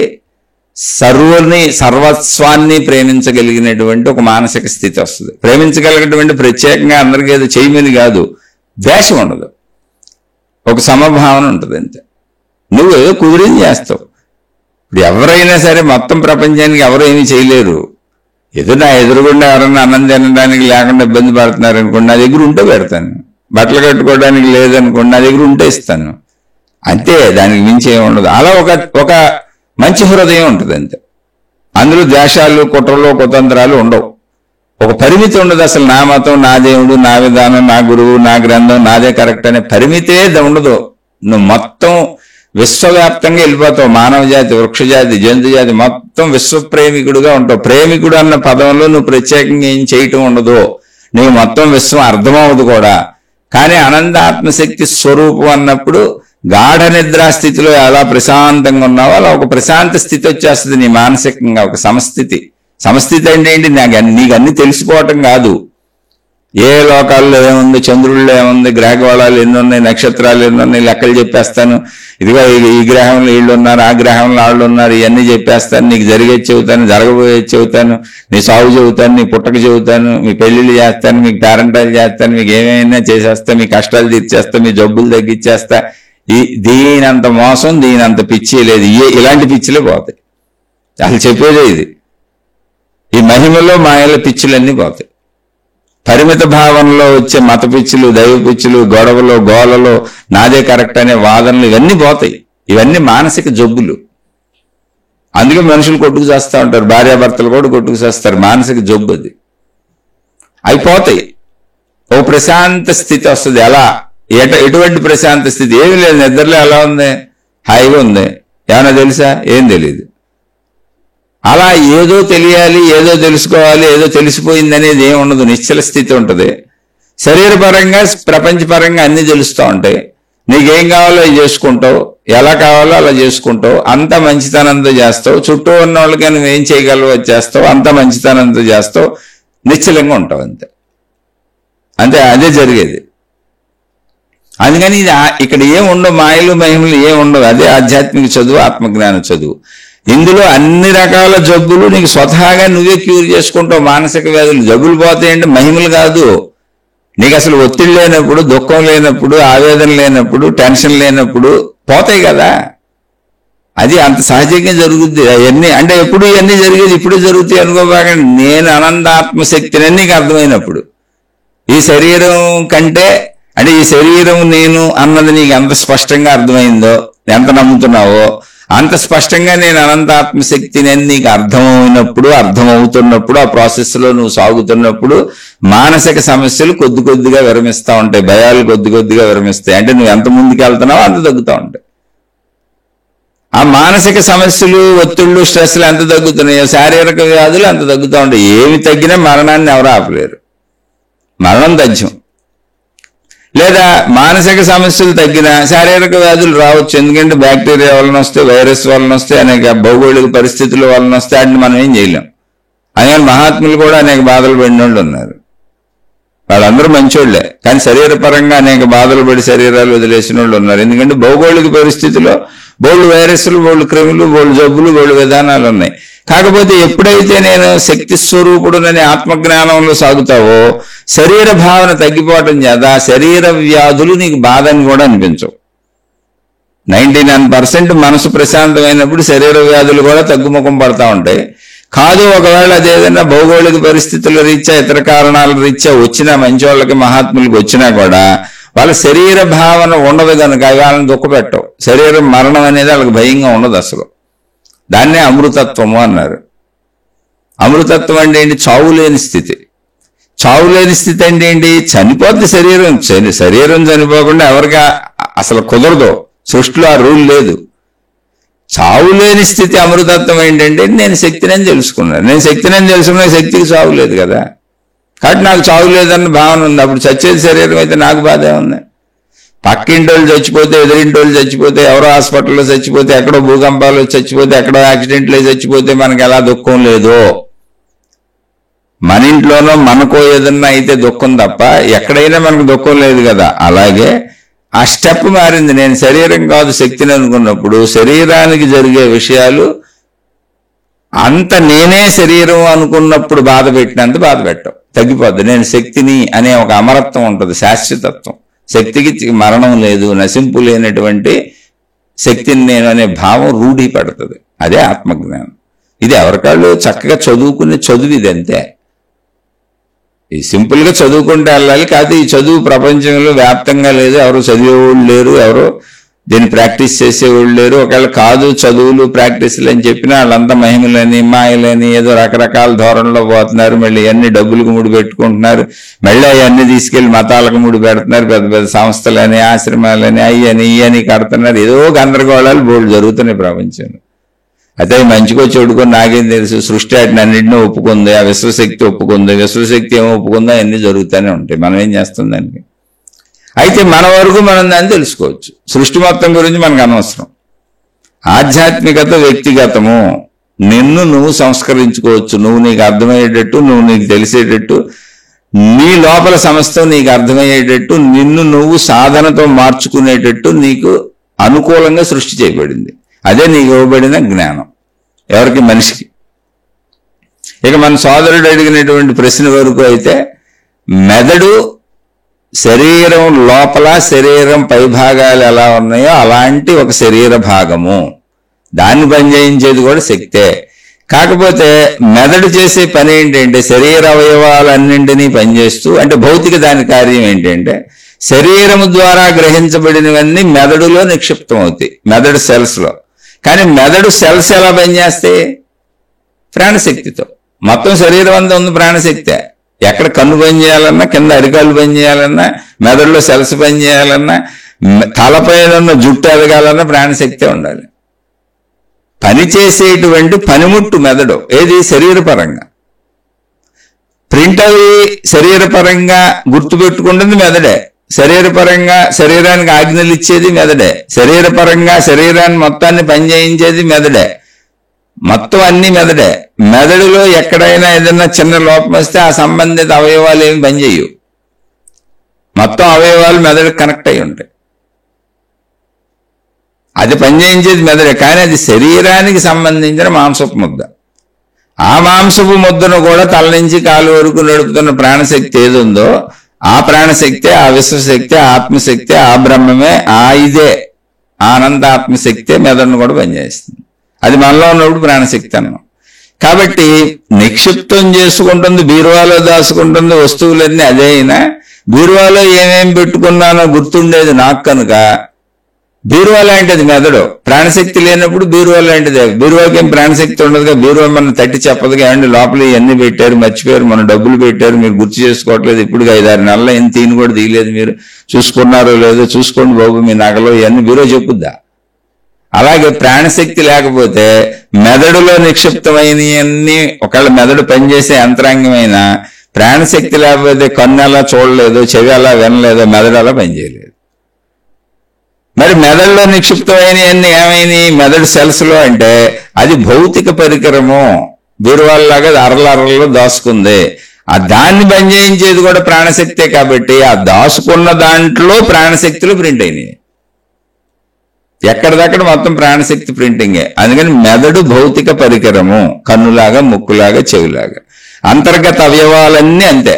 సర్వస్వాన్ని ప్రేమించగలిగినటువంటి ఒక మానసిక స్థితి వస్తుంది. ప్రేమించగలిగినటువంటి ప్రత్యేకంగా అందరికీ ఏదో చేయమని కాదు, ద్వేషం ఉండదు, ఒక సమభావన ఉంటుంది అంతే. నువ్వు ఏదో కుదిరింది చేస్తావు. ఇప్పుడు ఎవరైనా సరే మొత్తం ప్రపంచానికి ఎవరు ఏమీ చేయలేరు. ఏదో నా ఎదురుగుండా ఎవరన్నా అన్నం తినడానికి లేకుండా ఇబ్బంది పడుతున్నారు అనుకోండి, నా దగ్గర ఉంటే పెడతాను. బట్టలు కట్టుకోవడానికి లేదనుకోండి, నా దగ్గర ఉంటే ఇస్తాను అంతే, దానికి మించి ఏమి ఉండదు. అలా ఒక మంచి హృదయం ఉంటుంది అంతే. అందులో ద్వేషాలు, కుట్రలు, కుతంత్రాలు ఉండవు. ఒక పరిమితి ఉండదు అసలు. నా మతం, నా దేవుడు, నా విధానం, నా గురువు, నా గ్రంథం, నాదే కరెక్ట్ అనే పరిమితే ఉండదు. నువ్వు మొత్తం విశ్వవ్యాప్తంగా వెళ్ళిపోతావు. మానవ జాతి, వృక్షజాతి, జంతు జాతి మొత్తం విశ్వప్రేమికుడుగా ఉంటావు. ప్రేమికుడు అన్న పదంలో నువ్వు ప్రత్యేకంగా ఏం చేయటం ఉండదు. నీవు మొత్తం విశ్వం అర్థమవుదు కూడా. కానీ అనంతాత్మశక్తి స్వరూపం అన్నప్పుడు గాఢ నిద్రా స్థితిలో ఎలా ప్రశాంతంగా ఉన్నావో అలా ఒక ప్రశాంత స్థితి వచ్చేస్తుంది నీ మానసికంగా. ఒక సమస్థితి. సమస్థితి అంటే ఏంటి? నీకు అన్ని తెలిసిపోవటం కాదు. ఏ లోకాల్లో ఏముంది, చంద్రుల్లో ఏముంది, గ్రహగోళాలు ఎన్ని ఉన్నాయి, నక్షత్రాలు ఎన్ని ఉన్నాయి, లెక్కలు చెప్పేస్తాను. ఇదిగో ఈ గ్రహంలో వీళ్ళు ఉన్నారు, ఆ గ్రహంలో వాళ్ళు ఉన్నారు, ఇవన్నీ చెప్పేస్తాను. నీకు జరిగేది చెబుతాను, జరగబోయేది చెబుతాను, నీ సాగు చెబుతాను, నీ పుట్టక చెబుతాను, మీ పెళ్లిళ్ళు చేస్తాను, మీకు పేరెంటాలు చేస్తాను, మీకు ఏమైనా చేసేస్తా, మీ కష్టాలు తీర్చేస్తా, మీ జబ్బులు తగ్గించేస్తా. దీనంత మోసం, దీనంత పిచ్చి లేదు. ఇలాంటి పిచ్చిలే పోతాయి. అసలు చెప్పేదే ఇది. ఈ మహిమలో మాయలో పిచ్చులన్నీ పోతాయి. పరిమిత భావనలో వచ్చే మత పిచ్చులు, దైవ పిచ్చులు, గొడవలు, గోలలో, నాదే కరెక్ట్ అనే వాదనలు ఇవన్నీ పోతాయి. ఇవన్నీ మానసిక జబ్బులు. అందుకే మనుషులు కొట్టుకు చేస్తూ ఉంటారు, భార్యాభర్తలు కూడా కొట్టుకు చేస్తారు. మానసిక జబ్బు అది. అయిపోతాయి. ఓ ప్రశాంత స్థితి వస్తుంది. ఎలా? ఎటువంటి ప్రశాంత స్థితి? ఏమీ లేదు. నిద్రలో ఎలా ఉంది? హాయిగా ఉంది. ఏమైనా తెలుసా? ఏం తెలియదు. అలా ఏదో తెలియాలి, ఏదో తెలుసుకోవాలి, ఏదో తెలిసిపోయింది అనేది ఏమి ఉండదు. నిశ్చల స్థితి ఉంటుంది. శరీరపరంగా, ప్రపంచపరంగా అన్ని తెలుస్తూ ఉంటాయి. నీకేం కావాలో అవి చేసుకుంటావు, ఎలా కావాలో అలా చేసుకుంటావు, అంత మంచితనంతో చేస్తావు. చుట్టూ ఉన్న వాళ్ళకి నువ్వేం చేయగలవో చేస్తావు, అంత మంచితనంతో చేస్తావు, నిశ్చలంగా ఉంటావు అంతే. అంతే, అదే జరిగేది. అందుకని ఇది ఇక్కడ ఏం ఉండవు, మాయలు మహిమలు ఏం ఉండవు. అదే ఆధ్యాత్మిక చదువు, ఆత్మజ్ఞాన చదువు. ఇందులో అన్ని రకాల జబ్బులు నీకు స్వతహాగా నువ్వే క్యూర్ చేసుకుంటావు. మానసిక వ్యాధులు, జబ్బులు పోతాయంటే మహిమలు కాదు. నీకు అసలు ఒత్తిడి లేనప్పుడు, దుఃఖం లేనప్పుడు, ఆవేదన లేనప్పుడు, టెన్షన్ లేనప్పుడు పోతాయి కదా. అది అంత సహజంగా జరుగుద్ది. అవన్నీ అంటే ఎప్పుడు ఇవన్నీ జరిగేది ఇప్పుడు జరుగుతాయి అనుకోబాగా. నేను అనంతాత్మశక్తిని నీకు అర్థమైనప్పుడు, ఈ శరీరం కంటే అంటే ఈ శరీరం నేను అన్నది నీకు ఎంత స్పష్టంగా అర్థమైందో, ఎంత నమ్ముతున్నావో అంత స్పష్టంగా నేను అనంతాత్మశక్తిని అని నీకు అర్థమవుతున్నప్పుడు, ఆ ప్రాసెస్లో నువ్వు సాగుతున్నప్పుడు మానసిక సమస్యలు కొద్ది కొద్దిగా విరమిస్తూ ఉంటాయి. భయాలు కొద్ది కొద్దిగా విరమిస్తాయి. అంటే నువ్వు ఎంత ముందుకు వెళ్తున్నావో అంత తగ్గుతూ ఉంటాయి. ఆ మానసిక సమస్యలు, ఒత్తిళ్ళు, స్ట్రెస్లు ఎంత తగ్గుతున్నాయో శారీరక వ్యాధులు అంత తగ్గుతూ ఉంటాయి. ఏమి తగ్గినా మరణాన్ని ఎవరు ఆపలేరు. మరణం తథ్యం. లేదా మానసిక సమస్యలు తగ్గినా శారీరక వ్యాధులు రావచ్చు. ఎందుకంటే బ్యాక్టీరియా వలన వస్తే, వైరస్ వలన వస్తే, అనేక భౌగోళిక పరిస్థితుల వలన వస్తే వాటిని మనం ఏం చేయలేం. అలాగే మహాత్ములు కూడా అనేక బాధలు పడిన వాళ్ళు ఉన్నారు. వాళ్ళందరూ మంచోళ్లే, కానీ శరీరపరంగా అనేక బాధలు పడి శరీరాలు వదిలేసిన వాళ్ళు ఉన్నారు. ఎందుకంటే భౌగోళిక పరిస్థితిలో బోళ్ళు వైరస్లు, బోళ్ళు క్రిములు, బోళ్ళు జబ్బులు, బోళ్ళు విధానాలు ఉన్నాయి. కాకపోతే ఎప్పుడైతే నేను శక్తి స్వరూపుడునని ఆత్మజ్ఞానంలో సాగుతావో శరీర భావన తగ్గిపోవటం చేత శరీర వ్యాధులు నీకు బాధని కూడా అనిపించవు. 99% మనసు ప్రశాంతమైనప్పుడు శరీర వ్యాధులు కూడా తగ్గుముఖం పడతా ఉంటాయి. కాదు, ఒకవేళ అదేదైనా భౌగోళిక పరిస్థితుల రీత్యా, ఇతర కారణాల రీత్యా వచ్చినా, మంచోళ్ళకి మహాత్ములకు వచ్చినా కూడా వాళ్ళ శరీర భావన ఉండదు కనుక వాళ్ళని దుఃఖపెట్టవు. శరీరం మరణం అనేది వాళ్ళకి భయంగా ఉండదు అసలు. దాన్నే అమృతత్వము అన్నారు. అమృతత్వం అంటే ఏంటి? చావు లేని స్థితి. చావు లేని స్థితి అంటే ఏంటి? చనిపోద్ది శరీరం. శరీరం చనిపోకుండా ఎవరికి అసలు కుదరదు. సృష్టిలో ఆ రూల్ లేదు. చావు లేని స్థితి అమృతత్వం ఏంటంటే నేను శక్తిని తెలుసుకున్నాను. నేను శక్తిని తెలుసుకున్న శక్తికి చావు లేదు కదా. కాబట్టి నాకు చావు లేదన్న భావన ఉంది. అప్పుడు చచ్చేది శరీరం అయితే నాకు బాధే ఉంది. పక్కింటోళ్ళు చచ్చిపోతే, ఎదురింటోళ్ళు చచ్చిపోతే, ఎవరో హాస్పిటల్లో చచ్చిపోతే, ఎక్కడో భూకంపాలు చచ్చిపోతే, ఎక్కడో యాక్సిడెంట్లో చచ్చిపోతే మనకి ఎలా దుఃఖం లేదో, మన ఇంట్లోనో మనకో ఏదన్నా అయితే దుఃఖం తప్ప ఎక్కడైనా మనకు దుఃఖం లేదు కదా. అలాగే ఆ స్టెప్ మారింది. నేను శరీరం కాదు శక్తిని అనుకున్నప్పుడు శరీరానికి జరిగే విషయాలు అంత నేనే శరీరం అనుకున్నప్పుడు బాధ పెట్టినంత బాధ పెట్టవు, తగ్గిపోద్ది. నేను శక్తిని అనే ఒక అమరత్వం ఉంటుంది, శాశ్వతత్వం. శక్తికి మరణం లేదు, నశింపు లేనటువంటి శక్తిని నేను అనే భావం రూఢి పడుతుంది. అదే ఆత్మజ్ఞానం. ఇది ఎవరికాళ్ళు చక్కగా చదువుకునే చదువు ఇది, అంతే. ఈ సింపుల్గా చదువుకుంటే వెళ్ళాలి. కాదు ఈ చదువు ప్రపంచంలో వ్యాప్తంగా లేదు, ఎవరు చదివేవాళ్ళు లేరు, ఎవరు దీన్ని ప్రాక్టీస్ చేసేవాళ్ళు లేరు. ఒకవేళ కాదు చదువులు ప్రాక్టీసులు అని చెప్పినా వాళ్ళంతా మహిమలని మాయలని ఏదో రకరకాల ధోరణిలో పోతున్నారు. మళ్ళీ అన్ని డబ్బులకు ముడి పెట్టుకుంటున్నారు, మళ్ళీ అవన్నీ తీసుకెళ్లి మతాలకు ముడి పెడుతున్నారు. పెద్ద పెద్ద సంస్థలని ఆశ్రమాలని అయ్యని ఇయ్యని కడుతున్నారు. ఏదో గందరగోళాలు బోల్డ్ జరుగుతున్నాయి ప్రపంచంలో. అయితే మంచికో చెడుకో నాకేం తెలుసు, సృష్టి వాటిని అన్నింటినీ ఒప్పుకుంది, ఆ విశ్వశక్తి ఒప్పుకుంది, విశ్వశక్తి ఏమో ఒప్పుకుందో అన్నీ జరుగుతూనే ఉంటాయి. మనం ఏం చేస్తాం దానికి? అయితే మన వరకు మనం దాన్ని తెలుసుకోవచ్చు. సృష్టి మొత్తం గురించి మనకు అనవసరం. ఆధ్యాత్మికత వ్యక్తిగతము. నిన్ను నువ్వు సంస్కరించుకోవచ్చు, నువ్వు నీకు అర్థమయ్యేటట్టు, నువ్వు నీకు తెలిసేటట్టు, నీ లోపల సమస్తం నీకు అర్థమయ్యేటట్టు, నిన్ను నువ్వు సాధనతో మార్చుకునేటట్టు నీకు అనుకూలంగా సృష్టి చేయబడింది. అదే నీకు ఇవ్వబడిన జ్ఞానం. ఎవరికి? మనిషికి. ఇక మన సోదరుడు అడిగినటువంటి ప్రశ్న వరకు అయితే, మెదడు శరీరం లోపల శరీరం పైభాగాలు ఎలా ఉన్నాయో అలాంటి ఒక శరీర భాగము, దాన్ని పనిచేయించేది కూడా శక్తే. కాకపోతే మెదడు చేసే పని ఏంటంటే శరీర అవయవాలన్నింటినీ పనిచేస్తూ, అంటే భౌతిక దాని కార్యం ఏంటంటే శరీరము ద్వారా గ్రహించబడినవన్నీ మెదడులో నిక్షిప్తం అవుతాయి, మెదడు సెల్స్లో. కానీ మెదడు సెల్స్ ఎలా పనిచేస్తాయి? ప్రాణశక్తితో. మొత్తం శరీరం అంతా ఉంది ప్రాణశక్తే. ఎక్కడ కన్ను పని చేయాలన్నా, కింద అరికాళ్ళు పని చేయాలన్నా, మెదడులో సెల్స్ పని చేయాలన్నా, తలపైన ఉన్న జుట్టు ఎదగాలన్నా ప్రాణశక్తే ఉండాలి. పని చేసేటువంటి పనిముట్టు మెదడు. ఏది? శరీరపరంగా. ప్రింట్ అవి శరీరపరంగా గుర్తుపెట్టుకుంటుంది మెదడే. శరీరపరంగా శరీరానికి ఆజ్ఞలు ఇచ్చేది మెదడే. శరీరపరంగా శరీరాన్ని మొత్తాన్ని పనిచేయించేది మెదడే. మొత్తం అన్ని మెదడే. మెదడులో ఎక్కడైనా ఏదైనా చిన్న లోపం వస్తే ఆ సంబంధిత అవయవాలు ఏమి పనిచేయవు. మొత్తం అవయవాలు మెదడుకి కనెక్ట్ అయి ఉంటాయి. అది పనిచేయించేది మెదడే. కానీ అది శరీరానికి సంబంధించిన మాంసపు ముద్ద. ఆ మాంసపు ముద్దను కూడా తల నుంచి కాలు వరకు నడుపుతున్న ప్రాణశక్తి ఏది ఉందో, ఆ ప్రాణశక్తి, ఆ విశ్వశక్తి, ఆత్మశక్తి, ఆ బ్రహ్మమే, ఆ ఇదే ఆనంద ఆత్మశక్తే మెదడును కూడా పనిచేస్తుంది. అది మనలో ఉన్నప్పుడు ప్రాణశక్తి అన్నాం. కాబట్టి నిక్షిప్తం చేసుకుంటుంది, బీరువాలో దాచుకుంటుంది వస్తువులన్నీ. అదే అయినా బీరువాలో ఏమేం పెట్టుకున్నానో గుర్తుండేది నాకు కనుక బీరువా లాంటిది మెదడు. ప్రాణశక్తి లేనప్పుడు బీరువా లాంటిదే. బీరువాకి ఏం ప్రాణశక్తి ఉండదుగా, బీరువా మనం తట్టి చెప్పదుగా, అండి లోపల ఇవన్నీ పెట్టారు, మర్చిపోయారు, మన డబ్బులు పెట్టారు, మీరు గుర్తు చేసుకోవట్లేదు, ఇప్పుడు 5-6 నెలల ఏం తీని కూడా తీయలేదు, మీరు చూసుకున్నారో లేదో చూసుకోండి బాబు మీ నగలో, ఇవన్నీ బీరువా చెప్పుద్దా? అలాగే ప్రాణశక్తి లేకపోతే మెదడులో నిక్షిప్తమైనవన్నీ, ఒకవేళ మెదడు పనిచేసే యంత్రాంగమైన ప్రాణశక్తి లేకపోతే కన్ను అలా చూడలేదు, చెవి అలా వినలేదు, మెదడు అలా పనిచేయలేదు. మరి మెదడులో నిక్షిప్తమైనవన్నీ ఏమైనాయి? మెదడు సెల్స్ లో. అంటే అది భౌతిక పరికరము, బీరువాళ్ళలాగా అరలలో దాచుకుంది. ఆ దాన్ని పనిచేయించేది కూడా ప్రాణశక్తే. కాబట్టి ఆ దాచుకున్న దాంట్లో ప్రాణశక్తులు ప్రింట్ అయినాయి. ఎక్కడిదక్కడ మొత్తం ప్రాణశక్తి ప్రింటింగే. అందుకని మెదడు భౌతిక పరికరము, కన్నులాగా, ముక్కులాగా, చెవిలాగా. అంతర్గత అవయవాలన్నీ అంతే.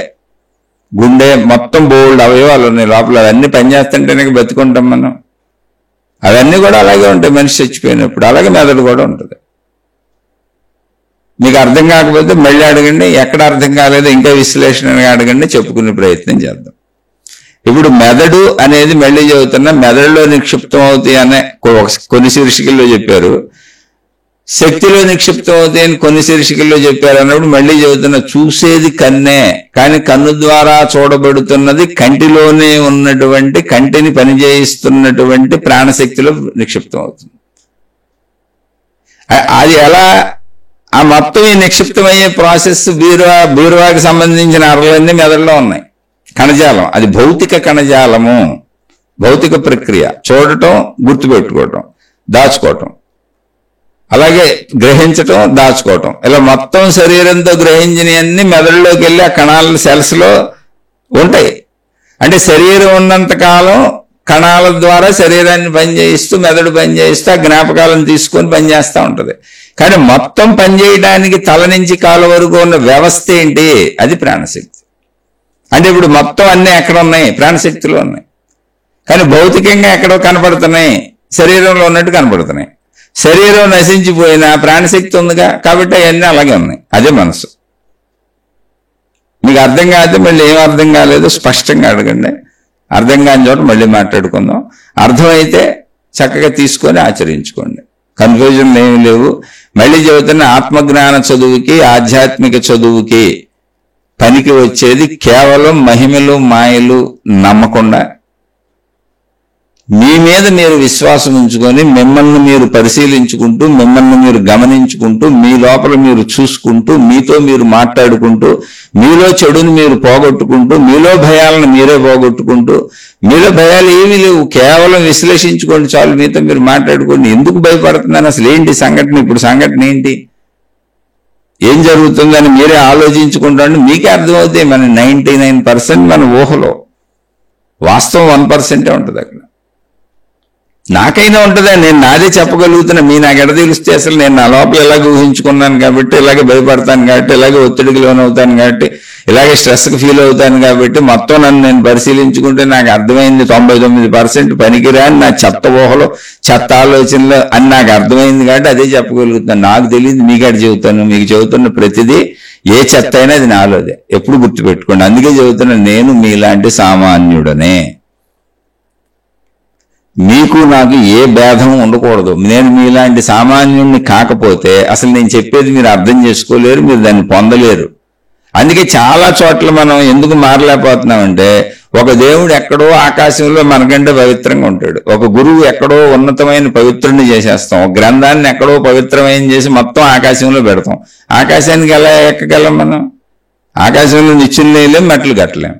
గుండె మొత్తం బోల్డ్ అవయవాలు ఉన్నాయి లోపల, అవన్నీ పనిచేస్తుంటేనే బతుకుంటాం మనం. అవన్నీ కూడా అలాగే ఉంటాయి మనిషి చచ్చిపోయినప్పుడు. అలాగే మెదడు కూడా ఉంటుంది. మీకు అర్థం కాకపోతే మళ్ళీ అడగండి, ఎక్కడ అర్థం కాలేదో ఇంకా విశ్లేషణగా అడగండి, చెప్పుకునే ప్రయత్నం చేద్దాం. ఇప్పుడు మెదడు అనేది మళ్ళీ చెబుతున్నా, మెదడులో నిక్షిప్తం అవుతాయి అనే కొన్ని శీర్షికల్లో చెప్పారు, శక్తిలో నిక్షిప్తం అవుతాయి అని కొన్ని శీర్షికల్లో చెప్పారు అన్నప్పుడు మళ్ళీ చెబుతున్నా, చూసేది కన్నే, కానీ కన్ను ద్వారా చూడబడుతున్నది కంటిలోనే ఉన్నటువంటి, కంటిని పనిచేయిస్తున్నటువంటి ప్రాణశక్తిలో నిక్షిప్తం అవుతుంది. అది ఎలా? ఆ మొత్తం ఈ నిక్షిప్తమయ్యే ప్రాసెస్ బీరువాకి సంబంధించిన అరలన్నీ మెదడులో ఉన్నాయి. కణజాలం, అది భౌతిక కణజాలము, భౌతిక ప్రక్రియ. చూడటం, గుర్తుపెట్టుకోవటం, దాచుకోవటం, అలాగే గ్రహించటం, దాచుకోవటం, ఇలా మొత్తం శరీరంతో గ్రహించినవన్నీ మెదడులోకి వెళ్ళి ఆ కణాల సెల్స్ లో ఉంటాయి. అంటే శరీరం ఉన్నంత కాలం కణాల ద్వారా శరీరాన్ని పనిచేయిస్తూ, మెదడు పనిచేయిస్తూ, ఆ జ్ఞాపకాలను తీసుకొని పనిచేస్తూ ఉంటుంది. కానీ మొత్తం పనిచేయడానికి తల నుంచి కాళ్ళ వరకు ఉన్న వ్యవస్థ ఏంటి? అది ప్రాణశక్తి. అంటే ఇప్పుడు మొత్తం అన్నీ ఎక్కడ ఉన్నాయి? ప్రాణశక్తిలో ఉన్నాయి. కానీ భౌతికంగా ఎక్కడో కనపడుతున్నాయి, శరీరంలో ఉన్నట్టు కనపడుతున్నాయి. శరీరం నశించిపోయినా ప్రాణశక్తి ఉందిగా, కాబట్టి అవన్నీ అలాగే ఉన్నాయి. అదే మనసు. మీకు అర్థం కాదు, మళ్ళీ ఏం అర్థం కాలేదు స్పష్టంగా అడగండి. అర్థం కాని చోట మళ్ళీ మాట్లాడుకుందాం. అర్థమైతే చక్కగా తీసుకొని ఆచరించుకోండి. కన్ఫ్యూజన్లు ఏమి లేవు. మళ్ళీ చెబుతున్న ఆత్మజ్ఞాన చదువుకి, ఆధ్యాత్మిక చదువుకి పనికి వచ్చేది కేవలం మహిమలు మాయలు నమ్మకుండా మీ మీద మీరు విశ్వాసం ఉంచుకొని, మిమ్మల్ని మీరు పరిశీలించుకుంటూ, మిమ్మల్ని మీరు గమనించుకుంటూ, మీ లోపల మీరు చూసుకుంటూ, మీతో మీరు మాట్లాడుకుంటూ, మీలో చెడుని మీరు పోగొట్టుకుంటూ, మీలో భయాలను మీరే పోగొట్టుకుంటూ, మీలో భయాలు ఏమీ లేవు, కేవలం విశ్లేషించుకోండి చాలు. మీతో మీరు మాట్లాడుకోండి. ఎందుకు భయపడుతున్నాను, అసలు ఏంటి సంఘటన, ఇప్పుడు సంఘటన ఏంటి, ఏం జరుగుతుందని మీరే ఆలోచించుకుంటాండి. మీకే అర్థమవుతాయి. మన 99% మన ఊహలో, వాస్తవం 1% ఉంటుంది అక్కడ. నాకైనా ఉంటుందా, నేను నాదే చెప్పగలుగుతున్నా. మీ నాకు ఎడ తెలిస్తే అసలు నేను నా లోపల ఇలాగ ఊహించుకున్నాను కాబట్టి, ఇలాగే భయపడతాను కాబట్టి, ఇలాగే ఒత్తిడికి లోనవుతాను కాబట్టి, ఇలాగే స్ట్రెస్కి ఫీల్ అవుతాను కాబట్టి, మొత్తం నన్ను నేను పరిశీలించుకుంటే నాకు అర్థమైంది 99% పనికిరాని నా చెత్త ఊహలో, చెత్త ఆలోచనలు అని నాకు అర్థమైంది కాబట్టి అదే చెప్పగలుగుతాను. నాకు తెలియదు, మీకాడ చెబుతాను. మీకు చెబుతున్న ప్రతిదీ ఏ చెత్త అయినా అది నాలోదే. ఎప్పుడు గుర్తుపెట్టుకోండి. అందుకే చెబుతున్నా, నేను మీలాంటి సామాన్యుడనే. మీకు నాకు ఏ భేదం ఉండకూడదు. నేను మీలాంటి సామాన్యుడిని కాకపోతే అసలు నేను చెప్పేది మీరు అర్థం చేసుకోలేరు, మీరు దాన్ని పొందలేరు. అందుకే చాలా చోట్ల మనం ఎందుకు మారలేకపోతున్నామంటే, ఒక దేవుడు ఎక్కడో ఆకాశంలో మనకంటే పవిత్రంగా ఉంటాడు, ఒక గురువు ఎక్కడో ఉన్నతమైన పవిత్రుడిని చేసేస్తాం, ఒక గ్రంథాన్ని ఎక్కడో పవిత్రమైన చేసి మొత్తం ఆకాశంలో పెడతాం. ఆకాశానికి ఎలా ఎక్కగలం మనం? ఆకాశంలో నిచ్చెన లేలేం, మెట్లు కట్టలేం.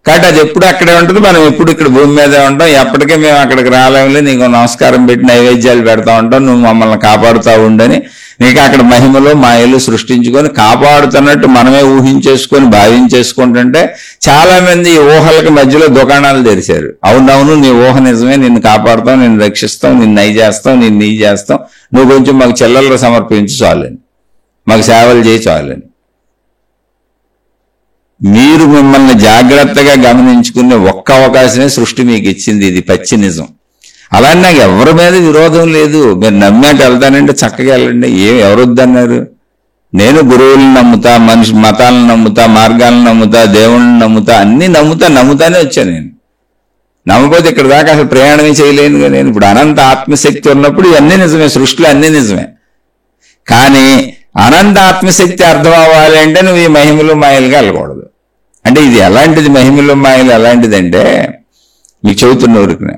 కాబట్టి అది ఎప్పుడు అక్కడే ఉంటుంది, మనం ఎప్పుడు ఇక్కడ భూమి మీదే ఉంటాం. ఎప్పటికే మేము అక్కడికి రాలేములే, నీకు నమస్కారం పెట్టి నైవేద్యాలు పెడతా ఉంటాం, నువ్వు మమ్మల్ని కాపాడుతూ ఉండని నీకు అక్కడ మహిమలు మాయలు సృష్టించుకొని కాపాడుతున్నట్టు మనమే ఊహించేసుకొని భావించేసుకుంటుంటే చాలా మంది ఈ ఊహలకి మధ్యలో దుకాణాలు తెరిచారు. అవునవును, నీ ఊహ నిజమే, నిన్ను కాపాడుతాం, నిన్ను రక్షిస్తాం, నిన్ను నై చేస్తాం, నిన్ను నీ చేస్తాం, నువ్వు కొంచెం మాకు చెల్లెళ్ళు సమర్పించి చాలని, మాకు సేవలు చేయి చాలని. మీరు మిమ్మల్ని జాగ్రత్తగా గమనించుకునే ఒక్క అవకాశమే సృష్టి మీకు ఇచ్చింది. ఇది పచ్చి నిజం. అలానే నాకు ఎవరి మీద విరోధం లేదు. మీరు నమ్మాక వెళ్తానంటే చక్కగా వెళ్ళండి. ఎవరొద్దన్నారు? నేను గురువులను నమ్ముతా, మనిషి మతాలను నమ్ముతా, మార్గాలను నమ్ముతా, దేవుళ్ళని నమ్ముతా, అన్ని నమ్ముతానే వచ్చాను. నేను నమ్మకపోతే ఇక్కడ దాకా అసలు ప్రయాణమే చేయలేనుగా. నేను ఇప్పుడు అనంత ఆత్మశక్తి ఉన్నప్పుడు ఇవన్నీ నిజమే, సృష్టిలో అన్నీ నిజమే. కానీ అనంత ఆత్మశక్తి అర్థం అవ్వాలి అంటే నువ్వు ఈ మహిమలు మాయలుగా వెళ్ళకూడదు. అంటే ఇది ఎలాంటిది, మహిమలు మాయలు ఎలాంటిదంటే, మీకు చెబుతున్న ఊరికి,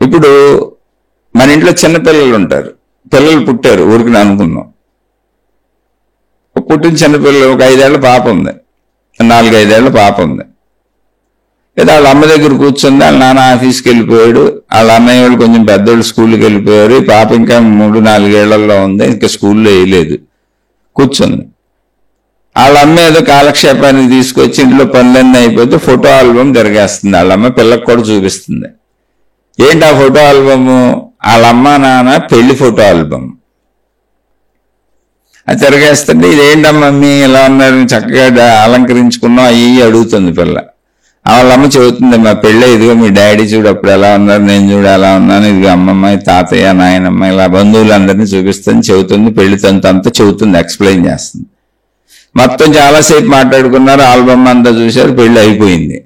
ఇప్పుడు మన ఇంట్లో చిన్నపిల్లలు ఉంటారు, పిల్లలు పుట్టారు ఊరికి అనుకుందాం. పుట్టిన చిన్నపిల్లలు, ఒక 5 ఏళ్ల పాప ఉంది, 4-5 ఏళ్ల పాప ఉంది. లేదా వాళ్ళ అమ్మ దగ్గర కూర్చుంది, వాళ్ళ నాన్న ఆఫీస్కి వెళ్ళిపోయాడు, వాళ్ళ అన్నయ్య వాళ్ళు కొంచెం పెద్దోళ్ళు స్కూల్కి వెళ్ళిపోయారు, ఈ పాప ఇంకా 3-4 ఏళ్లలో ఉంది, ఇంకా స్కూల్లో వేయలేదు, కూర్చుంది. వాళ్ళ అమ్మ ఏదో కాలక్షేపానికి తీసుకొచ్చి ఇంట్లో పనులన్నీ అయిపోతే ఫోటో ఆల్బమ్ తిరగేస్తుంది. వాళ్ళమ్మ పిల్లకి కూడా చూపిస్తుంది. ఏంటి ఆ ఫోటో ఆల్బము? వాళ్ళ అమ్మ నాన్న పెళ్లి ఫోటో ఆల్బమ్. అది తిరగేస్తుంటే, ఇదేంటమ్మా మమ్మీ ఇలా ఉన్నారు, చక్కగా అలంకరించుకున్నాం అయ్యి అడుగుతుంది పిల్ల. వాళ్ళమ్మ చెబుతుంది, మా పెళ్ళి ఇదిగో మీ డాడీ చూడు అప్పుడు ఎలా ఉన్నారు, నేను చూడు ఎలా ఉన్నాను, ఇదిగో అమ్మమ్మ, తాతయ్య, నాయనమ్మ, ఇలా బంధువులందరినీ చూపిస్తుంది, చెబుతుంది, పెళ్లి తంతంతా చెబుతుంది, ఎక్స్ప్లెయిన్ చేస్తుంది. మొత్తం చాలాసేపు మాట్లాడుకున్నారు, ఆల్బమ్ అంతా చూశారు, పెళ్లి అయిపోయింది.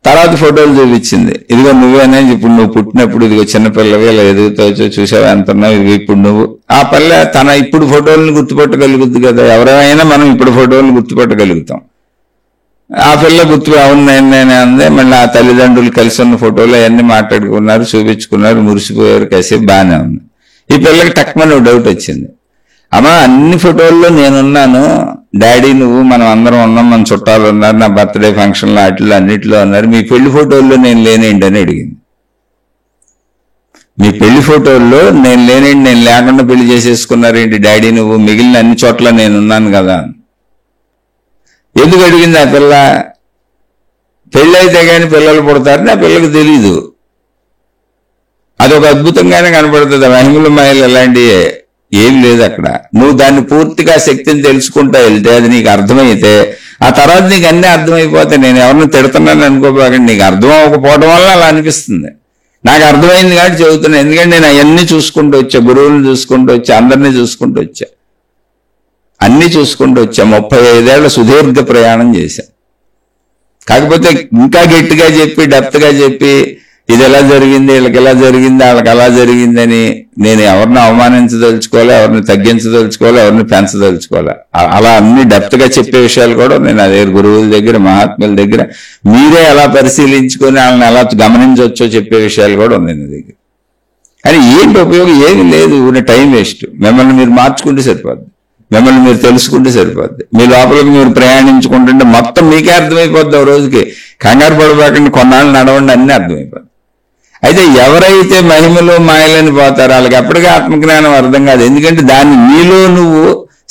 తర్వాత ఫోటోలు చూపించింది, ఇదిగో నువ్వేనే, ఇప్పుడు నువ్వు పుట్టినప్పుడు ఇదిగో చిన్నపిల్లవి ఇలా ఎదుగుతావు, చూసావా ఎంత ఉన్నావు, ఇదిగో ఇప్పుడు నువ్వు. ఆ పిల్ల తన ఇప్పుడు ఫోటోలను గుర్తుపట్టగలుగుద్ది కదా, ఎవరైనా మనం ఇప్పుడు ఫోటోలను గుర్తుపట్టగలుగుతాం. ఆ పిల్ల అవును నేనే అందే. మళ్ళీ ఆ తల్లిదండ్రులు కలిసి ఉన్న ఫోటోలు అవన్నీ మాట్లాడుకున్నారు, చూపించుకున్నారు, మురిసిపోయారు, కాసేపు బాగానే ఉంది. ఈ పిల్లకి టక్మని డౌట్ వచ్చింది, అమ్మా అన్ని ఫోటోల్లో నేనున్నాను, డాడీ నువ్వు మనం అందరం ఉన్నాం, మన చుట్టాలు ఉన్నారు, నా బర్త్డే ఫంక్షన్లో వాటిలో అన్నిట్లో ఉన్నారు, మీ పెళ్లి ఫోటోల్లో నేను లేనేంటి అని అడిగింది. మీ పెళ్లి ఫోటోల్లో నేను లేనేంటి, నేను లేకుండా పెళ్లి చేసేసుకున్నారేంటి డాడీ నువ్వు, మిగిలిన అన్ని చోట్ల నేనున్నాను కదా. ఎందుకు అడిగింది ఆ పిల్ల? పెళ్ళైతే కానీ పిల్లలు పుడతారని ఆ పిల్లలకు తెలీదు. అదొక అద్భుతంగానే కనపడుతుంది. మహిమల మాయలు అలాంటివి ఏం లేదు అక్కడ. నువ్వు దాన్ని పూర్తిగా శక్తిని తెలుసుకుంటా వెళ్తే, అది నీకు అర్థమైతే, ఆ తర్వాత నీకు అన్నీ అర్థమైపోతాయి. నేను ఎవరిని తిడుతున్నాను అనుకోపోకండి, నీకు అర్థం అవ్వకపోవడం వల్ల అలా అనిపిస్తుంది. నాకు అర్థమైంది కాబట్టి చెబుతున్నాను. ఎందుకంటే నేను అవన్నీ చూసుకుంటూ వచ్చా, గురువులను చూసుకుంటూ వచ్చా, అందరినీ చూసుకుంటూ వచ్చా, అన్నీ చూసుకుంటూ వచ్చా. 35 ఏళ్ల సుదీర్ఘ ప్రయాణం చేశా. కాకపోతే ఇంకా గట్టిగా చెప్పి, డెప్త్గా చెప్పి, ఇది ఎలా జరిగింది, వీళ్ళకి ఎలా జరిగింది, వాళ్ళకి అలా జరిగిందని నేను ఎవరిని అవమానించదలుచుకోవాలి, ఎవరిని తగ్గించదలుచుకోవాలి, ఎవరిని పెంచదలుచుకోవాలి. అలా అన్ని డెప్త్గా చెప్పే విషయాలు కూడా నేను అదే గురువుల దగ్గర, మహాత్ముల దగ్గర మీరే ఎలా పరిశీలించుకొని వాళ్ళని ఎలా గమనించవచ్చో చెప్పే విషయాలు కూడా ఉన్నాయి నా దగ్గర. కానీ ఏంటి ఉపయోగం? ఏమి లేదు, టైం వేస్ట్. మిమ్మల్ని మీరు మార్చుకుంటే సరిపోద్ది, మిమ్మల్ని మీరు తెలుసుకుంటే సరిపోద్ది. మీ లోపలికి మీరు ప్రయాణించుకుంటుంటే మొత్తం మీకే అర్థమైపోద్ది. ఒక రోజుకి కంగారు పడిపోకండి, కొన్నాళ్ళు నడవండి, అన్నీ అర్థమైపోద్ది. అయితే ఎవరైతే మహిమలు మాయలని పోతారో వాళ్ళకి ఎప్పటికీ ఆత్మజ్ఞానం అర్థం కాదు. ఎందుకంటే దాన్ని నీలో నువ్వు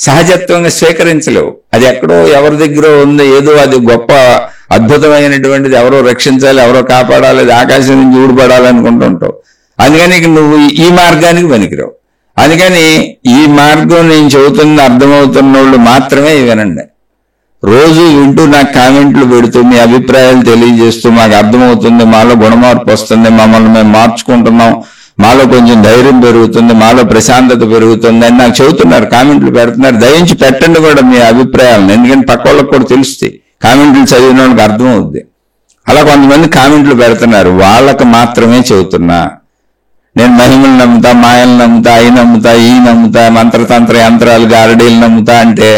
సహజత్వంగా స్వీకరించలేవు. అది ఎక్కడో ఎవరి దగ్గర ఉందో, ఏదో అది గొప్ప అద్భుతమైనటువంటిది, ఎవరో రక్షించాలి, ఎవరో కాపాడాలి, అది ఆకాశం నుంచి ఊడిపడాలనుకుంటుంటావు. అందుకని నువ్వు ఈ మార్గానికి పనికిరావు. అందుకని ఈ మార్గం నేను చెబుతుంది అర్థమవుతున్న వాళ్ళు మాత్రమే వినండి. రోజు వింటూ నాకు కామెంట్లు పెడుతూ మీ అభిప్రాయాలు తెలియజేస్తూ మాకు అర్థమవుతుంది, మాలో గుణమార్పు వస్తుంది, మమ్మల్ని మేము మార్చుకుంటున్నాం, మాలో కొంచెం ధైర్యం పెరుగుతుంది, మాలో ప్రశాంతత పెరుగుతుంది అని నాకు చెబుతున్నారు, కామెంట్లు పెడుతున్నారు. దయించి పెట్టండి కూడా మీ అభిప్రాయాలను. ఎందుకంటే పక్క వాళ్ళకి కూడా తెలుస్తాయి, కామెంట్లు చదివిన వాళ్ళకి అర్థమవుద్ది. అలా కొంతమంది కామెంట్లు పెడుతున్నారు, వాళ్ళకి మాత్రమే చెబుతున్నా. నేను మహిమలు నమ్ముతా, మాయలు నమ్ముతా, అయి నమ్ముతా, ఈ నమ్ముతా, మంత్రతంత్ర యంత్రాలు గారడీలు నమ్ముతా అంటే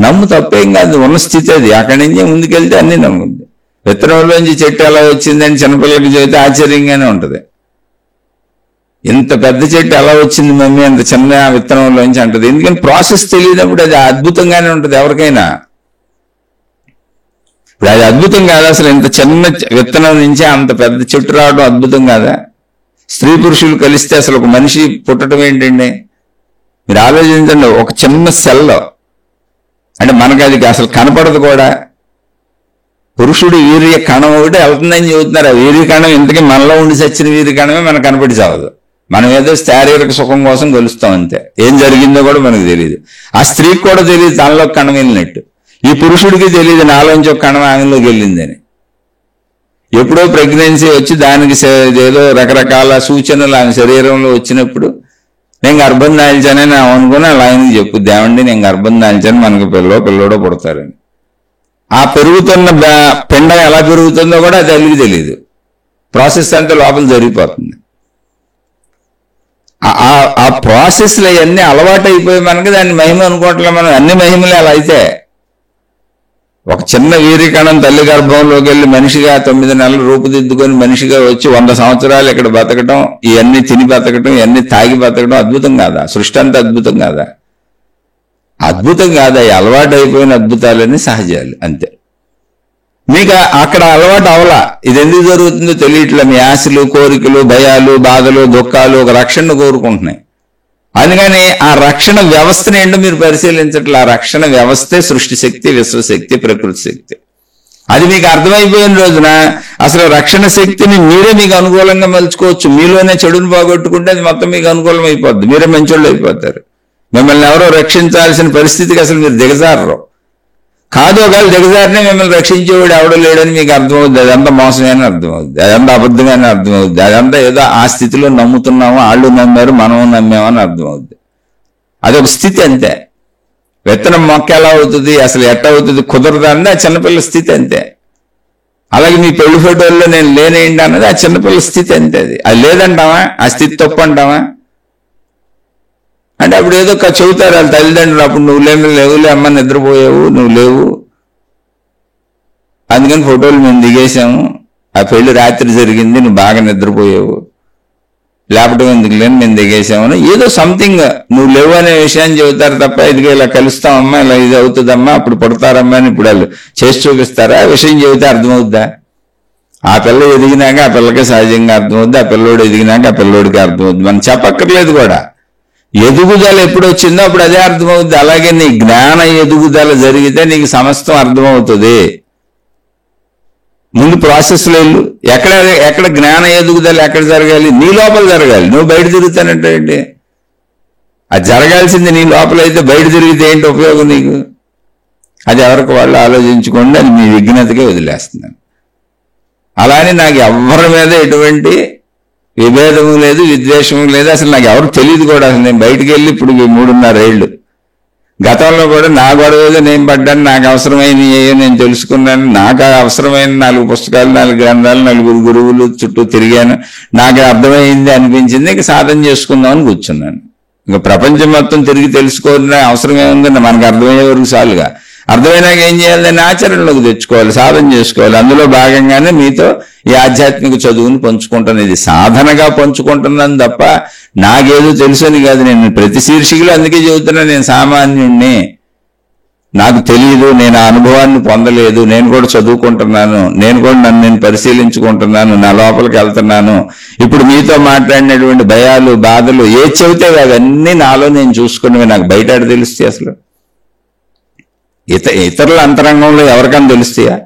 నమ్ము, తప్పేం కాదు, ఉన్న స్థితి అది. అక్కడి నుంచి ముందుకెళ్తే అన్ని నమ్ముద్ది. విత్తనంలోంచి చెట్టు ఎలా వచ్చిందని చిన్నపిల్లలకి చెబితే ఆశ్చర్యంగానే ఉంటుంది. ఇంత పెద్ద చెట్టు ఎలా వచ్చింది మమ్మీ అంత చిన్న విత్తనంలోంచి అంటది. ఎందుకంటే ప్రాసెస్ తెలియనప్పుడు అది అద్భుతంగానే ఉంటుంది ఎవరికైనా. ఇప్పుడు అది అద్భుతం కాదా అసలు? ఇంత చిన్న విత్తనం నుంచి అంత పెద్ద చెట్టు రావడం అద్భుతం కాదా? స్త్రీ పురుషులు కలిస్తే అసలు ఒక మనిషి పుట్టడం ఏంటండి? మీరు ఆలోచించండి. ఒక చిన్న సెల్లో, అంటే మనకి అది అసలు కనపడదు కూడా. పురుషుడు వీర్య కణం ఒకటి వెళ్తుందని చెబుతున్నారు. ఆ వీర్య కణం ఇంతకీ మనలో ఉండి చచ్చిన వీర్య కణమే మనకు కనపడి చావదు. మనం ఏదో శారీరక సుఖం కోసం గెలుస్తాం అంతే. ఏం జరిగిందో కూడా మనకు తెలియదు. ఆ స్త్రీకి కూడా తెలియదు తనలో కణం వెళ్ళినట్టు. ఈ పురుషుడికి తెలియదు నాలోంచి ఒక కణం ఆమెలోకి వెళ్ళిందని. ఎప్పుడో ప్రెగ్నెన్సీ వచ్చి దానికి ఏదో రకరకాల సూచనలు ఆమె శరీరంలో వచ్చినప్పుడు నేను గర్భం దాల్చానని అనుకుని అలా ఆయనకి చెప్పుద్ది, ఏమండి నేను గర్భం దాల్చాను, మనకు పిల్లోడో పుడతారని. ఆ పెరుగుతున్న పిండం ఎలా పెరుగుతుందో కూడా తల్లికి తెలియదు. ప్రాసెస్ అంతా లోపల జరిగిపోతుంది. ఆ ప్రాసెస్లు అవన్నీ అలవాటు అయిపోయి మనకి దాన్ని మహిమ అనుకోవట్లే. మనం అన్ని మహిమలే అలా అయితే. ఒక చిన్న వీరికణం తల్లి గర్భంలోకి వెళ్ళి మనిషిగా 9 నెలలు రూపుదిద్దుకొని మనిషిగా వచ్చి 100 సంవత్సరాలు ఇక్కడ బతకటం, ఇవన్నీ తిని బతకటం, ఇవన్నీ తాగి బతకటం అద్భుతం కాదా? సృష్టి అంతా అద్భుతం కాదా? అద్భుతం కాదా? అలవాటు అయిపోయిన అద్భుతాలన్నీ సహజాలు అంతే. మీకు అక్కడ అలవాటు అవలా. ఇది ఎందుకు జరుగుతుందో తెలియట్లే. మీ ఆశలు, కోరికలు, భయాలు, బాధలు, దుఃఖాలు ఒక రక్షణను కోరుకుంటున్నాయి. అందుకని ఆ రక్షణ వ్యవస్థను ఏంటో మీరు పరిశీలించట్లే. ఆ రక్షణ వ్యవస్థే సృష్టి శక్తి, విశ్వశక్తి, ప్రకృతి శక్తి. అది మీకు అర్థమైపోయిన రోజున అసలు రక్షణ శక్తిని మీరే మీకు అనుకూలంగా మలుచుకోవచ్చు. మీలోనే చెడును పోగొట్టుకుంటే అది మొత్తం మీకు అనుకూలం అయిపోద్ది. మీరే మంచోళ్ళు అయిపోతారు. మిమ్మల్ని ఎవరో రక్షించాల్సిన పరిస్థితికి అసలు మీరు దిగజారరు. కాదు, ఒకవేళ దిగజారినే మిమ్మల్ని రక్షించేవాడు ఎవడో లేడని మీకు అర్థమవుద్ది. అదంతా మోసమే అని అర్థమవుద్ది, అదంతా అబద్ధమని అర్థమవుద్ది, అదంతా ఏదో ఆ స్థితిలో నమ్ముతున్నాము, వాళ్ళు నమ్మారు, మనం నమ్మామని అర్థమవుద్ది. అదొక స్థితి అంతే. విత్తనం మొక్క ఎలా అవుతుంది, అసలు ఎట్ట అవుతుంది, కుదరదు అన్నది ఆ చిన్నపిల్ల స్థితి అంతే. అలాగే మీ పెళ్లి ఫోటోల్లో నేను లేనేంటి అన్నది ఆ చిన్నపిల్ల స్థితి అంతే. అది లేదంటావా? ఆ స్థితి తప్పు అంటావా? అంటే అప్పుడు ఏదో చెబుతారు వాళ్ళ తల్లిదండ్రులు, అప్పుడు నువ్వు లేవులే అమ్మ, నిద్రపోయావు, నువ్వు లేవు, అందుకని ఫోటోలు మేము దిగేసాము, ఆ పెళ్లి రాత్రి జరిగింది, నువ్వు బాగా నిద్రపోయావు, లేపటం ఎందుకు లేని మేము దిగేసామని ఏదో సంథింగ్ నువ్వు లేవు అనే విషయాన్ని చెబుతారు తప్ప, ఇదిగో ఇలా కలుస్తామమ్మా, ఇలా ఇది అవుతుందమ్మా, అప్పుడు పుడతారమ్మా అని ఇప్పుడు వాళ్ళు చేసి చూపిస్తారా? ఆ విషయం చెబితే అర్థమవుద్దా? ఆ పిల్ల ఎదిగినాక ఆ పిల్లకి సహజంగా అర్థమవుద్ది, ఆ పిల్లోడు ఎదిగినాక ఆ పిల్లోడికి అర్థమవుద్ది. మనం చెప్పక్కర్లేదు కూడా. ఎదుగుదల ఎప్పుడు వచ్చిందో అప్పుడు అదే అర్థమవుద్ది. అలాగే నీ జ్ఞాన ఎదుగుదల జరిగితే నీకు సమస్తం అర్థమవుతుంది. ముందు ప్రాసెస్లో వెళ్ళు. ఎక్కడ జ్ఞాన ఎదుగుదల ఎక్కడ జరగాలి? నీ లోపల జరగాలి. నువ్వు బయట తిరుగుతానంటే ఏంటి? అది జరగాల్సింది నీ లోపల అయితే బయట తిరిగితే ఏంటి ఉపయోగం నీకు? అది ఎవరికి వాళ్ళు ఆలోచించుకోండి, అది మీ విఘ్నతకే వదిలేస్తున్నాను. అలానే నాకు ఎవరి మీద ఎటువంటి విభేదము లేదు, విద్వేషము లేదు, అసలు నాకు ఎవరు తెలియదు కూడా. అసలు నేను బయటికి వెళ్ళి ఇప్పుడు 3.5 ఏళ్ళు, గతంలో కూడా నా గొడవగా నేను పడ్డాను, నాకు అవసరమైనవి ఏయో నేను తెలుసుకున్నాను, నాకు అవసరమైన 4 పుస్తకాలు, 4 గ్రంథాలు, 4 గురువులు చుట్టూ తిరిగాను, నాకు అర్థమైంది అనిపించింది, ఇక సాధన చేసుకుందామని కూర్చున్నాను. ఇంకా ప్రపంచం మొత్తం తిరిగి తెలుసుకోవాలనే అవసరం ఏముందండి? మనకు అర్థమయ్యే వరకు చాలుగా. అర్థమైనాక ఏం చేయాలి? దాన్ని ఆచరణలోకి తెచ్చుకోవాలి, సాధన చేసుకోవాలి. అందులో భాగంగానే మీతో ఈ ఆధ్యాత్మిక చదువుని పంచుకుంటాను. ఇది సాధనగా పంచుకుంటున్నాను తప్ప నాకేదో తెలుసని కాదు. నేను ప్రతి శీర్షికలో అందుకే చెబుతున్నా, నేను సామాన్యుణ్ణి, నాకు తెలియదు, నేను ఆ అనుభవాన్ని పొందలేదు, నేను కూడా చదువుకుంటున్నాను, నేను కూడా నన్ను నేను పరిశీలించుకుంటున్నాను, నా లోపలికి వెళ్తున్నాను. ఇప్పుడు మీతో మాట్లాడినటువంటి భయాలు, బాధలు ఏది చెబితే అవన్నీ నాలో నేను చూసుకున్నవి, నాకు బయట తెలుస్తాయి అసలు? ఇతరుల అంతరంగంలో ఎవరికైనా తెలుస్తాయా?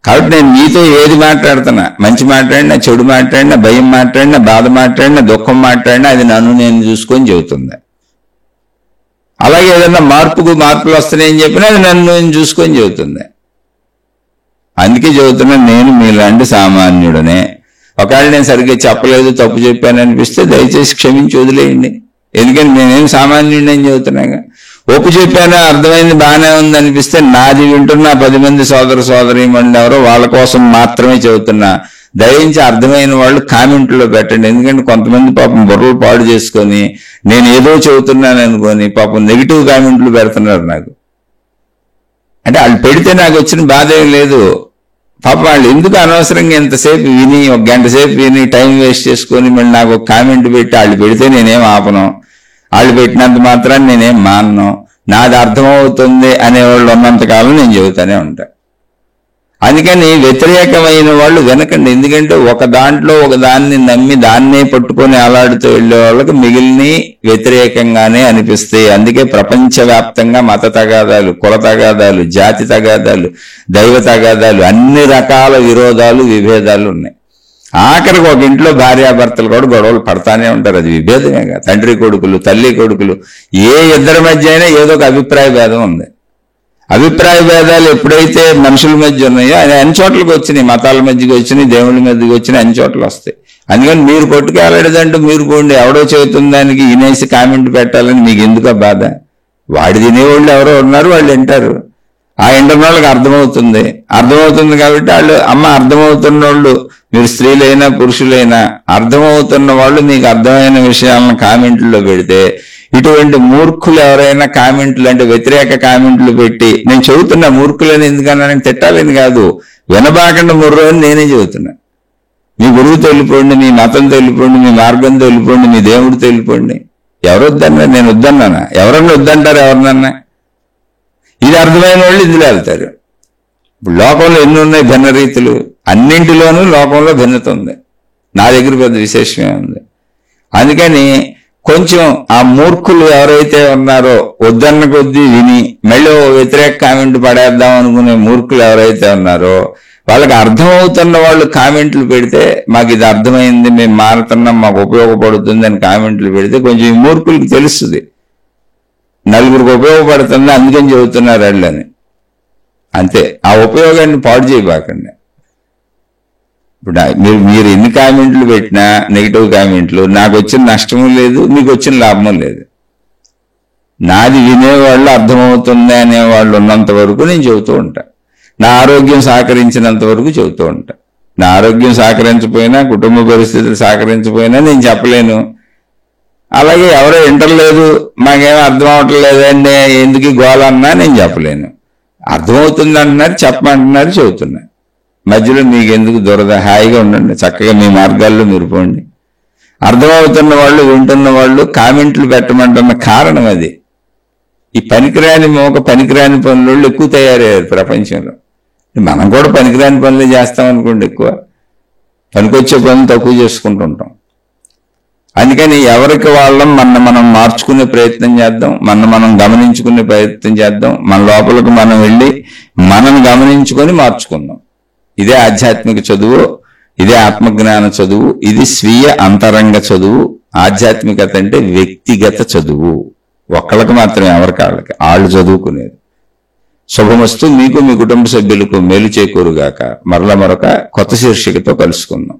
కాబట్టి నేను మీతో ఏది మాట్లాడుతున్నా, మంచి మాట్లాడినా, చెడు మాట్లాడినా, భయం మాట్లాడినా, బాధ మాట్లాడినా, దుఃఖం మాట్లాడినా, అది నన్ను నేను చూసుకొని చెబుతుంది. అలాగే ఏదన్నా మార్పులు వస్తున్నాయని చెప్పినా అది నన్ను నేను చూసుకొని చెబుతుంది. అందుకే చెబుతున్నా, నేను మీలాంటి సామాన్యుడనే. ఒకవేళ నేను సరిగ్గా చెప్పలేదు, తప్పు చెప్పాను అనిపిస్తే దయచేసి క్షమించి వదిలేయండి. ఎందుకంటే నేనేం సామాన్యుడిని అని చెబుతున్నాగా. ఒప్పు చెప్పాను, అర్థమైంది, బాగానే ఉంది అనిపిస్తే నాది వింటున్నా 10 మంది సోదరీమణులు ఎవరో వాళ్ళ కోసం మాత్రమే చెబుతున్నా. దయించి అర్థమైన వాళ్ళు కామెంట్లో పెట్టండి. ఎందుకంటే కొంతమంది పాపం బుర్రలు పాడు చేసుకొని నేను ఏదో చెబుతున్నాను అనుకొని పాపం నెగిటివ్ కామెంట్లు పెడుతున్నారు నాకు. అంటే వాళ్ళు పెడితే నాకు వచ్చిన బాధ ఏం లేదు. పాపం వాళ్ళు ఎందుకు అనవసరంగా ఎంతసేపు విని, 1 గంట సేపు విని టైం వేస్ట్ చేసుకొని మళ్ళీ నాకు ఒక కామెంట్ పెట్టి వాళ్ళు పెడితే నేనేం ఆపను, వాళ్ళు పెట్టినంత మాత్రాన్ని నేనేం మానను. నాది అర్థమవుతుంది అనేవాళ్ళు ఉన్నంతకాలం నేను చెబుతానే ఉంటా. అందుకని వ్యతిరేకమైన వాళ్ళు వినకండి. ఎందుకంటే ఒక దాన్ని నమ్మి దాన్నే పట్టుకొని అలాడుతూ వెళ్ళే వాళ్ళకి మిగిలిన వ్యతిరేకంగానే అనిపిస్తాయి. అందుకే ప్రపంచవ్యాప్తంగా మత తగాదాలు, కుల తగాదాలు, జాతి తగాదాలు, దైవ తగాదాలు, అన్ని రకాల విరోధాలు, విభేదాలు ఉన్నాయి. ఆఖరికి ఒక ఇంట్లో భార్యాభర్తలు కూడా గొడవలు పడతానే ఉంటారు. అది విభేదమేగా. తండ్రి కొడుకులు, తల్లి కొడుకులు, ఏ ఇద్దరి మధ్య అయినా ఏదో ఒక అభిప్రాయ భేదం ఉంది. అభిప్రాయ భేదాలు ఎప్పుడైతే మనుషుల మధ్య ఉన్నాయో అన్ని చోట్లకి వచ్చినాయి, మతాల మధ్యకి వచ్చినాయి, దేవుళ్ళ మధ్యకి వచ్చినాయి, అన్ని చోట్ల వస్తాయి. అందుకని మీరు కొట్టుకెళ్ళలేదంటూ మీరు పోండి, ఎవడో చెబుతున్న దానికి ఈనేసి కామెంట్ పెట్టాలని మీకు ఎందుకు బాధ? వాడి తినేవాళ్ళు ఎవరో ఉన్నారు, వాళ్ళు వింటారు. ఆ ఇంటర్ వాళ్ళకి అర్థమవుతుంది కాబట్టి వాళ్ళు అర్థమవుతున్న వాళ్ళు, మీరు స్త్రీలైనా పురుషులైనా, అర్థమవుతున్న వాళ్ళు మీకు అర్థమైన విషయాలను కామెంట్లో పెడితే, ఇటువంటి మూర్ఖులు ఎవరైనా కామెంట్లు అంటే వ్యతిరేక కామెంట్లు పెట్టి, నేను చెబుతున్నా మూర్ఖులని ఎందుకన్నా తిట్టాలని కాదు, వినబాకుండా ముర్రో అని నేనే చెబుతున్నా. మీ గురువుతో వెళ్ళిపోండి, మీ మతంతో వెళ్ళిపోండి, మీ మార్గంతో వెళ్ళిపోండి, మీ దేవుడితో వెళ్ళిపోండి. ఎవరు వద్దన్నారు? నేను వద్దన్నానా? ఎవరన్నా వద్దంటారు ఎవరినన్నా? ఇది అర్థమైన వాళ్ళు ఇందులో వెళ్తారు. ఇప్పుడు లోకంలో ఎన్ని ఉన్నాయి భిన్న రీతులు, అన్నింటిలోనూ లోకంలో భిన్నత ఉంది. నా దగ్గర పెద్ద విశేషమే ఉంది. అందుకని కొంచెం ఆ మూర్ఖులు ఎవరైతే ఉన్నారో, వద్దన్న కొద్దీ విని మళ్ళీ వ్యతిరేక కామెంట్ పడేద్దాం అనుకునే మూర్ఖులు ఎవరైతే ఉన్నారో, వాళ్ళకి అర్థమవుతున్న వాళ్ళు కామెంట్లు పెడితే, మాకు ఇది అర్థమైంది, మేము మారుతున్నాం, మాకు ఉపయోగపడుతుంది అని కామెంట్లు పెడితే కొంచెం ఈ మూర్ఖులకి తెలుస్తుంది, నలుగురికి ఉపయోగపడుతుంది, అందుకని చెబుతున్నారు వాళ్ళని. అంతే. ఆ ఉపయోగాన్ని పాడు చేయబాకండి. ఇప్పుడు మీరు ఎన్ని కామెంట్లు పెట్టినా నెగిటివ్ కామెంట్లు, నాకు వచ్చిన నష్టము లేదు, మీకు వచ్చిన లాభము లేదు. నాది వినేవాళ్ళు, అర్థమవుతుంది అనేవాళ్ళు ఉన్నంత వరకు నేను చెబుతూ ఉంటా. నా ఆరోగ్యం సహకరించినంత వరకు చెబుతూ ఉంటా. నా ఆరోగ్యం సహకరించకపోయినా, కుటుంబ పరిస్థితులు సహకరించకపోయినా నేను చెప్పలేను. అలాగే ఎవరో వింటలేదు, మాకేమో అర్థం అవట్లేదండి, ఎందుకు గోల అన్నా నేను చెప్పలేను. అర్థమవుతుంది అంటున్నారు, చెప్పమంటున్నారు, చెబుతున్నా. మధ్యలో మీకు ఎందుకు దురద? హాయిగా ఉండండి, చక్కగా మీ మార్గాల్లో మీరు పోండి. అర్థమవుతున్న వాళ్ళు, వింటున్న వాళ్ళు కామెంట్లు పెట్టమంటున్న కారణం అది. ఈ పనికిరాని పనికిరాని పనులు ఎక్కువ తయారయ్యారు ప్రపంచంలో. మనం కూడా పనికిరాని పనులే చేస్తాం అనుకోండి, ఎక్కువ పనికొచ్చే పనులు తక్కువ చేసుకుంటుంటాం. అందుకని ఎవరికి వాళ్ళం మనం మార్చుకునే ప్రయత్నం చేద్దాం, మనం గమనించుకునే ప్రయత్నం చేద్దాం. మన లోపలికి మనం వెళ్ళి మనం గమనించుకొని మార్చుకుందాం. ఇదే ఆధ్యాత్మిక చదువు, ఇదే ఆత్మజ్ఞాన చదువు, ఇది స్వీయ అంతరంగ చదువు. ఆధ్యాత్మికత అంటే వ్యక్తిగత చదువు, ఒక్కళ్ళకి మాత్రమే, ఎవరికాళ్ళకి వాళ్ళు చదువుకునేది. శుభమస్తు. మీకు మీ కుటుంబ సభ్యులకు మేలు చేకూరుగాక. మరొక కొత్త శీర్షికతో కలుసుకుందాం.